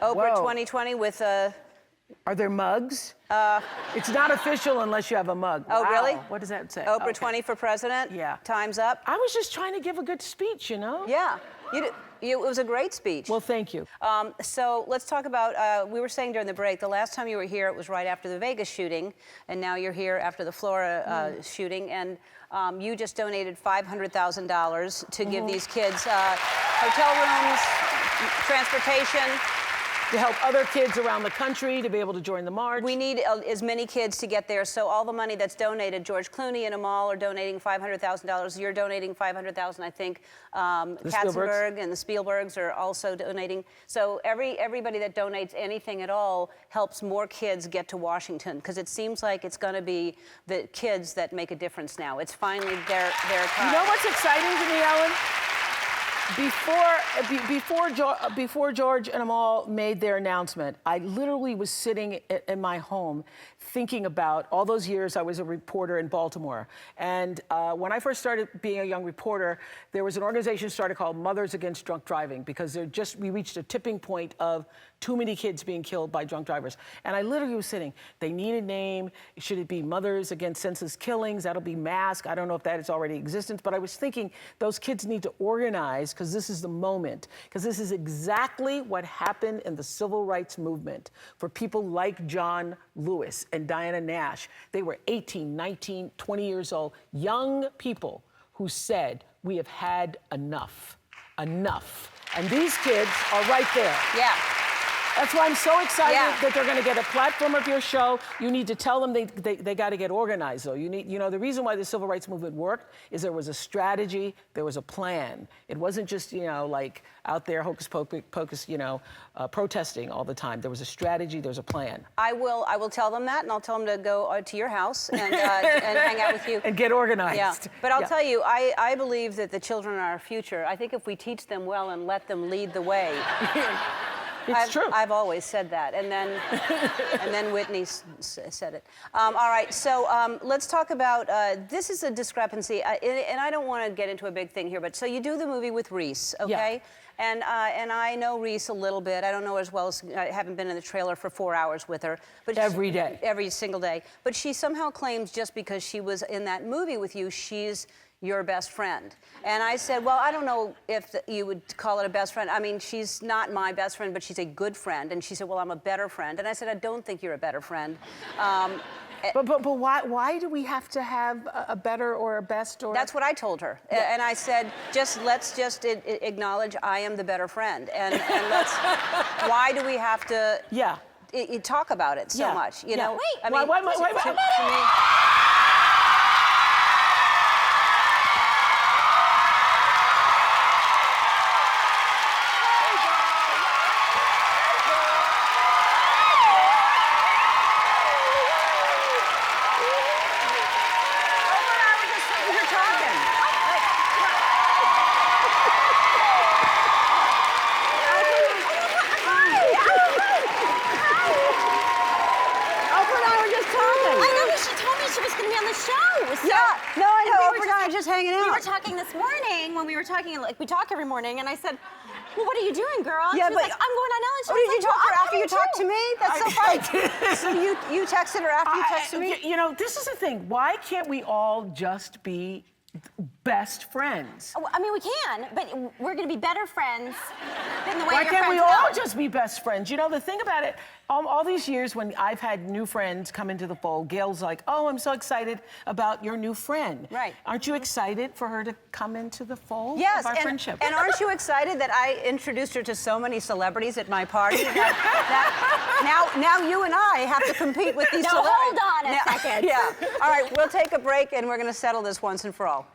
Speaker 1: Oprah 2020, with
Speaker 2: Are there mugs? It's not official unless you have a mug.
Speaker 1: Oh,
Speaker 2: Wow.
Speaker 1: really?
Speaker 2: What does that say?
Speaker 1: Oprah
Speaker 2: Okay.
Speaker 1: 20 for president?
Speaker 2: Yeah.
Speaker 1: Time's up?
Speaker 2: I was just trying to give a good speech, you know?
Speaker 1: Yeah. It was a great speech.
Speaker 2: Well, thank you.
Speaker 1: So let's talk about, we were saying during the break, the last time you were here, it was right after the Vegas shooting, and now you're here after the Florida shooting, and you just donated $500,000 to give these kids hotel rooms, transportation.
Speaker 2: To help other kids around the country to be able to join the march.
Speaker 1: We need as many kids to get there, so all the money that's donated, George Clooney and Amal are donating $500,000. You're donating $500,000, I think. Katzenberg and the Spielbergs are also donating. So everybody that donates anything at all helps more kids get to Washington, because it seems like it's going to be the kids that make a difference now. It's finally their time.
Speaker 2: You know what's exciting to me, Ellen? Before George and Amal made their announcement, I literally was sitting in my home thinking about all those years I was a reporter in Baltimore. And when I first started being a young reporter, there was an organization started called Mothers Against Drunk Driving, because we reached a tipping point of too many kids being killed by drunk drivers. And I literally was sitting, they need a name. Should it be Mothers Against Senseless Killings? That'll be MASK. I don't know if that is already in existence, but I was thinking those kids need to organize, because this is the moment. Because this is exactly what happened in the civil rights movement for people like John Lewis and Diana Nash. They were 18, 19, 20 years old, young people who said, we have had enough, enough. And these kids are right there.
Speaker 1: Yeah.
Speaker 2: That's why I'm so excited that they're going to get a platform of your show. You need to tell them they got to get organized, though. You know, the reason why the civil rights movement worked is there was a strategy, there was a plan. It wasn't just, you know, like out there hocus pocus, you know, protesting all the time. There was a strategy, there was a plan.
Speaker 1: I will tell them that, and I'll tell them to go to your house and hang out with you.
Speaker 2: And get organized.
Speaker 1: Yeah. But I'll tell you, I believe that the children are our future. I think if we teach them well and let them lead the way.
Speaker 2: It's true.
Speaker 1: I've always said that, and then Whitney said it. All right, so let's talk about, this is a discrepancy, and I don't want to get into a big thing here, but so you do the movie with Reese, okay? Yeah. And I know Reese a little bit. I don't know as well as, I haven't been in the trailer for 4 hours with her. But
Speaker 2: every day.
Speaker 1: Every single day. But she somehow claims just because she was in that movie with you, she's your best friend. And I said, well, I don't know if you would call it a best friend. I mean, she's not my best friend, but she's a good friend. And she said, well, I'm a better friend. And I said, I don't think you're a better friend.
Speaker 2: But why do we have to have a better or a best or?
Speaker 1: That's what I told her. Yeah. And I said, let's just acknowledge I am the better friend. And let's, why do we have to talk about it so much? You know?
Speaker 2: Wait,
Speaker 1: I mean,
Speaker 2: wait.
Speaker 1: To me, hanging out.
Speaker 14: We were talking this morning when we were talking, like we talk every morning, and I said, well, what are you doing, girl? And she was like, I'm going on Ellen Show.
Speaker 1: Oh, did you talk to her after you talked to me? That's so funny. So you texted her after you texted me?
Speaker 2: You know, this is the thing. Why can't we all just be best friends?
Speaker 14: I mean, we can, but we're going to be better friends than the way
Speaker 2: Why
Speaker 14: your
Speaker 2: can't
Speaker 14: friends
Speaker 2: we all
Speaker 14: are.
Speaker 2: just be best friends? You know, the thing about it, all these years when I've had new friends come into the fold, Gail's like, oh, I'm so excited about your new friend.
Speaker 1: Right.
Speaker 2: Aren't you excited for her to come into the fold
Speaker 1: of
Speaker 2: our friendship?
Speaker 1: And aren't you excited that I introduced her to so many celebrities at my party? Now you and I have to compete with these celebrities.
Speaker 14: Hold on a second.
Speaker 1: Yeah. All right, we'll take a break and we're going to settle this once and for all.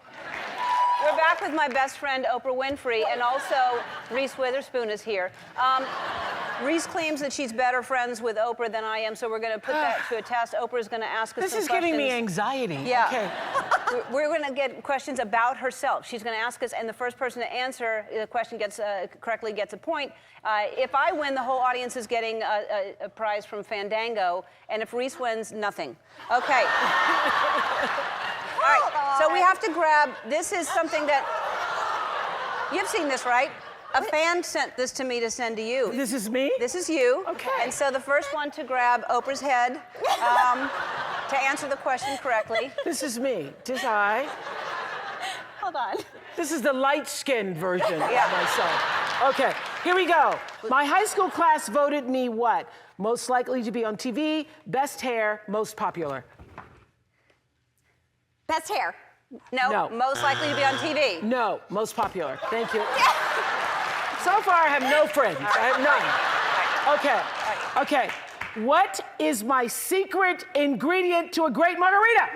Speaker 1: We're back with my best friend, Oprah Winfrey, and also Reese Witherspoon is here. Reese claims that she's better friends with Oprah than I am, so we're going to put that to a test. Oprah's going to ask us some questions.
Speaker 2: This is giving me anxiety.
Speaker 1: Yeah.
Speaker 2: Okay.
Speaker 1: We're going to get questions about herself. She's going to ask us, and the first person to answer the question correctly gets a point. If I win, the whole audience is getting a prize from Fandango, and if Reese wins, nothing. Okay. All right, so we have to grab, this is something that, you've seen this, right?
Speaker 10: A fan sent this to me to send to you.
Speaker 2: This is me?
Speaker 10: This is you.
Speaker 2: Okay.
Speaker 10: And so the first one to grab Oprah's head to answer the question correctly.
Speaker 2: This is me. Tis I.
Speaker 14: Hold on.
Speaker 2: This is the light-skinned version of myself. Okay, here we go. My high school class voted me what? Most likely to be on TV, best hair, most popular.
Speaker 14: Best hair.
Speaker 10: No, most likely to be on TV.
Speaker 2: No, most popular. Thank you. So far, I have no friends. I have none. Okay. What is my secret ingredient to a great margarita?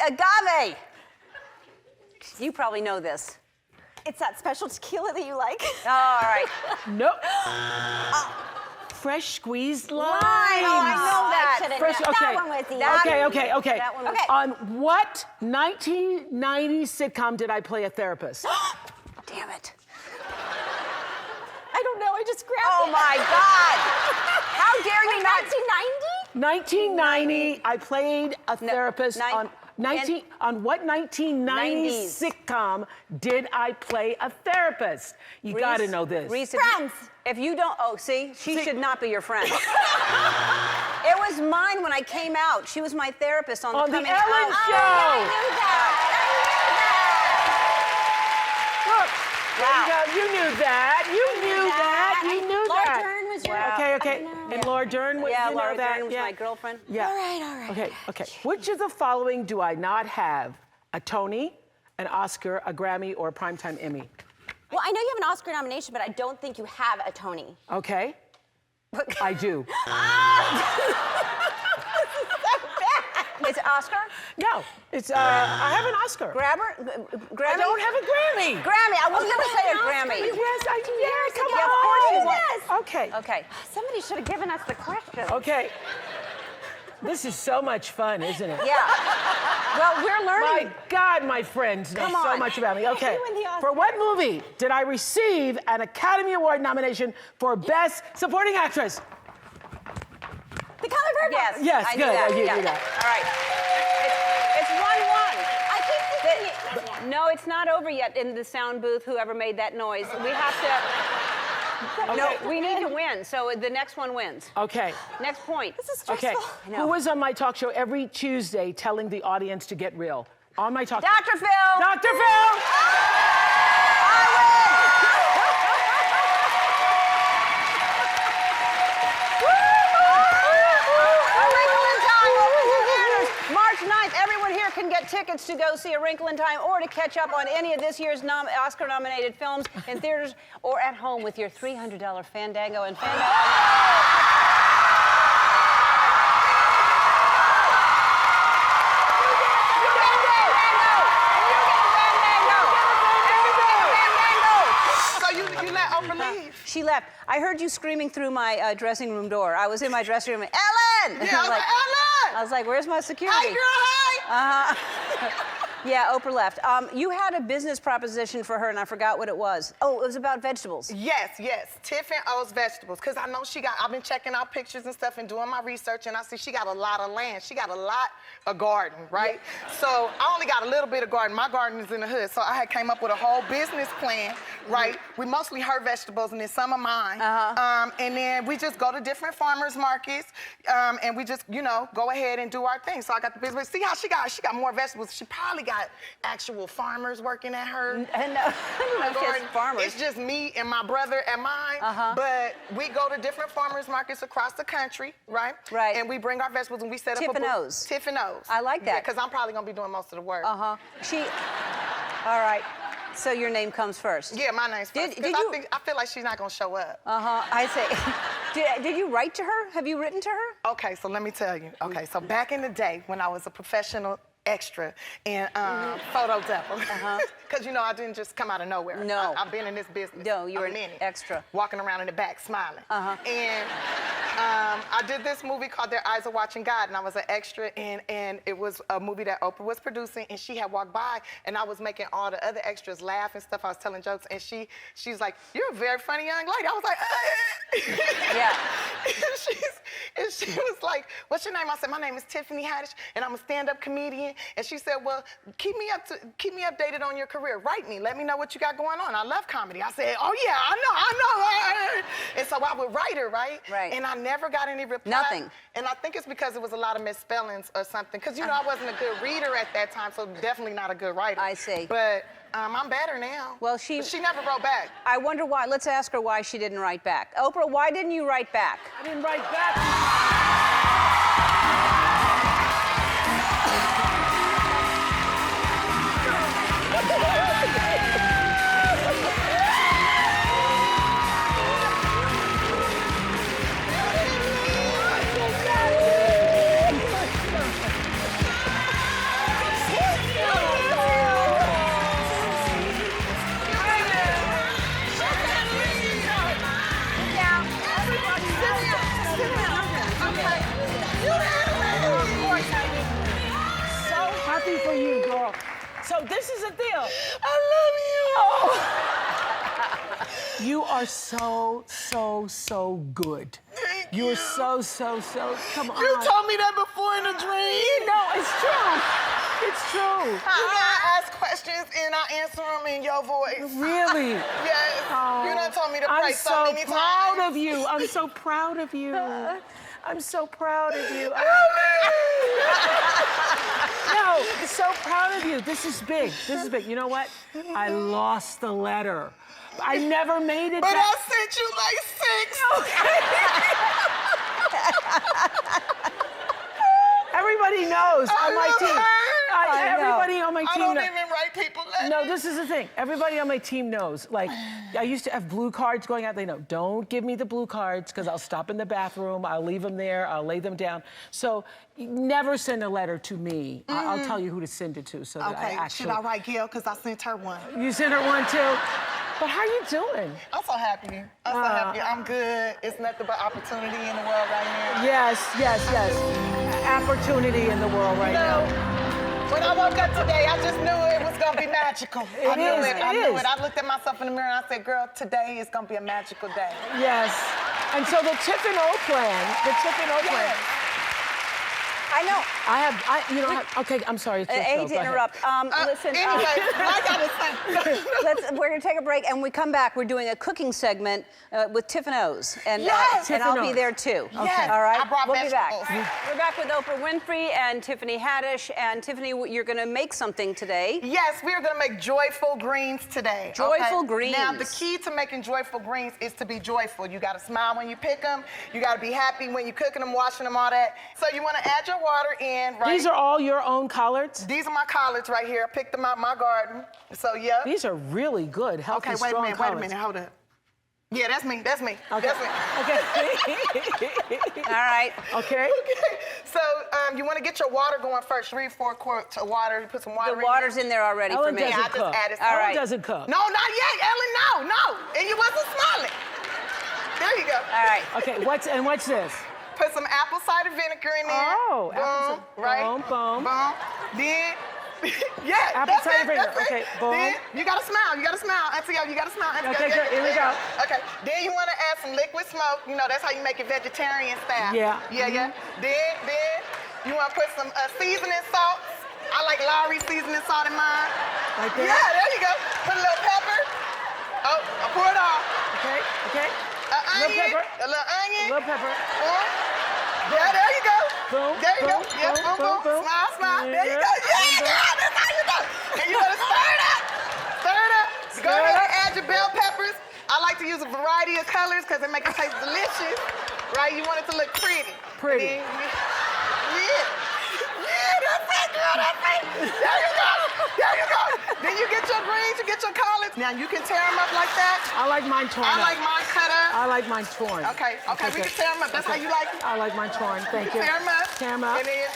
Speaker 10: Agave. You probably know this.
Speaker 14: It's that special tequila that you like.
Speaker 10: All right.
Speaker 2: Nope. Fresh squeezed lime.
Speaker 10: Oh, I know that.
Speaker 2: Fresh,
Speaker 14: That one was easy.
Speaker 2: Okay.
Speaker 10: That one was...
Speaker 2: On what 1990 sitcom did I play a therapist?
Speaker 10: Damn it.
Speaker 14: I don't know. I just grabbed
Speaker 10: Oh
Speaker 14: it.
Speaker 10: my God. How dare you not...
Speaker 14: 1990?
Speaker 2: 1990, I played a therapist on what 1990 sitcom did I play a therapist? You gotta know this.
Speaker 10: Reese,
Speaker 14: Friends.
Speaker 10: If you don't, she should not be your friend. It was mine when I came out. She was my therapist on
Speaker 2: The
Speaker 10: Coming
Speaker 2: Ellen
Speaker 10: Out.
Speaker 2: Show.
Speaker 14: I knew that.
Speaker 2: Look, you knew that.
Speaker 14: Laura Dern was your...
Speaker 2: Okay. And Laura Dern was,
Speaker 10: Yeah,
Speaker 2: you know
Speaker 10: Laura
Speaker 2: that.
Speaker 10: Dern was my girlfriend.
Speaker 2: Yeah.
Speaker 14: All right.
Speaker 2: Okay. Which of the following do I not have? A Tony, an Oscar, a Grammy, or a Primetime Emmy?
Speaker 14: Well, I know you have an Oscar nomination, but I don't think you have a Tony.
Speaker 2: Okay. I do.
Speaker 10: It's Oscar?
Speaker 2: No, it's I have an Oscar.
Speaker 10: Grammy?
Speaker 2: I don't have a Grammy.
Speaker 10: Grammy. I was going to say a Grammy.
Speaker 2: Yes, I do. Yeah, come
Speaker 10: Yeah,
Speaker 2: on.
Speaker 10: of course you
Speaker 14: Yes.
Speaker 10: want.
Speaker 2: Okay.
Speaker 10: Okay.
Speaker 14: Somebody should have given us the question.
Speaker 2: Okay. This is so much fun, isn't it?
Speaker 10: Yeah. Well, we're learning.
Speaker 2: My God, my friends know
Speaker 10: Come
Speaker 2: so
Speaker 10: on.
Speaker 2: much about me. Okay.
Speaker 14: You and the Oscar.
Speaker 2: For what movie did I receive an Academy Award nomination for Best Supporting Actress?
Speaker 14: The Color Purple.
Speaker 2: Yes,
Speaker 10: I
Speaker 2: good.
Speaker 10: Knew that.
Speaker 2: You
Speaker 10: yeah.
Speaker 2: knew that.
Speaker 10: All right. It's 1-1.
Speaker 14: I keep thinking it.
Speaker 10: No, it's not over yet in the sound booth, whoever made that noise. We have to... No, we need to win, so the next one wins.
Speaker 2: Okay.
Speaker 10: Next point.
Speaker 14: This is stressful.
Speaker 2: Okay.
Speaker 10: I know.
Speaker 2: Who was on my talk show every Tuesday telling the audience to get real? On my talk
Speaker 10: Dr. Phil!
Speaker 2: Dr. Phil!
Speaker 10: March 9th, everyone here can get tickets to go see A Wrinkle in Time or to catch up on any of this year's Oscar-nominated films in theaters or at home with your $300 Fandango and Fandango.
Speaker 2: So you let Oprah leave?
Speaker 10: She left. I heard you screaming through my dressing room door. I was in my dressing room. Ellen!
Speaker 2: Yeah,
Speaker 10: I was
Speaker 2: Ellen!
Speaker 10: I was like, where's my security?
Speaker 2: Hi, girl, hi!
Speaker 10: Yeah, Oprah left. You had a business proposition for her, and I forgot what it was. Oh, it was about vegetables.
Speaker 15: Yes. Tiffany O's Vegetables. Because I know I've been checking out pictures and stuff and doing my research, and I see she got a lot of land. She got a lot of garden, right? Yeah. So I only got a little bit of garden. My garden is in the hood. So I had came up with a whole business plan, right? We mostly her vegetables, and then some of mine. And then we just go to different farmers markets, and we just, go ahead and do our thing. So I got the business. See how she got more vegetables. She probably got actual farmers working at her.
Speaker 10: And I don't know if she has farmers.
Speaker 15: It's just me and my brother at mine. But we go to different farmers markets across the country, right?
Speaker 10: Right.
Speaker 15: And we bring our vegetables and we set up
Speaker 10: Tiffin' O's.
Speaker 15: Tiffin' O's.
Speaker 10: I like that.
Speaker 15: Because I'm probably gonna be doing most of the work.
Speaker 10: All right. So your name comes first.
Speaker 15: Yeah, my name's first.
Speaker 10: Did you?
Speaker 15: I feel like she's not gonna show up.
Speaker 10: I say. Did you write to her? Have you written to her?
Speaker 15: Okay, so let me tell you. Okay, so back in the day when I was a professional extra in Photo Devil. Because, I didn't just come out of nowhere.
Speaker 10: No.
Speaker 15: I've been in this business.
Speaker 10: No, you're
Speaker 15: a
Speaker 10: an
Speaker 15: minute.
Speaker 10: extra.
Speaker 15: Walking around in the back smiling. And I did this movie called Their Eyes Are Watching God, and I was an extra, and it was a movie that Oprah was producing, and she had walked by, and I was making all the other extras laugh and stuff. I was telling jokes, and she's like, "You're a very funny young lady." I was like,
Speaker 10: Yeah.
Speaker 15: and she was like, "What's your name?" I said, "My name is Tiffany Haddish, and I'm a stand-up comedian, And she said, well, keep me updated on your career. Write me. Let me know what you got going on. I love comedy. I said, oh, yeah, I know. And so I would write her, right?
Speaker 10: Right.
Speaker 15: And I never got any reply.
Speaker 10: Nothing.
Speaker 15: And I think it's because it was a lot of misspellings or something. Because, you know, I wasn't a good reader at that time, so definitely not a good writer.
Speaker 10: I see.
Speaker 15: But I'm better now.
Speaker 10: Well,
Speaker 15: But she never wrote back.
Speaker 10: I wonder why. Let's ask her why she didn't write back. Oprah, why didn't you write back?
Speaker 2: I didn't write back. Happy for you, girl. So this is a deal.
Speaker 15: I love you.
Speaker 2: You are so good.
Speaker 15: Thank
Speaker 2: You are so, come on.
Speaker 15: You told me that before in a dream.
Speaker 2: No, it's true. It's true.
Speaker 15: You know, I ask questions and I answer them in your voice.
Speaker 2: Really?
Speaker 15: Yes.
Speaker 2: Oh,
Speaker 15: You done told me to pray so many times.
Speaker 2: I'm so proud of you. I'm so proud of you. I'm so proud of you. No, so proud of you. This is big. This is big. You know what? I lost the letter. I never made it
Speaker 15: But
Speaker 2: back.
Speaker 15: I sent you like 6.
Speaker 2: Okay. Everybody knows on my team. Everybody on my team
Speaker 15: I don't
Speaker 2: knows.
Speaker 15: even write people letters.
Speaker 2: No, this is the thing. Everybody on my team knows. Like, I used to have blue cards going out. They know, don't give me the blue cards because I'll stop in the bathroom. I'll leave them there. I'll lay them down. So never send a letter to me. I'll tell you who to send it to so that I actually...
Speaker 15: Should I write Gail? Because I sent her one.
Speaker 2: You sent her one too? But how are you doing?
Speaker 15: I'm so happy. I'm so happy. I'm good. It's nothing but opportunity in the world right now.
Speaker 2: Yes. Opportunity in the world right now.
Speaker 15: When I woke up today, I just knew it was going to be magical. I knew it.
Speaker 2: It is.
Speaker 15: I looked at myself in the mirror and I said, girl, today is going to be a magical day.
Speaker 2: Yes. And so the Tiff and O plan,
Speaker 10: I know.
Speaker 2: Okay, I'm sorry. It's your
Speaker 10: I
Speaker 2: show.
Speaker 10: hate to
Speaker 2: Go
Speaker 10: interrupt. Listen.
Speaker 15: Anyway, I got to say.
Speaker 10: We're going to take a break, and when we come back, we're doing a cooking segment with Tiff and O's. And,
Speaker 15: Yes!
Speaker 10: and I'll be there too.
Speaker 15: Yes.
Speaker 10: All right?
Speaker 15: I brought
Speaker 10: we'll be back.
Speaker 15: vegetables.
Speaker 10: We're back with Oprah Winfrey and Tiffany Haddish. And Tiffany, you're going to make something today.
Speaker 15: Yes, we are going to make joyful greens today.
Speaker 10: Joyful greens.
Speaker 15: Now, the key to making joyful greens is to be joyful. You got to smile when you pick them. You got to be happy when you're cooking them, washing them, all that. So you want to add your water in, right?
Speaker 2: These are all your own collards?
Speaker 15: These are my collards right here. I picked them out in my garden. So, yeah.
Speaker 2: These are really good, healthy,
Speaker 15: Okay, wait
Speaker 2: strong
Speaker 15: a minute, hold up. Yeah, that's me.
Speaker 2: Okay.
Speaker 15: That's me.
Speaker 2: Okay.
Speaker 10: All right.
Speaker 2: Okay.
Speaker 15: So you want to get your water going first. 3 or 4 quarts of water. You put some water
Speaker 10: The water's in there already
Speaker 2: Ellen
Speaker 10: for me.
Speaker 2: doesn't
Speaker 15: I
Speaker 2: cook.
Speaker 15: just added some.
Speaker 10: All
Speaker 2: Ellen
Speaker 10: right.
Speaker 2: doesn't cook.
Speaker 15: No, not yet, Ellen. No. And you wasn't smiling. There you go.
Speaker 10: All right.
Speaker 2: Okay, what's this?
Speaker 15: Put some apple cider vinegar in there.
Speaker 2: Oh,
Speaker 15: boom, right?
Speaker 2: Boom.
Speaker 15: Then, yeah,
Speaker 2: Apple
Speaker 15: that's
Speaker 2: cider
Speaker 15: it,
Speaker 2: vinegar.
Speaker 15: that's it.
Speaker 2: Okay, boom.
Speaker 15: Then you gotta smile. You gotta smile. Auntie, you gotta smile. Auntie,
Speaker 2: Okay, good. Here we go.
Speaker 15: Okay. Then you wanna add some liquid smoke. You know, that's how you make it vegetarian style.
Speaker 2: Yeah.
Speaker 15: Yeah. Then you wanna put some seasoning salts. I like Lowry seasoning salt in mine.
Speaker 2: Right there?
Speaker 15: Yeah, there you go. Put a little pepper. Oh, I pour it off.
Speaker 2: Okay.
Speaker 15: A little onion. Yeah, there you go.
Speaker 2: Boom.
Speaker 15: There you go.
Speaker 2: Boom,
Speaker 15: Yeah, boom. Smile. There you go. Yeah, that's how you do. And you gotta stir it up. Go ahead and add your bell peppers. I like to use a variety of colors because they make it taste delicious. Right? You want it to look pretty.
Speaker 2: Pretty.
Speaker 15: Yeah, that's it, girl. That's it. There you go. Then you get your greens, you get your collards. Now you can tear them up like that.
Speaker 2: I like mine torn up.
Speaker 15: I like mine cut up.
Speaker 2: I like mine torn.
Speaker 15: Okay, we can tear them up. That's how you like it?
Speaker 2: I like mine torn. Thank you.
Speaker 15: Tear them up. And then you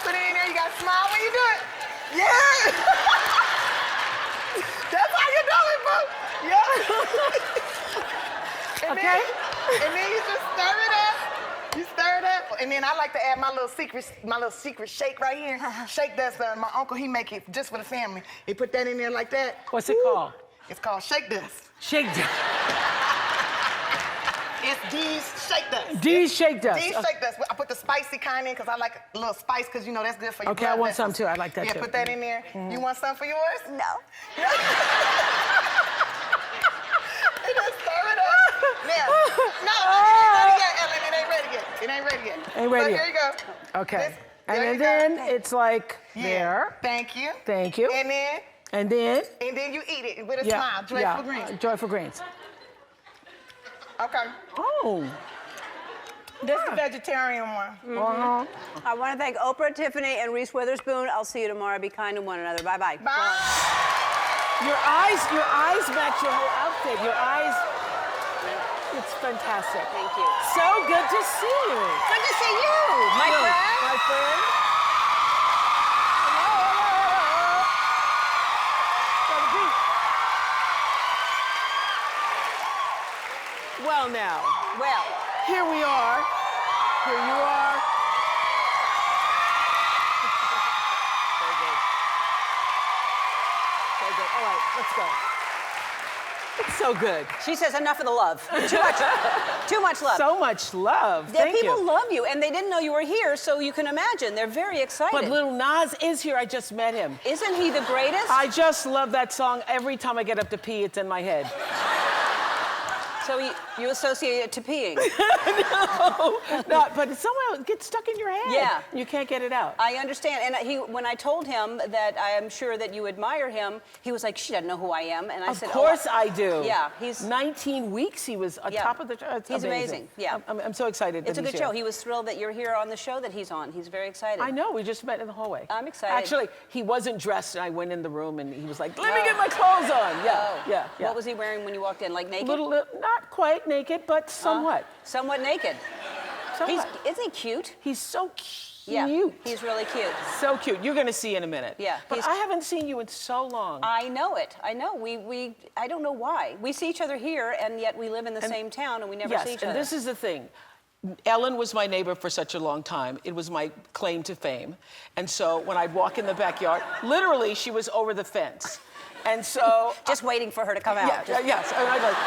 Speaker 15: put it in there. You got to smile when you do it. Yeah. That's how you do it, boo. Yeah. And then you just stir it up. You stir it up, and then I like to add my little secret shake right here. Shake dust. My uncle, he make it just for the family. He put that in there like that.
Speaker 2: What's it called?
Speaker 15: It's called shake dust.
Speaker 2: Shake dust.
Speaker 15: It's D's Shake Dust.
Speaker 2: D's Shake Dust.
Speaker 15: D's Shake Dust. I put the spicy kind in because I like a little spice because, you know, that's good for your
Speaker 2: Okay, I
Speaker 15: blood
Speaker 2: want some
Speaker 15: vessels.
Speaker 2: too. I like that too.
Speaker 15: Yeah, put that in there. You want some for yours?
Speaker 10: No.
Speaker 15: Just stir it up. Now, no, it ain't ready yet, Ellen. It ain't ready yet. It ain't ready yet.
Speaker 2: Ain't ready
Speaker 15: So
Speaker 2: yet.
Speaker 15: here you go.
Speaker 2: Okay.
Speaker 15: There you
Speaker 2: then
Speaker 15: go.
Speaker 2: it's like there.
Speaker 15: Thank you.
Speaker 2: Thank you.
Speaker 15: And then you eat it with a smile. Joyful greens.
Speaker 2: Joyful greens.
Speaker 15: Okay.
Speaker 2: Oh.
Speaker 15: This is the vegetarian one.
Speaker 10: I want to thank Oprah, Tiffany, and Reese Witherspoon. I'll see you tomorrow. Be kind to one another. Bye-bye.
Speaker 15: Bye.
Speaker 2: Your eyes match your whole outfit. Your eyes, it's fantastic.
Speaker 10: Thank you.
Speaker 2: So good to see you.
Speaker 10: Good to see you, my friend.
Speaker 2: My friend. Well, now.
Speaker 10: Well.
Speaker 2: Here we are. Here you are. Very good. Very good. All right, let's go. It's so good.
Speaker 10: She says enough of the love. Too much love.
Speaker 2: So much love. Thank
Speaker 10: people
Speaker 2: you.
Speaker 10: love you, and they didn't know you were here, so you can imagine. They're very excited.
Speaker 2: But little Nas is here. I just met him.
Speaker 10: Isn't he the greatest?
Speaker 2: I just love that song. Every time I get up to pee, it's in my head.
Speaker 10: So you associate it to peeing?
Speaker 2: No, but somehow it gets stuck in your head.
Speaker 10: Yeah.
Speaker 2: You can't get it out.
Speaker 10: I understand. And when I told him that I am sure that you admire him, he was like, she doesn't know who I am. And I said,
Speaker 2: Of course I do.
Speaker 10: Yeah, he's
Speaker 2: 19 weeks. He was on top of the. It's
Speaker 10: he's amazing. Yeah,
Speaker 2: I'm so excited.
Speaker 10: It's
Speaker 2: that
Speaker 10: a good
Speaker 2: he's
Speaker 10: show.
Speaker 2: here.
Speaker 10: He was thrilled that you're here on the show that he's on. He's very excited.
Speaker 2: I know. We just met in the hallway.
Speaker 10: I'm excited.
Speaker 2: Actually, he wasn't dressed, and I went in the room, and he was like, "Let me get my clothes on." Yeah,
Speaker 10: Oh.
Speaker 2: yeah.
Speaker 10: What was he wearing when you walked in? Like naked?
Speaker 2: Not quite naked, but somewhat.
Speaker 10: Somewhat naked.
Speaker 2: Somewhat.
Speaker 10: Isn't he cute?
Speaker 2: He's so cute.
Speaker 10: Yeah, he's really cute.
Speaker 2: So cute. You're going to see in a minute.
Speaker 10: Yeah.
Speaker 2: But I haven't seen you in so long.
Speaker 10: I know it. I know. I don't know why. We see each other here, and yet we live in the same town, and we never see each other.
Speaker 2: And this is the thing. Ellen was my neighbor for such a long time. It was my claim to fame. And so when I'd walk in the backyard, literally, she was over the fence. And so...
Speaker 10: Just waiting for her to come out.
Speaker 2: Yes. And I'd like...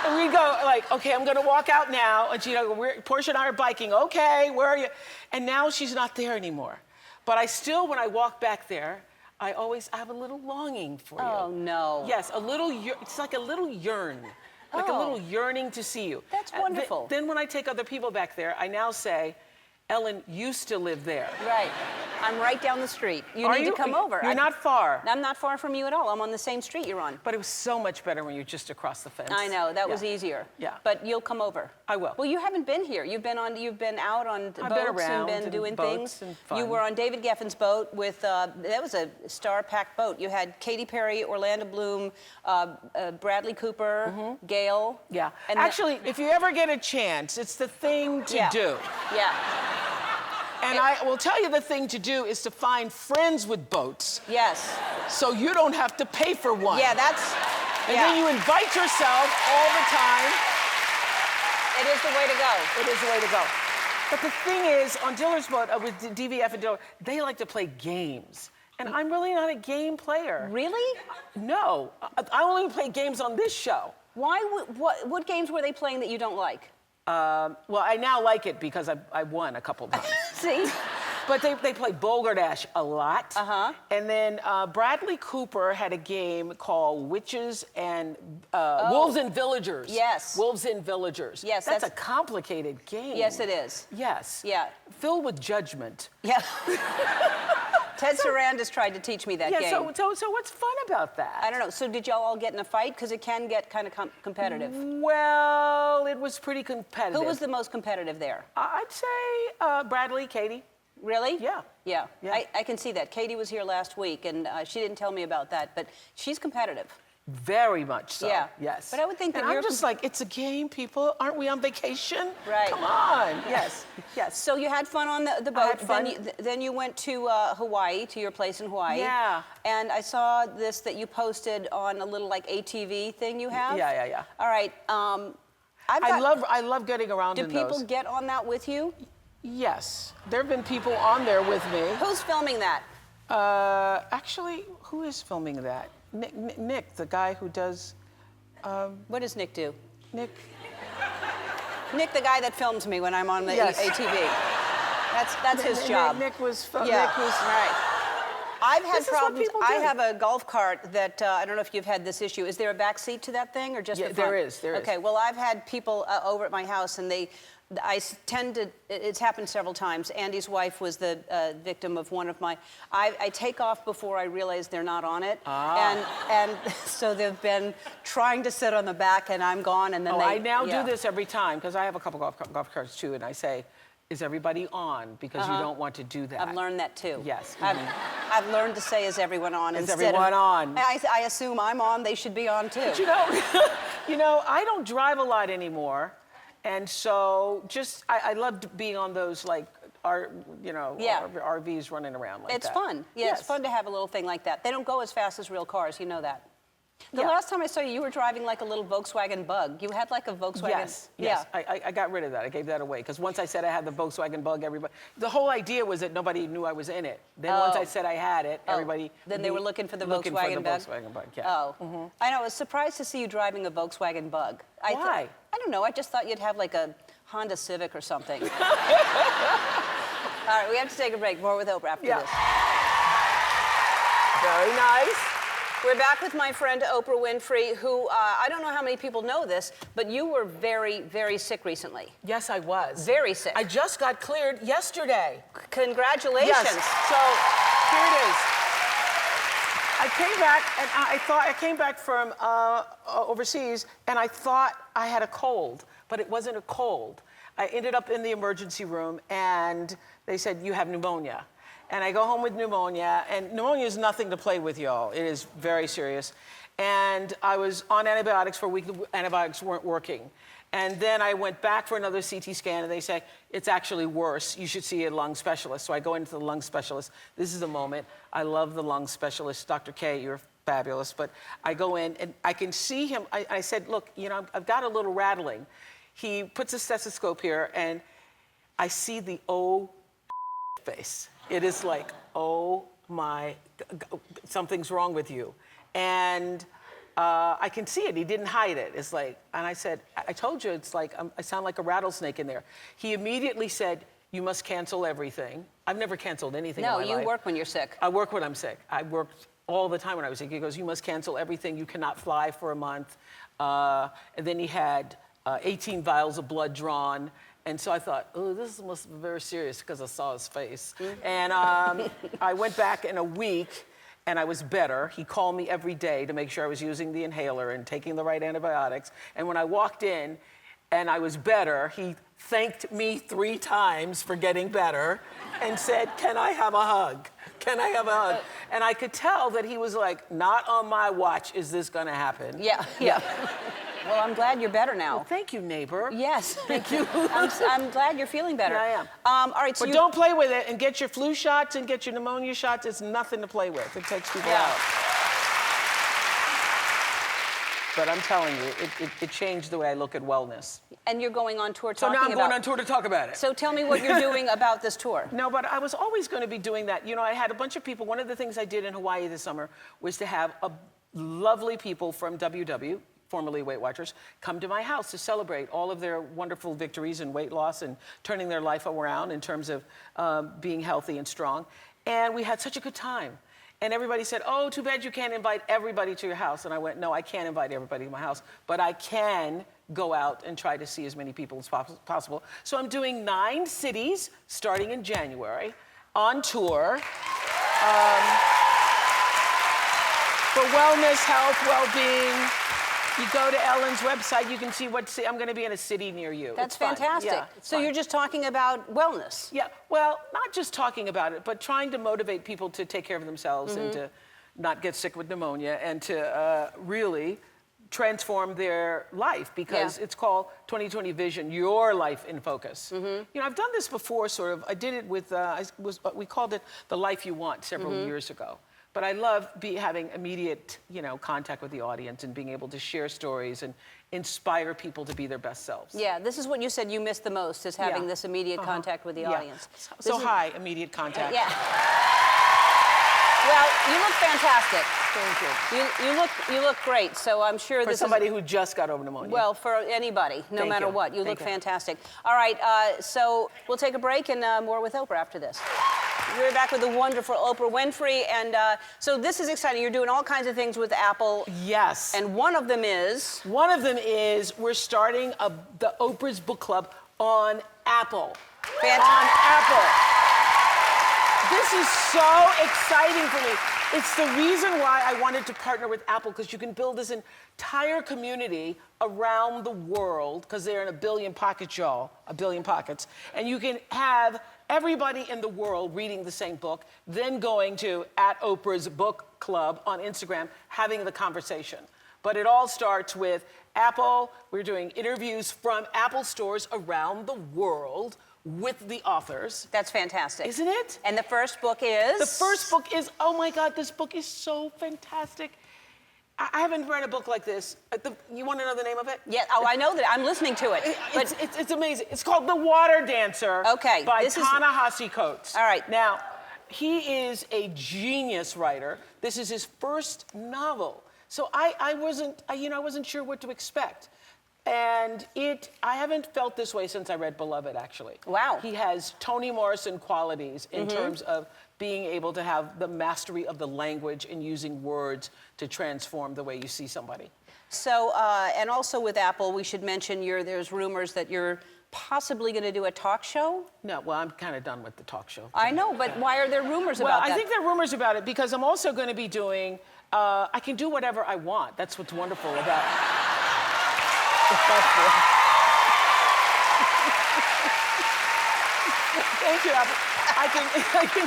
Speaker 2: And we'd go like, okay, I'm gonna walk out now. And she'd go, Portia and I are biking. Okay, where are you? And now she's not there anymore. But I still, when I walk back there, I have a little longing for you.
Speaker 10: Oh, no.
Speaker 2: Yes, it's like a little yearn. Like a little yearning to see you.
Speaker 10: That's wonderful.
Speaker 2: Then when I take other people back there, I now say, Ellen used to live there.
Speaker 10: Right. I'm right down the street. You need to come over.
Speaker 2: You're not far.
Speaker 10: I'm not far from you at all. I'm on the same street you're on.
Speaker 2: But it was so much better when you're just across the fence.
Speaker 10: I know. That was easier.
Speaker 2: Yeah.
Speaker 10: But you'll come over.
Speaker 2: I will.
Speaker 10: Well, you haven't been here. You've been out on boats and been doing things.
Speaker 2: And fun.
Speaker 10: You were on David Geffen's boat with, that was a star-packed boat. You had Katy Perry, Orlando Bloom, Bradley Cooper, Gail.
Speaker 2: Yeah.
Speaker 10: And
Speaker 2: actually, if you ever get a chance, it's the thing to do.
Speaker 10: Yeah.
Speaker 2: And I will tell you the thing to do is to find friends with boats.
Speaker 10: Yes.
Speaker 2: So you don't have to pay for one.
Speaker 10: Yeah, that's...
Speaker 2: And then you invite yourself all the time.
Speaker 10: It is the way to go.
Speaker 2: It is the way to go. But the thing is, on Diller's boat, with DVF and Diller, they like to play games. And I'm really not a game player.
Speaker 10: Really?
Speaker 2: No. I only play games on this show.
Speaker 10: Why? What games were they playing that you don't like?
Speaker 2: Well, I now like it because I won a couple times.
Speaker 10: See?
Speaker 2: But they play Boulder-Dash a lot.
Speaker 10: Uh-huh.
Speaker 2: And then Bradley Cooper had a game called Witches and Wolves and Villagers.
Speaker 10: Yes.
Speaker 2: Wolves and Villagers.
Speaker 10: Yes,
Speaker 2: that's a complicated game.
Speaker 10: Yes, it is.
Speaker 2: Yes.
Speaker 10: Yeah.
Speaker 2: Filled with judgment.
Speaker 10: Yeah. Ted Sarandis tried to teach me that game.
Speaker 2: So what's fun about that?
Speaker 10: I don't know. So did y'all all get in a fight? Because it can get kind of competitive.
Speaker 2: Well, it was pretty competitive.
Speaker 10: Who was the most competitive there?
Speaker 2: I'd say Bradley, Katie.
Speaker 10: Really?
Speaker 2: Yeah.
Speaker 10: Yeah. I can see that. Katie was here last week, and she didn't tell me about that, but she's competitive.
Speaker 2: Very much so.
Speaker 10: Yeah.
Speaker 2: Yes.
Speaker 10: But I would think that
Speaker 2: I'm just like, it's a game, people. Aren't we on vacation?
Speaker 10: Right.
Speaker 2: Come on. Yes. Yes.
Speaker 10: So you had fun on the boat.
Speaker 2: I had fun.
Speaker 10: Then you went to Hawaii, to your place in Hawaii.
Speaker 2: Yeah.
Speaker 10: And I saw this that you posted on a little like ATV thing you have.
Speaker 2: Yeah.
Speaker 10: All right.
Speaker 2: I love getting around in those.
Speaker 10: Do people get on that with you?
Speaker 2: Yes. There have been people on there with me.
Speaker 10: Who's filming that?
Speaker 2: Actually, who is filming that? Nick, the guy who does...
Speaker 10: what does Nick do?
Speaker 2: Nick...
Speaker 10: Nick, the guy that films me when I'm on the
Speaker 2: Yes.
Speaker 10: ATV. That's his job.
Speaker 2: Nick was
Speaker 10: right. I've had
Speaker 2: This is what
Speaker 10: problems.
Speaker 2: people
Speaker 10: I
Speaker 2: do.
Speaker 10: have a golf cart that I don't know if you've had this issue. Is there a back seat to that thing or just the front?
Speaker 2: there is.
Speaker 10: Okay, well, I've had people over at my house and it's happened several times. Andy's wife was the victim of one of my, I take off before I realize they're not on it. And so they've been trying to sit on the back and I'm gone and then
Speaker 2: I now do this every time because I have a couple golf carts too and I say, is everybody on? Because you don't want to do that.
Speaker 10: I've learned that too.
Speaker 2: Yes.
Speaker 10: I've learned to say, is everyone on?
Speaker 2: Is everyone on?
Speaker 10: I assume I'm on, they should be on too.
Speaker 2: But you know, I don't drive a lot anymore. And so I loved being on those like, RVs running around like that.
Speaker 10: It's fun. Yeah, it's fun to have a little thing like that. They don't go as fast as real cars, you know that. The last time I saw you, you were driving like a little Volkswagen Bug. You had like a Volkswagen.
Speaker 2: Yes.
Speaker 10: Yeah.
Speaker 2: I got rid of that. I gave that away because once I said I had the Volkswagen Bug, the whole idea was that nobody knew I was in it. Then once I said I had it, everybody.
Speaker 10: Then they were looking for the Volkswagen Bug.
Speaker 2: Volkswagen Bug. Yeah.
Speaker 10: Oh. I know. I was surprised to see you driving a Volkswagen Bug.
Speaker 2: Why?
Speaker 10: I don't know. I just thought you'd have like a Honda Civic or something. All right, we have to take a break. More with Oprah after this.
Speaker 2: Very nice.
Speaker 10: We're back with my friend Oprah Winfrey, who, I don't know how many people know this, but you were very, very sick recently.
Speaker 2: Yes, I was.
Speaker 10: Very sick.
Speaker 2: I just got cleared yesterday.
Speaker 10: Congratulations.
Speaker 2: Yes. So, here it is. I came back, and I came back from overseas, and I thought I had a cold, but it wasn't a cold. I ended up in the emergency room, and they said, you have pneumonia. And I go home with pneumonia, and pneumonia is nothing to play with, y'all. It is very serious. And I was on antibiotics for a week. The antibiotics weren't working. And then I went back for another CT scan, and they say, it's actually worse. You should see a lung specialist. So I go into the lung specialist. This is the moment. I love the lung specialist. Dr. K, you're fabulous. But I go in, and I can see him. I said, look, you know, I've got a little rattling. He puts a stethoscope here, and I see the face. It is like, oh my, something's wrong with you. And I can see it. He didn't hide it. It's like, and I said, I told you, it's like, I sound like a rattlesnake in there. He immediately said, you must cancel everything. I've never canceled anything in my life.
Speaker 10: No, you work when you're sick.
Speaker 2: I work when I'm sick. I worked all the time when I was sick. He goes, you must cancel everything. You cannot fly for a month. And then he had 18 vials of blood drawn. And so I thought, oh, this must be very serious because I saw his face. And I went back in a week and I was better. He called me every day to make sure I was using the inhaler and taking the right antibiotics. And when I walked in and I was better, he thanked me 3 times for getting better and said, can I have a hug? Can I have a hug? And I could tell that he was like, not on my watch is this gonna happen.
Speaker 10: Yeah. Well, I'm glad you're better now.
Speaker 2: Well, thank you, neighbor.
Speaker 10: Yes.
Speaker 2: Thank you.
Speaker 10: I'm glad you're feeling better.
Speaker 2: Yeah, I am.
Speaker 10: All right, so
Speaker 2: but don't play with it and get your flu shots and get your pneumonia shots. It's nothing to play with. It takes people out. But I'm telling you, it changed the way I look at wellness.
Speaker 10: And you're going on tour talking
Speaker 2: about... So now I'm going
Speaker 10: about...
Speaker 2: on tour to talk about it.
Speaker 10: So tell me what you're doing about this tour.
Speaker 2: No, but I was always going to be doing that. You know, I had a bunch of people. One of the things I did in Hawaii this summer was to have lovely people from WW, formerly Weight Watchers, come to my house to celebrate all of their wonderful victories in weight loss and turning their life around in terms of being healthy and strong. And we had such a good time. And everybody said, oh, too bad you can't invite everybody to your house. And I went, no, I can't invite everybody to my house, but I can go out and try to see as many people as possible. So I'm doing 9 cities starting in January on tour for wellness, health, well-being. You go to Ellen's website, you can see I'm going to be in a city near you.
Speaker 10: That's
Speaker 2: it's
Speaker 10: fantastic.
Speaker 2: Yeah,
Speaker 10: so you're just talking about wellness.
Speaker 2: Yeah, well, not just talking about it, but trying to motivate people to take care of themselves and to not get sick with pneumonia and to really transform their life because it's called 2020 Vision, your life in focus. You know, I've done this before, sort of. I did it with, we called it The Life You Want several years ago. But I love having immediate, contact with the audience and being able to share stories and inspire people to be their best selves.
Speaker 10: Yeah, this is what you said you missed the most, is having this immediate contact with the audience.
Speaker 2: Immediate contact.
Speaker 10: Well, you look fantastic.
Speaker 2: Thank you.
Speaker 10: You look great. So I'm sure
Speaker 2: For somebody who just got over pneumonia.
Speaker 10: Well, for anybody, no matter what, you look fantastic. All right, so we'll take a break and more with Oprah after this. We're back with the wonderful Oprah Winfrey, and so this is exciting. You're doing all kinds of things with Apple.
Speaker 2: Yes.
Speaker 10: And one of them is?
Speaker 2: One of them is we're starting the Oprah's Book Club on Apple.
Speaker 10: Fantastic.
Speaker 2: On Apple. This is so exciting for me. It's the reason why I wanted to partner with Apple, because you can build this entire community around the world, because they're in a billion pockets, y'all, a billion pockets. And you can have everybody in the world reading the same book, then going to @Oprah's Book Club on Instagram, having the conversation. But it all starts with Apple. We're doing interviews from Apple stores around the world with the authors.
Speaker 10: That's fantastic.
Speaker 2: Isn't it?
Speaker 10: And the first book is?
Speaker 2: The first book is, oh my God, this book is so fantastic. I haven't read a book like this. You want to know the name of it?
Speaker 10: Yeah, oh, I know that. I'm listening to it.
Speaker 2: It's amazing. It's called The Water Dancer by Ta-Nehisi Coates.
Speaker 10: All right.
Speaker 2: Now, he is a genius writer. This is his first novel. So I wasn't sure what to expect. And I haven't felt this way since I read Beloved, actually.
Speaker 10: Wow.
Speaker 2: He has Toni Morrison qualities in terms of being able to have the mastery of the language and using words to transform the way you see somebody.
Speaker 10: So, and also with Apple, we should mention there's rumors that you're possibly going to do a talk show?
Speaker 2: No, well, I'm kind of done with the talk show.
Speaker 10: I know, but why are there rumors about that?
Speaker 2: Well, I think there are rumors about it because I'm also going to be doing, I can do whatever I want. That's what's wonderful about Thank you, Apple. I can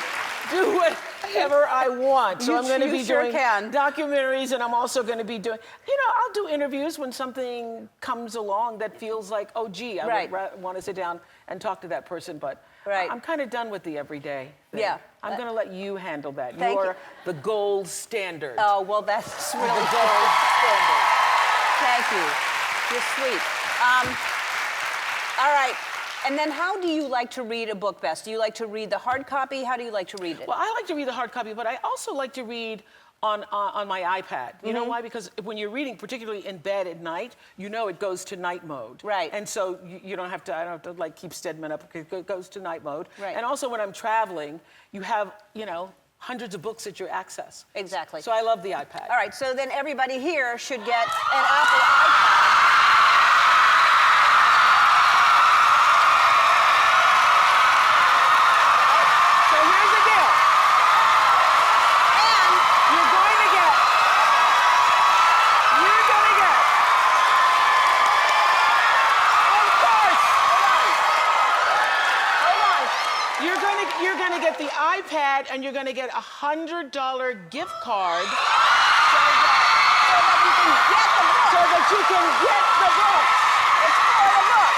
Speaker 2: do whatever I want. So I'm going to be doing documentaries, and I'm also going to be doing, I'll do interviews when something comes along that feels like, oh, gee, I would want to sit down and talk to that person, but I'm kind of done with the everyday thing.
Speaker 10: Yeah.
Speaker 2: I'm going to let you handle that.
Speaker 10: Thank
Speaker 2: you
Speaker 10: you.
Speaker 2: are the gold standard.
Speaker 10: Oh, well, that's really
Speaker 2: the gold standard.
Speaker 10: Thank you. You're sweet. All right. And then how do you like to read a book best? Do you like to read the hard copy? How do you like to read it?
Speaker 2: Well, I like to read the hard copy, but I also like to read on my iPad. You know why? Because when you're reading, particularly in bed at night, it goes to night mode.
Speaker 10: Right.
Speaker 2: And so I don't have to like keep Stedman up because it goes to night mode.
Speaker 10: Right.
Speaker 2: And also when I'm traveling, you have, hundreds of books at your access.
Speaker 10: Exactly.
Speaker 2: So I love the iPad.
Speaker 10: All right, so then everybody here should get an Apple iPad.
Speaker 2: You're going to get the iPad, and you're going to get a $100 gift card so that you can get the book. It's for the book.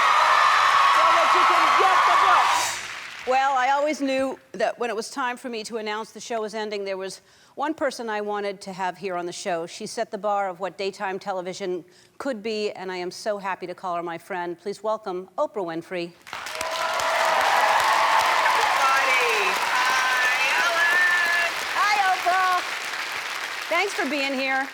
Speaker 2: So that you can get the book.
Speaker 10: Well, I always knew that when it was time for me to announce the show was ending, there was one person I wanted to have here on the show. She set the bar of what daytime television could be, and I am so happy to call her my friend. Please welcome Oprah Winfrey. Thanks for being here.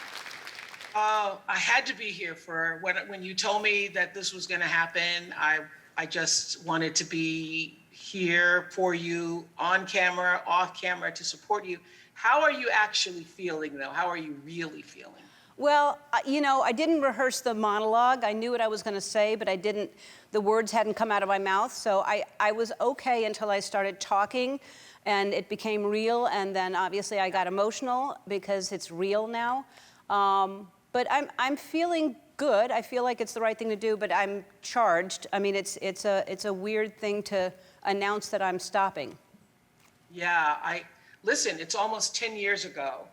Speaker 3: I had to be here for when you told me that this was going to happen. I just wanted to be here for you, on camera, off camera, to support you. How are you actually feeling, though? How are you really feeling?
Speaker 10: Well, I didn't rehearse the monologue. I knew what I was going to say, but the words hadn't come out of my mouth. So I was okay until I started talking. And it became real, and then obviously I got emotional because it's real now. But I'm feeling good. I feel like it's the right thing to do, but I'm charged. I mean, it's a weird thing to announce that I'm stopping.
Speaker 3: Yeah, listen. It's almost 10 years ago.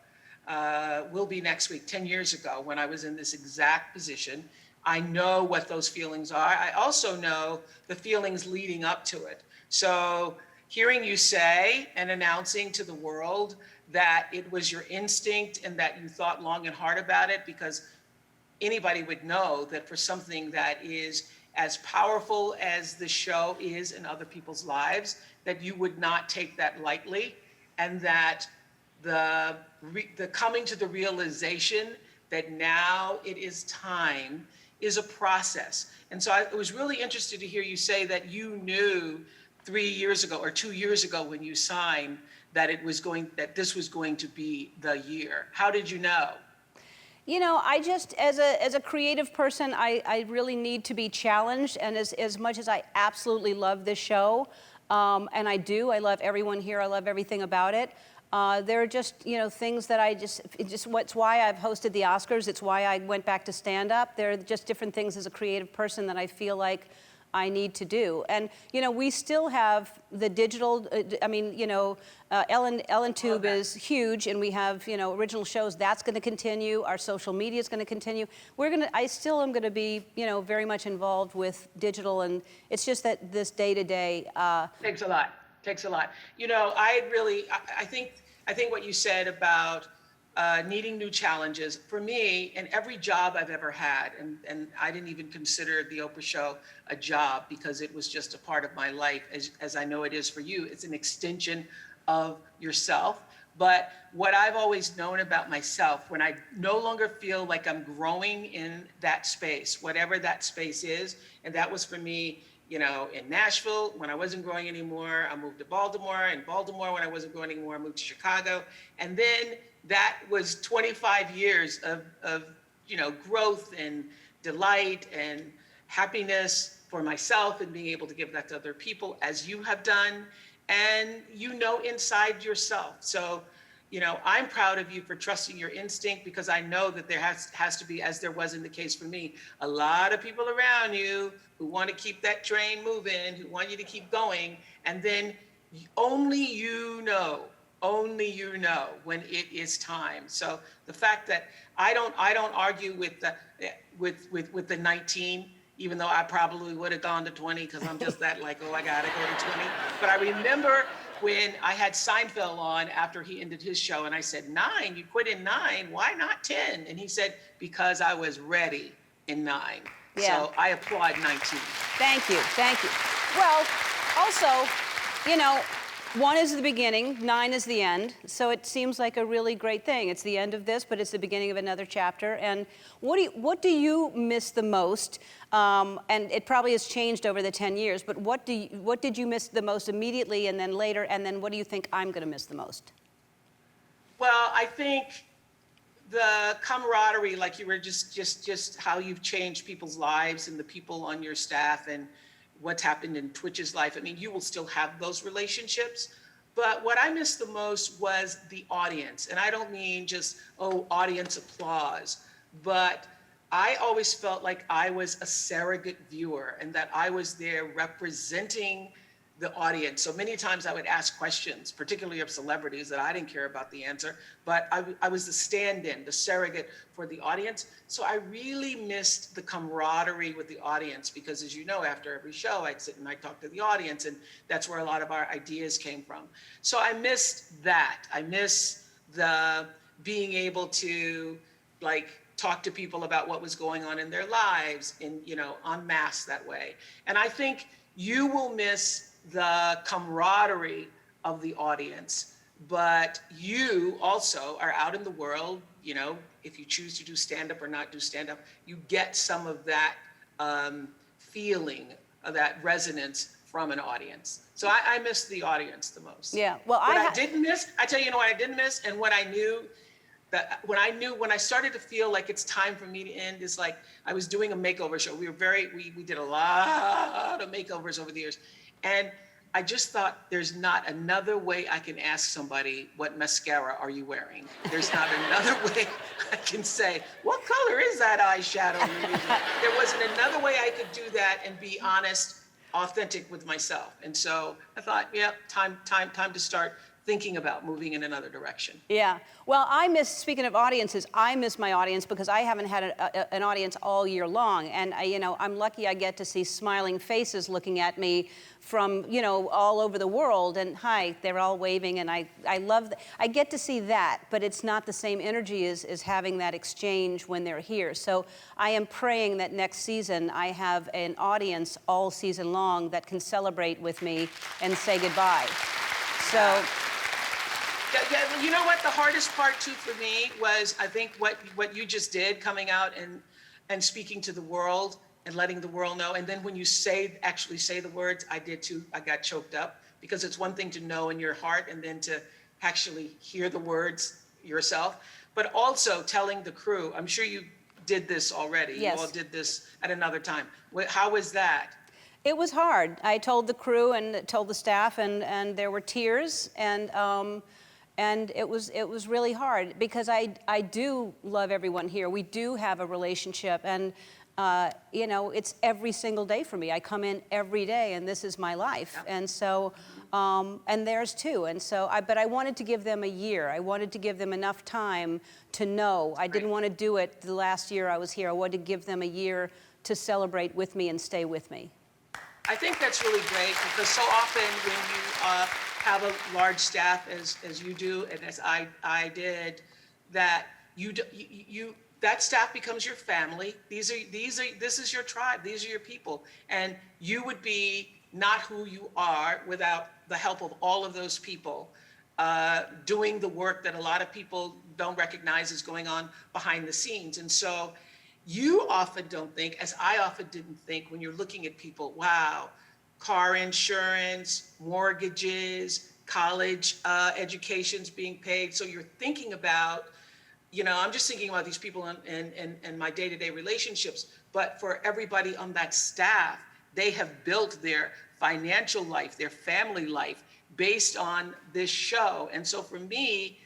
Speaker 3: Will be next week. 10 years ago, when I was in this exact position. I know what those feelings are. I also know the feelings leading up to it. So, hearing you say and announcing to the world that it was your instinct and that you thought long and hard about it, because anybody would know that for something that is as powerful as the show is in other people's lives, that you would not take that lightly, and that the coming to the realization that now it is time is a process. And so I was really interested to hear you say that you knew 3 years ago or 2 years ago when you signed that this was going to be the year. How did you know?
Speaker 1: You know, I just, as a creative person, I really need to be challenged. And as much as I absolutely love this show, and I love everyone here, I love everything about it. There are just, things that it's why I've hosted the Oscars. It's why I went back to stand-up. There are just different things as a creative person that I feel like I need to do. And, we still have the digital, Ellen Tube is huge, and we have, original shows. That's going to continue. Our social media is going to continue. I still am going to be, very much involved with digital, and it's just that this day-to-day.
Speaker 3: Takes a lot. I think what you said about needing new challenges, for me, in every job I've ever had, and I didn't even consider the Oprah Show a job because it was just a part of my life, as I know it is for you. It's an extension of yourself. But what I've always known about myself, when I no longer feel like I'm growing in that space, whatever that space is, and that was for me, in Nashville, when I wasn't growing anymore, I moved to Baltimore. In Baltimore, when I wasn't growing anymore, I moved to Chicago. And then that was 25 years of growth and delight and happiness for myself and being able to give that to other people, as you have done, and inside yourself. So, I'm proud of you for trusting your instinct, because I know that there has to be, as there was in the case for me, a lot of people around you who want to keep that train moving, who want you to keep going, and then only you know when it is time. So the fact that I don't argue with the 19, even though I probably would have gone to 20, because I'm just that like, oh, I gotta go to 20. But I remember when I had Seinfeld on after he ended his show, and I said, 9, you quit in 9, why not 10? And he said, because I was ready in 9. Yeah. So I applaud 19.
Speaker 1: Thank you. Well, also, 1 is the beginning, 9 is the end. So it seems like a really great thing. It's the end of this, but it's the beginning of another chapter. And what do you miss the most? And it probably has changed over the 10 years, but what did you miss the most immediately and then later? And then what do you think I'm going to miss the most?
Speaker 3: Well, I think the camaraderie, like you were just how you've changed people's lives and the people on your staff and what's happened in Twitch's life. I mean, you will still have those relationships, but what I missed the most was the audience. And I don't mean just, audience applause, but I always felt like I was a surrogate viewer and that I was there representing the audience. So many times I would ask questions, particularly of celebrities, that I didn't care about the answer, but I was the stand-in, the surrogate for the audience. So I really missed the camaraderie with the audience, because as you know, after every show, I'd sit and I'd talk to the audience, and that's where a lot of our ideas came from. So I missed that. I miss the being able to talk to people about what was going on in their lives en masse that way. And I think you will miss the camaraderie of the audience, but you also are out in the world, if you choose to do stand-up or not do stand-up, you get some of that feeling, of that resonance from an audience. So I miss the audience the most.
Speaker 1: Yeah, well,
Speaker 3: I didn't miss, I tell you what I didn't miss, and what I knew, when I started to feel like it's time for me to end, is like I was doing a makeover show. We did a lot of makeovers over the years. And I just thought, there's not another way I can ask somebody, what mascara are you wearing? There's not another way I can say, what color is that eyeshadow you're using? There wasn't another way I could do that and be honest, authentic with myself. And so I thought, yeah, time to start thinking about moving in another direction.
Speaker 1: Yeah. Well, speaking of audiences, I miss my audience because I haven't had an audience all year long. And, I'm lucky I get to see smiling faces looking at me from, all over the world. And hi, they're all waving. And I love, I get to see that, but it's not the same energy as having that exchange when they're here. So I am praying that next season I have an audience all season long that can celebrate with me and say goodbye. So
Speaker 3: Yeah, you know what? The hardest part too for me was, I think, what you just did, coming out and speaking to the world and letting the world know. And then when you actually say the words, I did too. I got choked up, because it's one thing to know in your heart and then to actually hear the words yourself, but also telling the crew. I'm sure you did this already.
Speaker 1: Yes.
Speaker 3: You all did this at another time. How was that?
Speaker 1: It was hard. I told the crew and told the staff, and there were tears, and it was really hard, because I do love everyone here. We do have a relationship, and you know, it's every single day for me. I come in every day, and this is my life, and so and theirs too. And so, but I wanted to give them a year. I wanted to give them enough time to know. I didn't want to do it the last year I was here. I wanted to give them a year to celebrate with me and stay with me.
Speaker 3: I think that's really great, because so often when you have a large staff as you do, and as I did, that that staff becomes your family. This is your tribe. These are your people, and you would be not who you are without the help of all of those people doing the work that a lot of people don't recognize is going on behind the scenes. And so you often don't think, as I often didn't think, when you're looking at people, wow, car insurance, mortgages, college education's being paid. So you're thinking about, you know, I'm just thinking about these people and my day-to-day relationships, but for everybody on that staff, they have built their financial life, their family life based on this show. And so for me,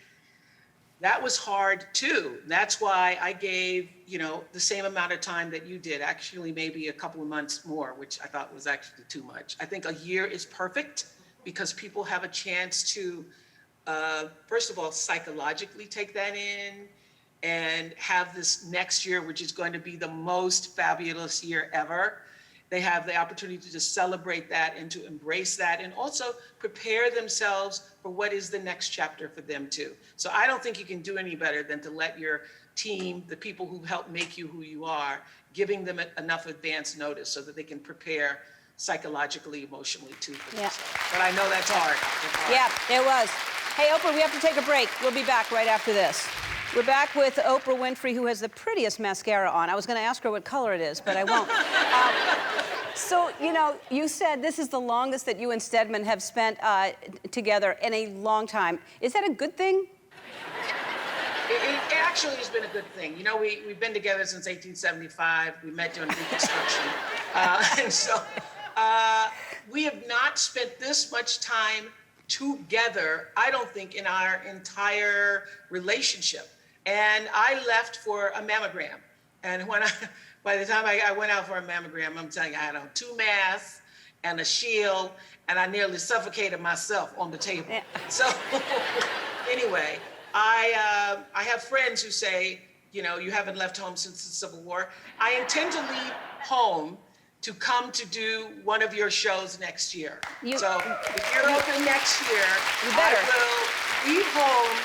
Speaker 3: that was hard too. That's why I gave, you know, the same amount of time that you did, actually maybe a couple of months more, which I thought was actually too much. I think a year is perfect, because people have a chance to, first of all, psychologically take that in and have this next year, which is going to be the most fabulous year ever. They have the opportunity to just celebrate that and to embrace that, and also prepare themselves for what is the next chapter for them too. So I don't think you can do any better than to let your team, the people who help make you who you are, giving them enough advance notice so that they can prepare psychologically, emotionally too for themselves. But I know that's hard.
Speaker 1: Yeah, it was. Hey, Oprah, we have to take a break. We'll be back right after this. We're back with Oprah Winfrey, who has the prettiest mascara on. I was going to ask her what color it is, but I won't. So, you know, you said this is the longest that you and Stedman have spent together in a long time. Is that a good thing?
Speaker 3: It actually has been a good thing. You know, we've been together since 1875. We met during Reconstruction. And so we have not spent this much time together, I don't think, in our entire relationship. And I left for a mammogram. And by the time I went out for a mammogram, I'm telling you, I had on 2 masks and a shield, and I nearly suffocated myself on the table. Yeah. So anyway, I have friends who say, you know, you haven't left home since the Civil War. I intend to leave home to come to do one of your shows next year. So if you're open next year, I will leave home,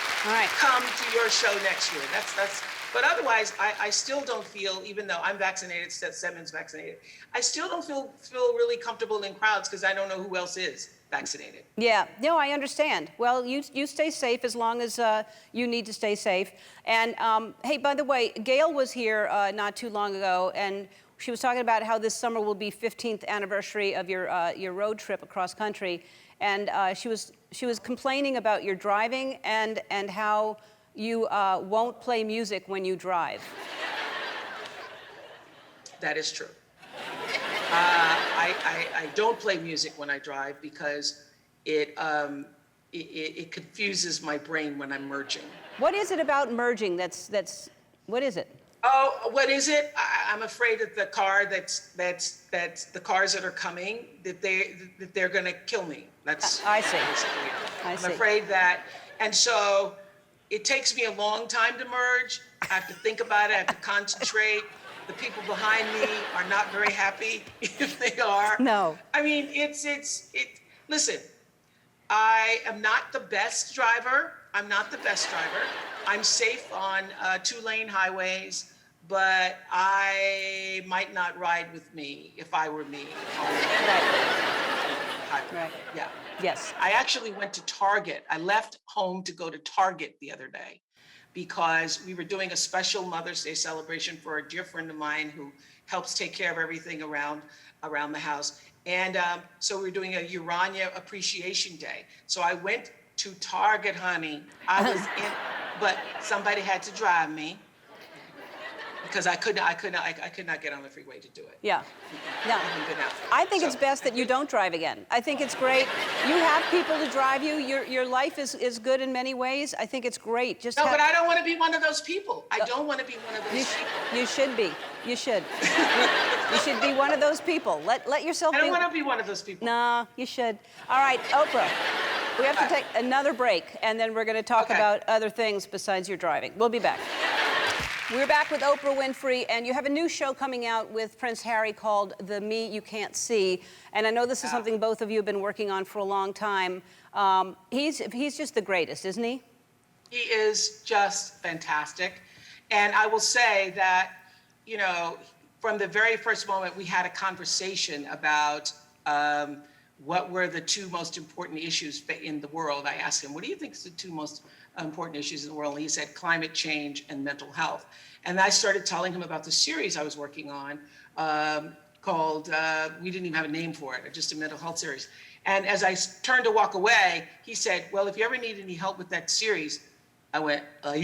Speaker 3: come to your show next year. That's. But otherwise, I still don't feel, even though I'm vaccinated, Stedman's vaccinated, I still don't feel really comfortable in crowds, because I don't know who else is vaccinated.
Speaker 1: Yeah, no, I understand. Well, you stay safe as long as you need to stay safe. And hey, by the way, Gail was here not too long ago, and she was talking about how this summer will be 15th anniversary of your road trip across country, and she was complaining about your driving and how you won't play music when you drive.
Speaker 3: That is true. I don't play music when I drive, because it confuses my brain when I'm merging.
Speaker 1: What is it about merging what is it?
Speaker 3: Oh, what is it? I'm afraid that the car that's the cars that are coming, that they're gonna kill me. That's
Speaker 1: I see.
Speaker 3: I'm afraid that, and so it takes me a long time to merge. I have to think about it. I have to concentrate. The people behind me are not very happy if they are.
Speaker 1: No.
Speaker 3: I mean, listen, I am not the best driver. I'm safe on 2-lane highways, but I might not ride with me if I were me.
Speaker 1: Right.
Speaker 3: Yeah.
Speaker 1: Yes.
Speaker 3: I actually went to Target. I left home to go to Target the other day because we were doing a special Mother's Day celebration for a dear friend of mine who helps take care of everything around the house. And so we were doing a Urania Appreciation Day. So I went to Target, honey. I was in, but somebody had to drive me because I could not get on the freeway to do it.
Speaker 1: Yeah. No. I think it's best that you don't drive again. I think it's great. You have people to drive you. Your life is good in many ways. I think it's great.
Speaker 3: No, but I don't want to be one of those people. I don't want to be one of those people.
Speaker 1: You should be. You should. You should be one of those people. Let yourself be.
Speaker 3: I don't want to be one of those people.
Speaker 1: No, you should. All right, Oprah. We have to take another break, and then we're going to talk about other things besides your driving. We'll be back. We're back with Oprah Winfrey, and you have a new show coming out with Prince Harry called The Me You Can't See. And I know this is something both of you have been working on for a long time. He's just the greatest, isn't he?
Speaker 3: He is just fantastic. And I will say that, you know, from the very first moment, we had a conversation about what were the two most important issues in the world. I asked him, what do you think is the two most important issues in the world? And he said climate change and mental health. And I started telling him about the series I was working on called, we didn't even have a name for it, just a mental health series. And as I turned to walk away, he said, well, if you ever need any help with that series, I went, what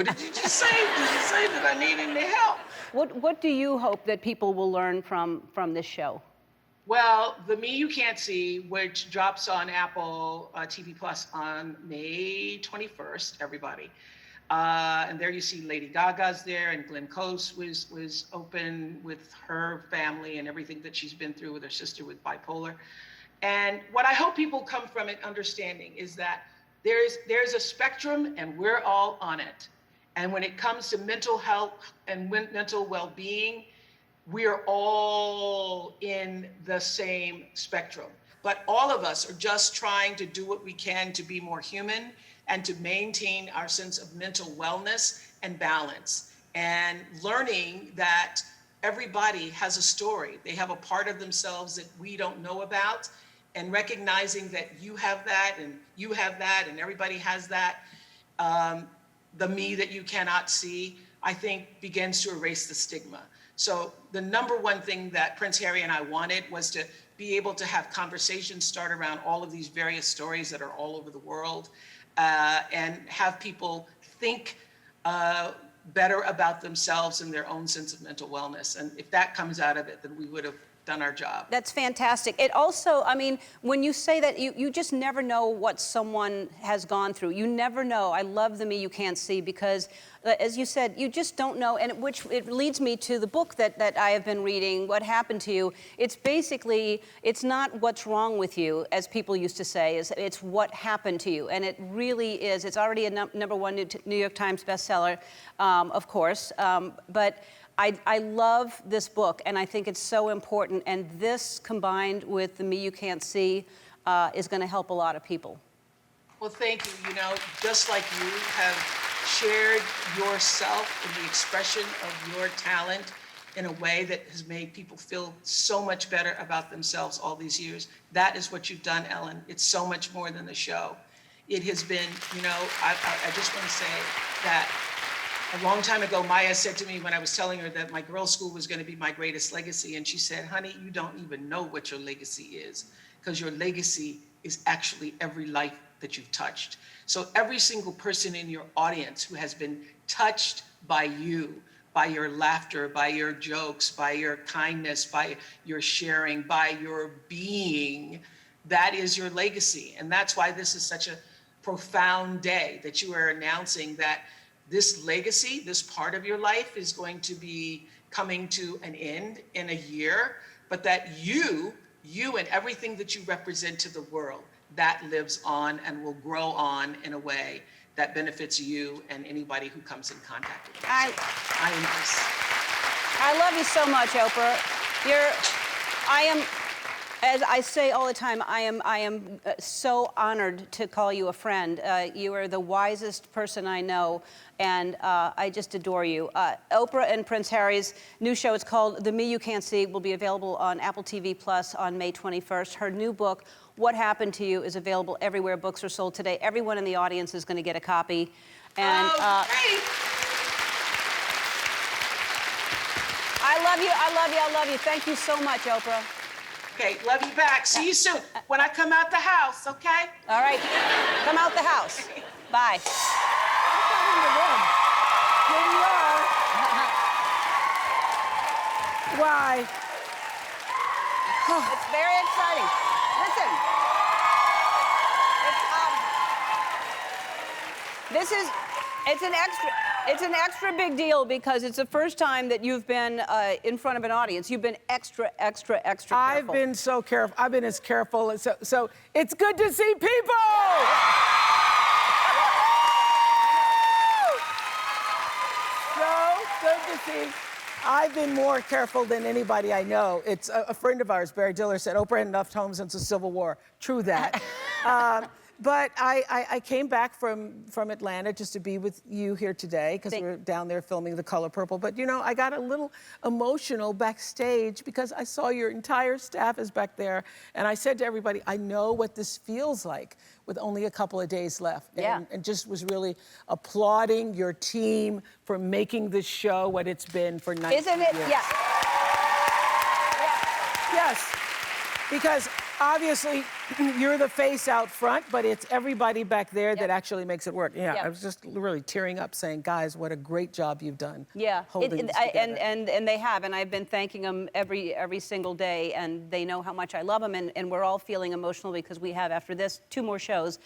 Speaker 3: did you just say? Did you say that I need any help?
Speaker 1: What do you hope that people will learn from this show?
Speaker 3: Well, The Me You Can't See, which drops on Apple TV Plus on May 21st, everybody. And there you see Lady Gaga's there, and Glenn Close was open with her family and everything that she's been through with her sister with bipolar. And what I hope people come from it understanding is that there's a spectrum and we're all on it. And when it comes to mental health and mental well-being, we're all in the same spectrum. But all of us are just trying to do what we can to be more human and to maintain our sense of mental wellness and balance. And learning that everybody has a story. They have a part of themselves that we don't know about, and recognizing that you have that and you have that and everybody has that. The me that you cannot see, I think begins to erase the stigma. So the number one thing that Prince Harry and I wanted was to be able to have conversations start around all of these various stories that are all over the world, and have people think better about themselves and their own sense of mental wellness. And if that comes out of it, then we would have done our job.
Speaker 1: That's fantastic. It also, I mean, when you say that, you just never know what someone has gone through. You never know. I love The Me You Can't See because, as you said, you just don't know, and it leads me to the book that I have been reading, What Happened to You. It's basically, it's not what's wrong with you, as people used to say, it's what happened to you, and it really is. It's already a #1 New York Times bestseller, of course, but I love this book, and I think it's so important, and this combined with The Me You Can't See is going to help a lot of people.
Speaker 3: Well, thank you. You know, just like you have shared yourself in the expression of your talent in a way that has made people feel so much better about themselves all these years. That is what you've done, Ellen. It's so much more than the show. It has been, you know, I just want to say that a long time ago, Maya said to me when I was telling her that my girls' school was going to be my greatest legacy, and she said, honey, you don't even know what your legacy is, because your legacy is actually every life that you've touched. So every single person in your audience who has been touched by you, by your laughter, by your jokes, by your kindness, by your sharing, by your being, that is your legacy. And that's why this is such a profound day that you are announcing that this legacy, this part of your life is going to be coming to an end in a year, but that you and everything that you represent to the world, that lives on and will grow on in a way that benefits you and anybody who comes in contact with you.
Speaker 1: I love you so much, Oprah.
Speaker 10: As I say all the time, I am so honored to call you a friend. You are the wisest person I know, and I just adore you. Oprah and Prince Harry's new show, it's called The Me You Can't See, will be available on Apple TV Plus on May 21st. Her new book, What Happened to You, is available everywhere books are sold today. Everyone in the audience is going to get a copy. And
Speaker 3: Great.
Speaker 10: I love you, I love you, I love you. Thank you so much, Oprah.
Speaker 3: Okay, love you back. See you soon. When I come out the house, okay?
Speaker 10: All right, come out the house. Bye.
Speaker 2: Here we are. Why?
Speaker 10: It's very exciting. Listen. It's an extra big deal because it's the first time that you've been in front of an audience. You've been extra careful.
Speaker 2: I've been so careful. I've been as careful. So it's good to see people. So good to see. I've been more careful than anybody I know. It's a friend of ours, Barry Diller, said Oprah had enough homes since the Civil War. True that. But I came back from Atlanta just to be with you here today because we're down there filming The Color Purple. But, you know, I got a little emotional backstage because I saw your entire staff is back there. And I said to everybody, I know what this feels like with only a couple of days left. And just was really applauding your team for making this show what it's been for 19
Speaker 10: Isn't it?
Speaker 2: years.
Speaker 10: Yeah.
Speaker 2: Yes. Because obviously, you're the face out front, but it's everybody back there that actually makes it work. Yeah, I was just really tearing up saying, guys, what a great job you've done.
Speaker 10: Yeah,
Speaker 2: holding this together.
Speaker 10: and they have, and I've been thanking them every single day, and they know how much I love them, and we're all feeling emotional because we have, after this, 2 more shows.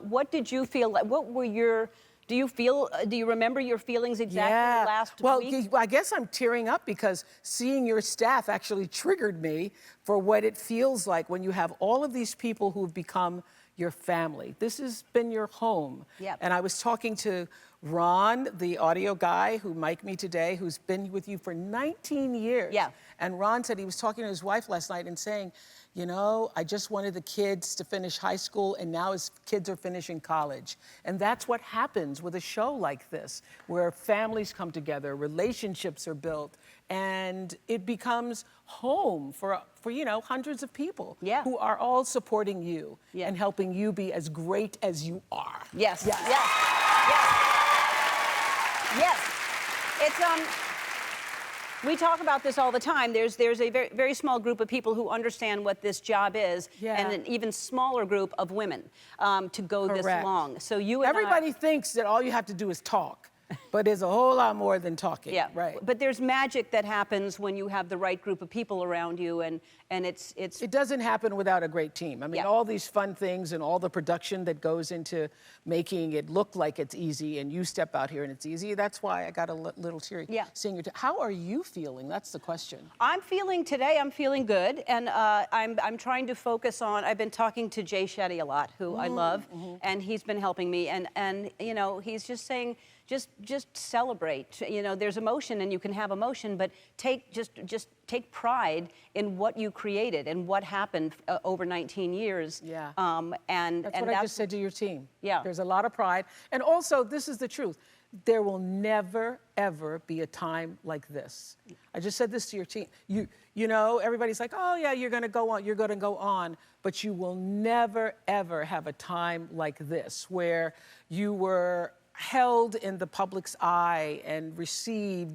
Speaker 10: What did you feel like? What were your... Do you remember your feelings exactly last week?
Speaker 2: Well, I guess I'm tearing up because seeing your staff actually triggered me for what it feels like when you have all of these people who've become your family. This has been your home.
Speaker 10: Yep.
Speaker 2: And I was talking to Ron, the audio guy who mic'd me today, who's been with you for 19 years.
Speaker 10: Yeah.
Speaker 2: And Ron said he was talking to his wife last night and saying, you know, I just wanted the kids to finish high school, and now his kids are finishing college. And that's what happens with a show like this, where families come together, relationships are built, and it becomes home for you know, hundreds of people who are all supporting you and helping you be as great as you are.
Speaker 10: Yes. Yes. Yes. Yes. Yes. It's we talk about this all the time. There's a very small group of people who understand what this job is, and an even smaller group of women to go this long. So
Speaker 2: everybody thinks that all you have to do is talk, but there's a whole lot more than talking.
Speaker 10: Yeah,
Speaker 2: right.
Speaker 10: But there's magic that happens when you have the right group of people around you, and it's.
Speaker 2: It doesn't happen without a great team. I mean, all these fun things and all the production that goes into making it look like it's easy, and you step out here and it's easy. That's why I got a little teary seeing you. How are you feeling? That's the question. I'm feeling
Speaker 10: good, and I'm trying to focus on. I've been talking to Jay Shetty a lot, who I love, and he's been helping me, and you know, he's just saying. Just celebrate. You know, there's emotion, and you can have emotion, but just take pride in what you created and what happened over 19 years.
Speaker 2: Yeah.
Speaker 10: And
Speaker 2: that's what I just said to your team.
Speaker 10: Yeah.
Speaker 2: There's a lot of pride, and also this is the truth. There will never ever be a time like this. I just said this to your team. You know, everybody's like, oh yeah, you're going to go on, but you will never ever have a time like this where you were held in the public's eye and received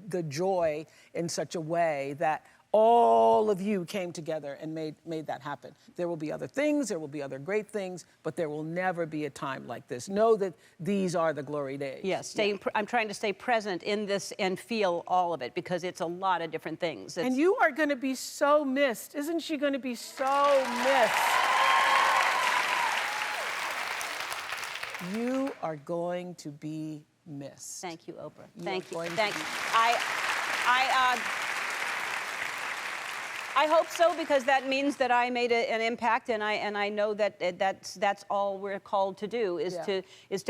Speaker 2: the joy in such a way that all of you came together and made that happen. There will be other things, there will be other great things, but there will never be a time like this. Know that these are the glory days.
Speaker 10: Yes, I'm trying to stay present in this and feel all of it because it's a lot of different things.
Speaker 2: And you are going to be so missed. Isn't she going to be so missed? You are going to be missed.
Speaker 10: Thank you, Oprah. Thank you.
Speaker 2: Thanks.
Speaker 10: I hope so, because that means that I made an impact, and I know that that's all we're called to do is to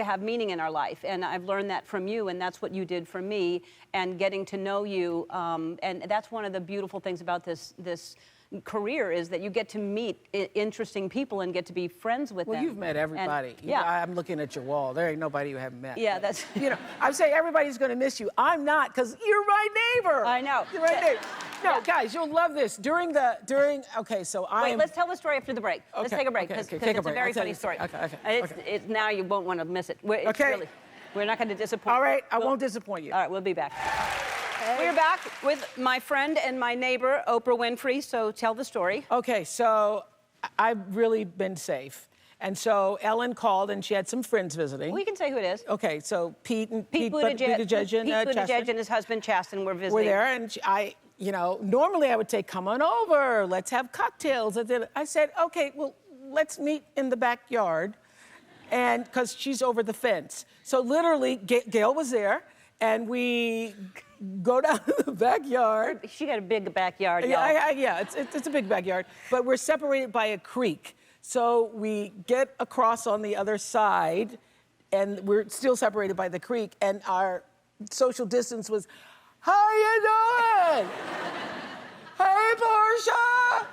Speaker 10: have meaning in our life. And I've learned that from you, and that's what you did for me. And getting to know you, and that's one of the beautiful things about this career is that you get to meet interesting people and get to be friends with them.
Speaker 2: Well, you've met everybody.
Speaker 10: And, yeah.
Speaker 2: I'm looking at your wall. There ain't nobody you haven't met.
Speaker 10: Yeah, that's...
Speaker 2: You know, I'm saying everybody's going to miss you. I'm not, because you're my neighbor.
Speaker 10: I know.
Speaker 2: You're my neighbor. No, guys, you'll love this. Okay, so
Speaker 10: Wait, let's tell the story after the break. Let's take a break, because
Speaker 2: take
Speaker 10: it's a very funny story. It's now you won't want to miss it. We're not going to disappoint you.
Speaker 2: All right, I won't disappoint you.
Speaker 10: All right, we'll be back. We're back with my friend and my neighbor, Oprah Winfrey, so tell the story.
Speaker 2: Okay, so I've really been safe. And so Ellen called, and she had some friends visiting.
Speaker 10: We can say who it is.
Speaker 2: Okay, so Pete
Speaker 10: Buttigieg and his husband Chasten were visiting.
Speaker 2: We're there, and you know, normally I would say, come on over, let's have cocktails. I said, okay, well, let's meet in the backyard, and because she's over the fence. So literally, Gail was there, and we go down to the backyard.
Speaker 10: She got a big backyard, y'all.
Speaker 2: Yeah, it's a big backyard, but we're separated by a creek. So we get across on the other side, and we're still separated by the creek, and our social distance was, how you doing? Hey, Portia!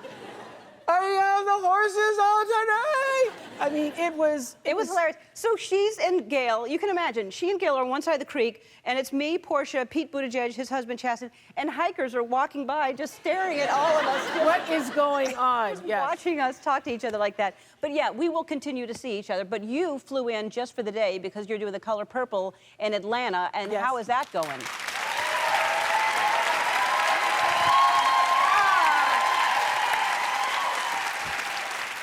Speaker 2: Are you have the horses all today? I mean, it was
Speaker 10: hilarious. So she's and Gail, you can imagine, she and Gail are on one side of the creek, and it's me, Portia, Pete Buttigieg, his husband Chasten, and hikers are walking by just staring at all of us.
Speaker 2: What is going on?
Speaker 10: Just watching us talk to each other like that. But yeah, we will continue to see each other. But you flew in just for the day because you're doing The Color Purple in Atlanta, and how is that going?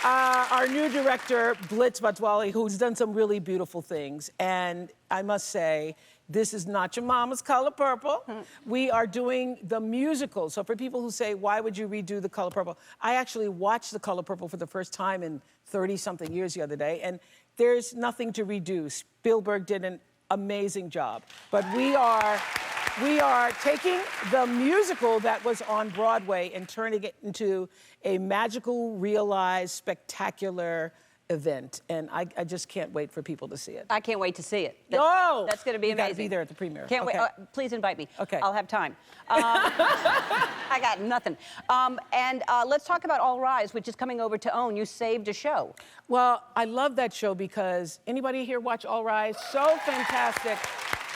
Speaker 2: Our new director, Blitz Batwali, who's done some really beautiful things. And I must say, this is not your mama's Color Purple. We are doing the musical. So for people who say, why would you redo The Color Purple? I actually watched The Color Purple for the first time in 30-something years the other day, and there's nothing to redo. Spielberg did an amazing job. But we are taking the musical that was on Broadway and turning it into a magical, realized, spectacular event. And I just can't wait for people to see it.
Speaker 10: I can't wait to see it.
Speaker 2: That's
Speaker 10: going to be
Speaker 2: you
Speaker 10: amazing.
Speaker 2: Gotta be there at the premiere.
Speaker 10: Can't wait. Please invite me.
Speaker 2: Okay.
Speaker 10: I'll have time. I got nothing. Let's talk about All Rise, which is coming over to OWN. You saved a show.
Speaker 2: Well, I love that show because anybody here watch All Rise? So fantastic.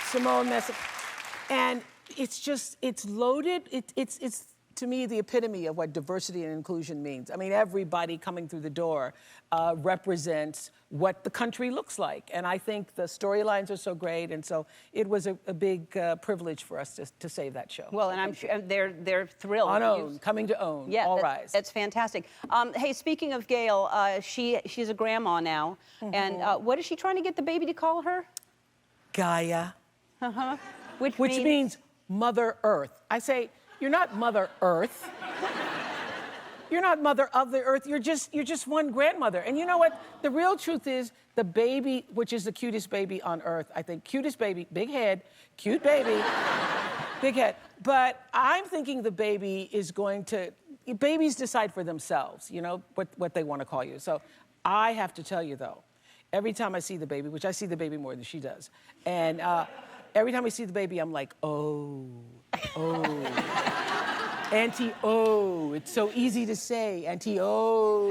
Speaker 2: Simone Messick. And it's loaded. It's to me the epitome of what diversity and inclusion means. I mean, everybody coming through the door represents what the country looks like. And I think the storylines are so great. And so it was a big privilege for us to save that show.
Speaker 10: Well, and I'm sure they're thrilled.
Speaker 2: On OWN, coming to OWN,
Speaker 10: yeah,
Speaker 2: All Rise.
Speaker 10: That's fantastic. Hey, speaking of Gail, she's a grandma now. And what is she trying to get the baby to call her?
Speaker 2: Gaia.
Speaker 10: Uh-huh.
Speaker 2: Which means Mother Earth. I say, you're not Mother Earth. You're not Mother of the Earth. You're just one grandmother. And you know what? The real truth is the baby, which is the cutest baby on earth, I think, cutest baby, big head, cute baby, big head. But I'm thinking the baby is going to, babies decide for themselves, you know, what they want to call you. So I have to tell you, though, every time I see the baby, which I see the baby more than she does, and every time I see the baby, I'm like, oh. Auntie O. It's so easy to say, Auntie O.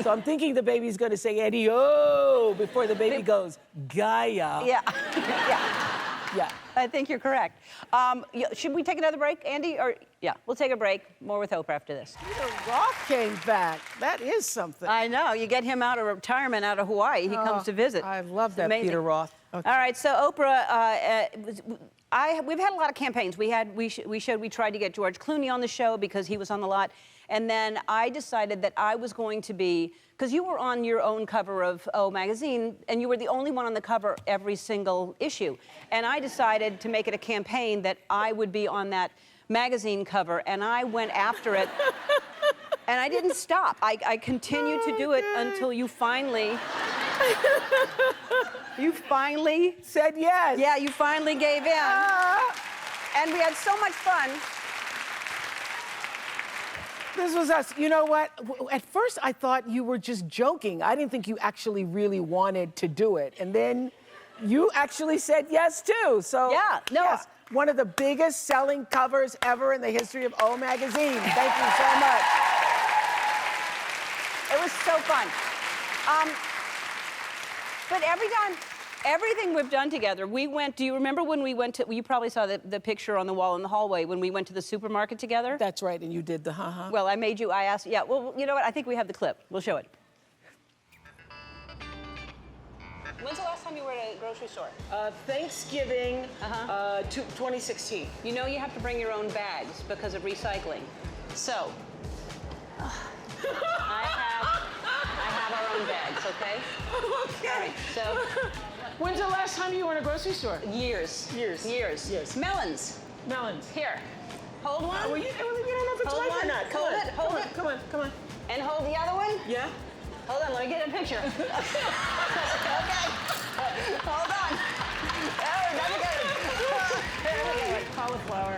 Speaker 2: So I'm thinking the baby's going to say Auntie O before the baby goes, Gaia.
Speaker 10: Yeah. Yeah. I think you're correct. Should we take another break, Andy? Or yeah, we'll take a break. More with Oprah after this.
Speaker 2: Peter Roth came back. That is something.
Speaker 10: I know. You get him out of retirement, out of Hawaii. He comes to visit.
Speaker 2: I love that, Peter Roth.
Speaker 10: Okay. All right. So Oprah, we've had a lot of campaigns. We tried to get George Clooney on the show because he was on the lot. And then I decided that I was going to be, because you were on your own cover of O magazine, and you were the only one on the cover every single issue. And I decided to make it a campaign that I would be on that magazine cover, and I went after it. And I didn't stop. I continued to do it until you finally... You finally...
Speaker 2: said yes.
Speaker 10: Yeah, you finally gave in. And we had so much fun.
Speaker 2: This was us. You know what? At first, I thought you were just joking. I didn't think you actually really wanted to do it. And then you actually said yes, too. So
Speaker 10: yeah, no,
Speaker 2: yes. one of the biggest selling covers ever in the history of O Magazine. Thank you so much.
Speaker 10: It was so fun. But everything we've done together, we went, do you remember when we went to, you probably saw the picture on the wall in the hallway when we went to the supermarket together?
Speaker 2: That's right, and you did the
Speaker 10: Well, I asked, yeah, well, you know what? I think we have the clip. We'll show it. When's the last time you were at a grocery store?
Speaker 12: Thanksgiving 2016.
Speaker 10: You know you have to bring your own bags because of recycling. So, I have our own bags, okay?
Speaker 12: Okay.
Speaker 10: All right, so.
Speaker 12: When's the last time you were in a grocery store?
Speaker 10: Years. Melons.
Speaker 12: Melons.
Speaker 10: Here. Hold one.
Speaker 12: Well, we don't know if it's
Speaker 10: Hold
Speaker 12: ripe or
Speaker 10: one.
Speaker 12: not.
Speaker 10: Hold it. Hold it.
Speaker 12: Come on.
Speaker 10: And hold the other one.
Speaker 12: Yeah.
Speaker 10: Hold on, let me get a picture. Okay. Hold on. There we go.
Speaker 12: Cauliflower.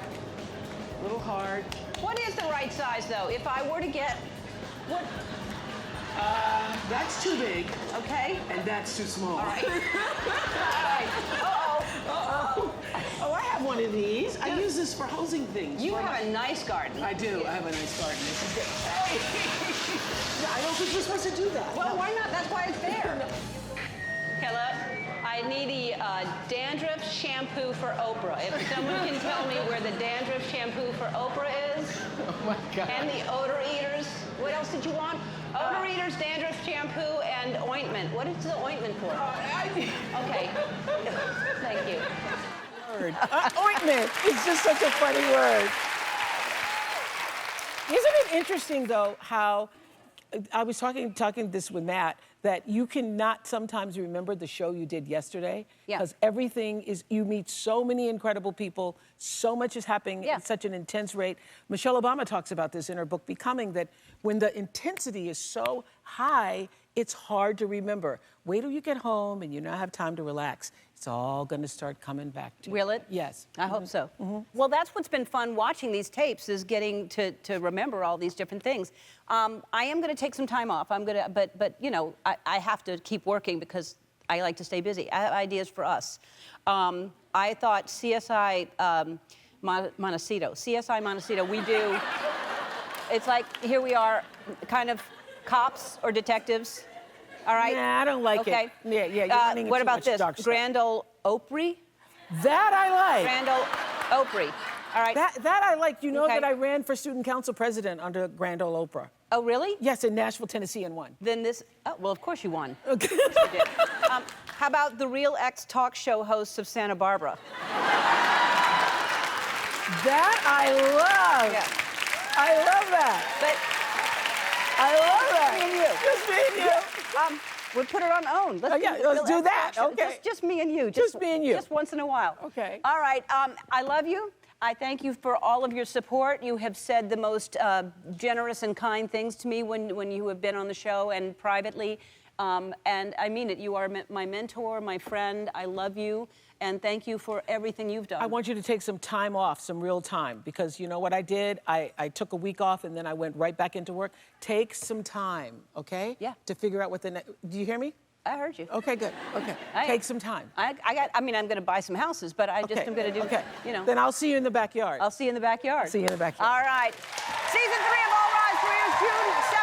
Speaker 12: A little hard.
Speaker 10: What is the right size, though? If I were to get, what?
Speaker 12: That's too big.
Speaker 10: Okay.
Speaker 12: And that's too small.
Speaker 10: All right. All right. Uh-oh.
Speaker 12: Oh, I have one of these. I use this for hosing things.
Speaker 10: You have a nice garden.
Speaker 12: I do. I have a nice garden. This is good. Hey. I don't think you're supposed to do that.
Speaker 10: Well, why not? That's why it's there. Hello. I need the dandruff shampoo for Oprah. If someone can tell me where the dandruff shampoo for Oprah is.
Speaker 12: Oh my God.
Speaker 10: And the odor eaters. What else did you want? Odor eaters, dandruff shampoo, and ointment. What is the ointment for? Okay. Thank you.
Speaker 2: Word. Ointment. It's just such a funny word. Isn't it interesting, though, how I was talking this with Matt, that you cannot sometimes remember the show you did yesterday.
Speaker 10: Yeah.
Speaker 2: Because everything is, you meet so many incredible people, so much is happening at such an intense rate. Michelle Obama talks about this in her book, Becoming, that when the intensity is so high, it's hard to remember. Wait till you get home and you now have time to relax. It's all going to start coming back to you.
Speaker 10: Will it?
Speaker 2: Yes.
Speaker 10: I hope so. Well, that's what's been fun watching these tapes, is getting to remember all these different things. I am going to take some time off. But you know, I have to keep working because I like to stay busy. I have ideas for us. I thought CSI Montecito, we do, it's like, here we are, kind of cops or detectives. All right?
Speaker 2: Yeah, I don't like it. Yeah, you're running
Speaker 10: what
Speaker 2: into
Speaker 10: about
Speaker 2: much
Speaker 10: this?
Speaker 2: dark stuff.
Speaker 10: Grand Ole Opry?
Speaker 2: That I like.
Speaker 10: Grand Ole Opry. All right.
Speaker 2: That I like. You know that I ran for student council president under Grand Ole Oprah.
Speaker 10: Oh, really?
Speaker 2: Yes, in Nashville, Tennessee, and won.
Speaker 10: Then this, well, of course you won.
Speaker 2: Okay.
Speaker 10: Of course you did. How about the Real X talk show hosts of Santa Barbara?
Speaker 2: That I love.
Speaker 10: Yeah.
Speaker 2: I love that.
Speaker 10: But
Speaker 2: I love that.
Speaker 10: Just me and you. We'll put it on OWN.
Speaker 2: Let's do that. Okay.
Speaker 10: Just me and you.
Speaker 2: Just me and you.
Speaker 10: Just once in a while.
Speaker 2: Okay.
Speaker 10: All right. I love you. I thank you for all of your support. You have said the most generous and kind things to me when you have been on the show and privately. And I mean it. You are my mentor, my friend. I love you. And thank you for everything you've done.
Speaker 2: I want you to take some time off, some real time, because you know what I did? I took a week off and then I went right back into work. Take some time, okay?
Speaker 10: Yeah.
Speaker 2: To figure out what the next... Do you hear me?
Speaker 10: I heard you.
Speaker 2: Okay, good. Okay. Take some time.
Speaker 10: I mean, I'm going to buy some houses, but I just am going to do, you know.
Speaker 2: Then I'll see you in the backyard.
Speaker 10: I'll see you in the backyard.
Speaker 2: See you in the backyard.
Speaker 10: All right. Season 3 of All Rise premieres June 7th.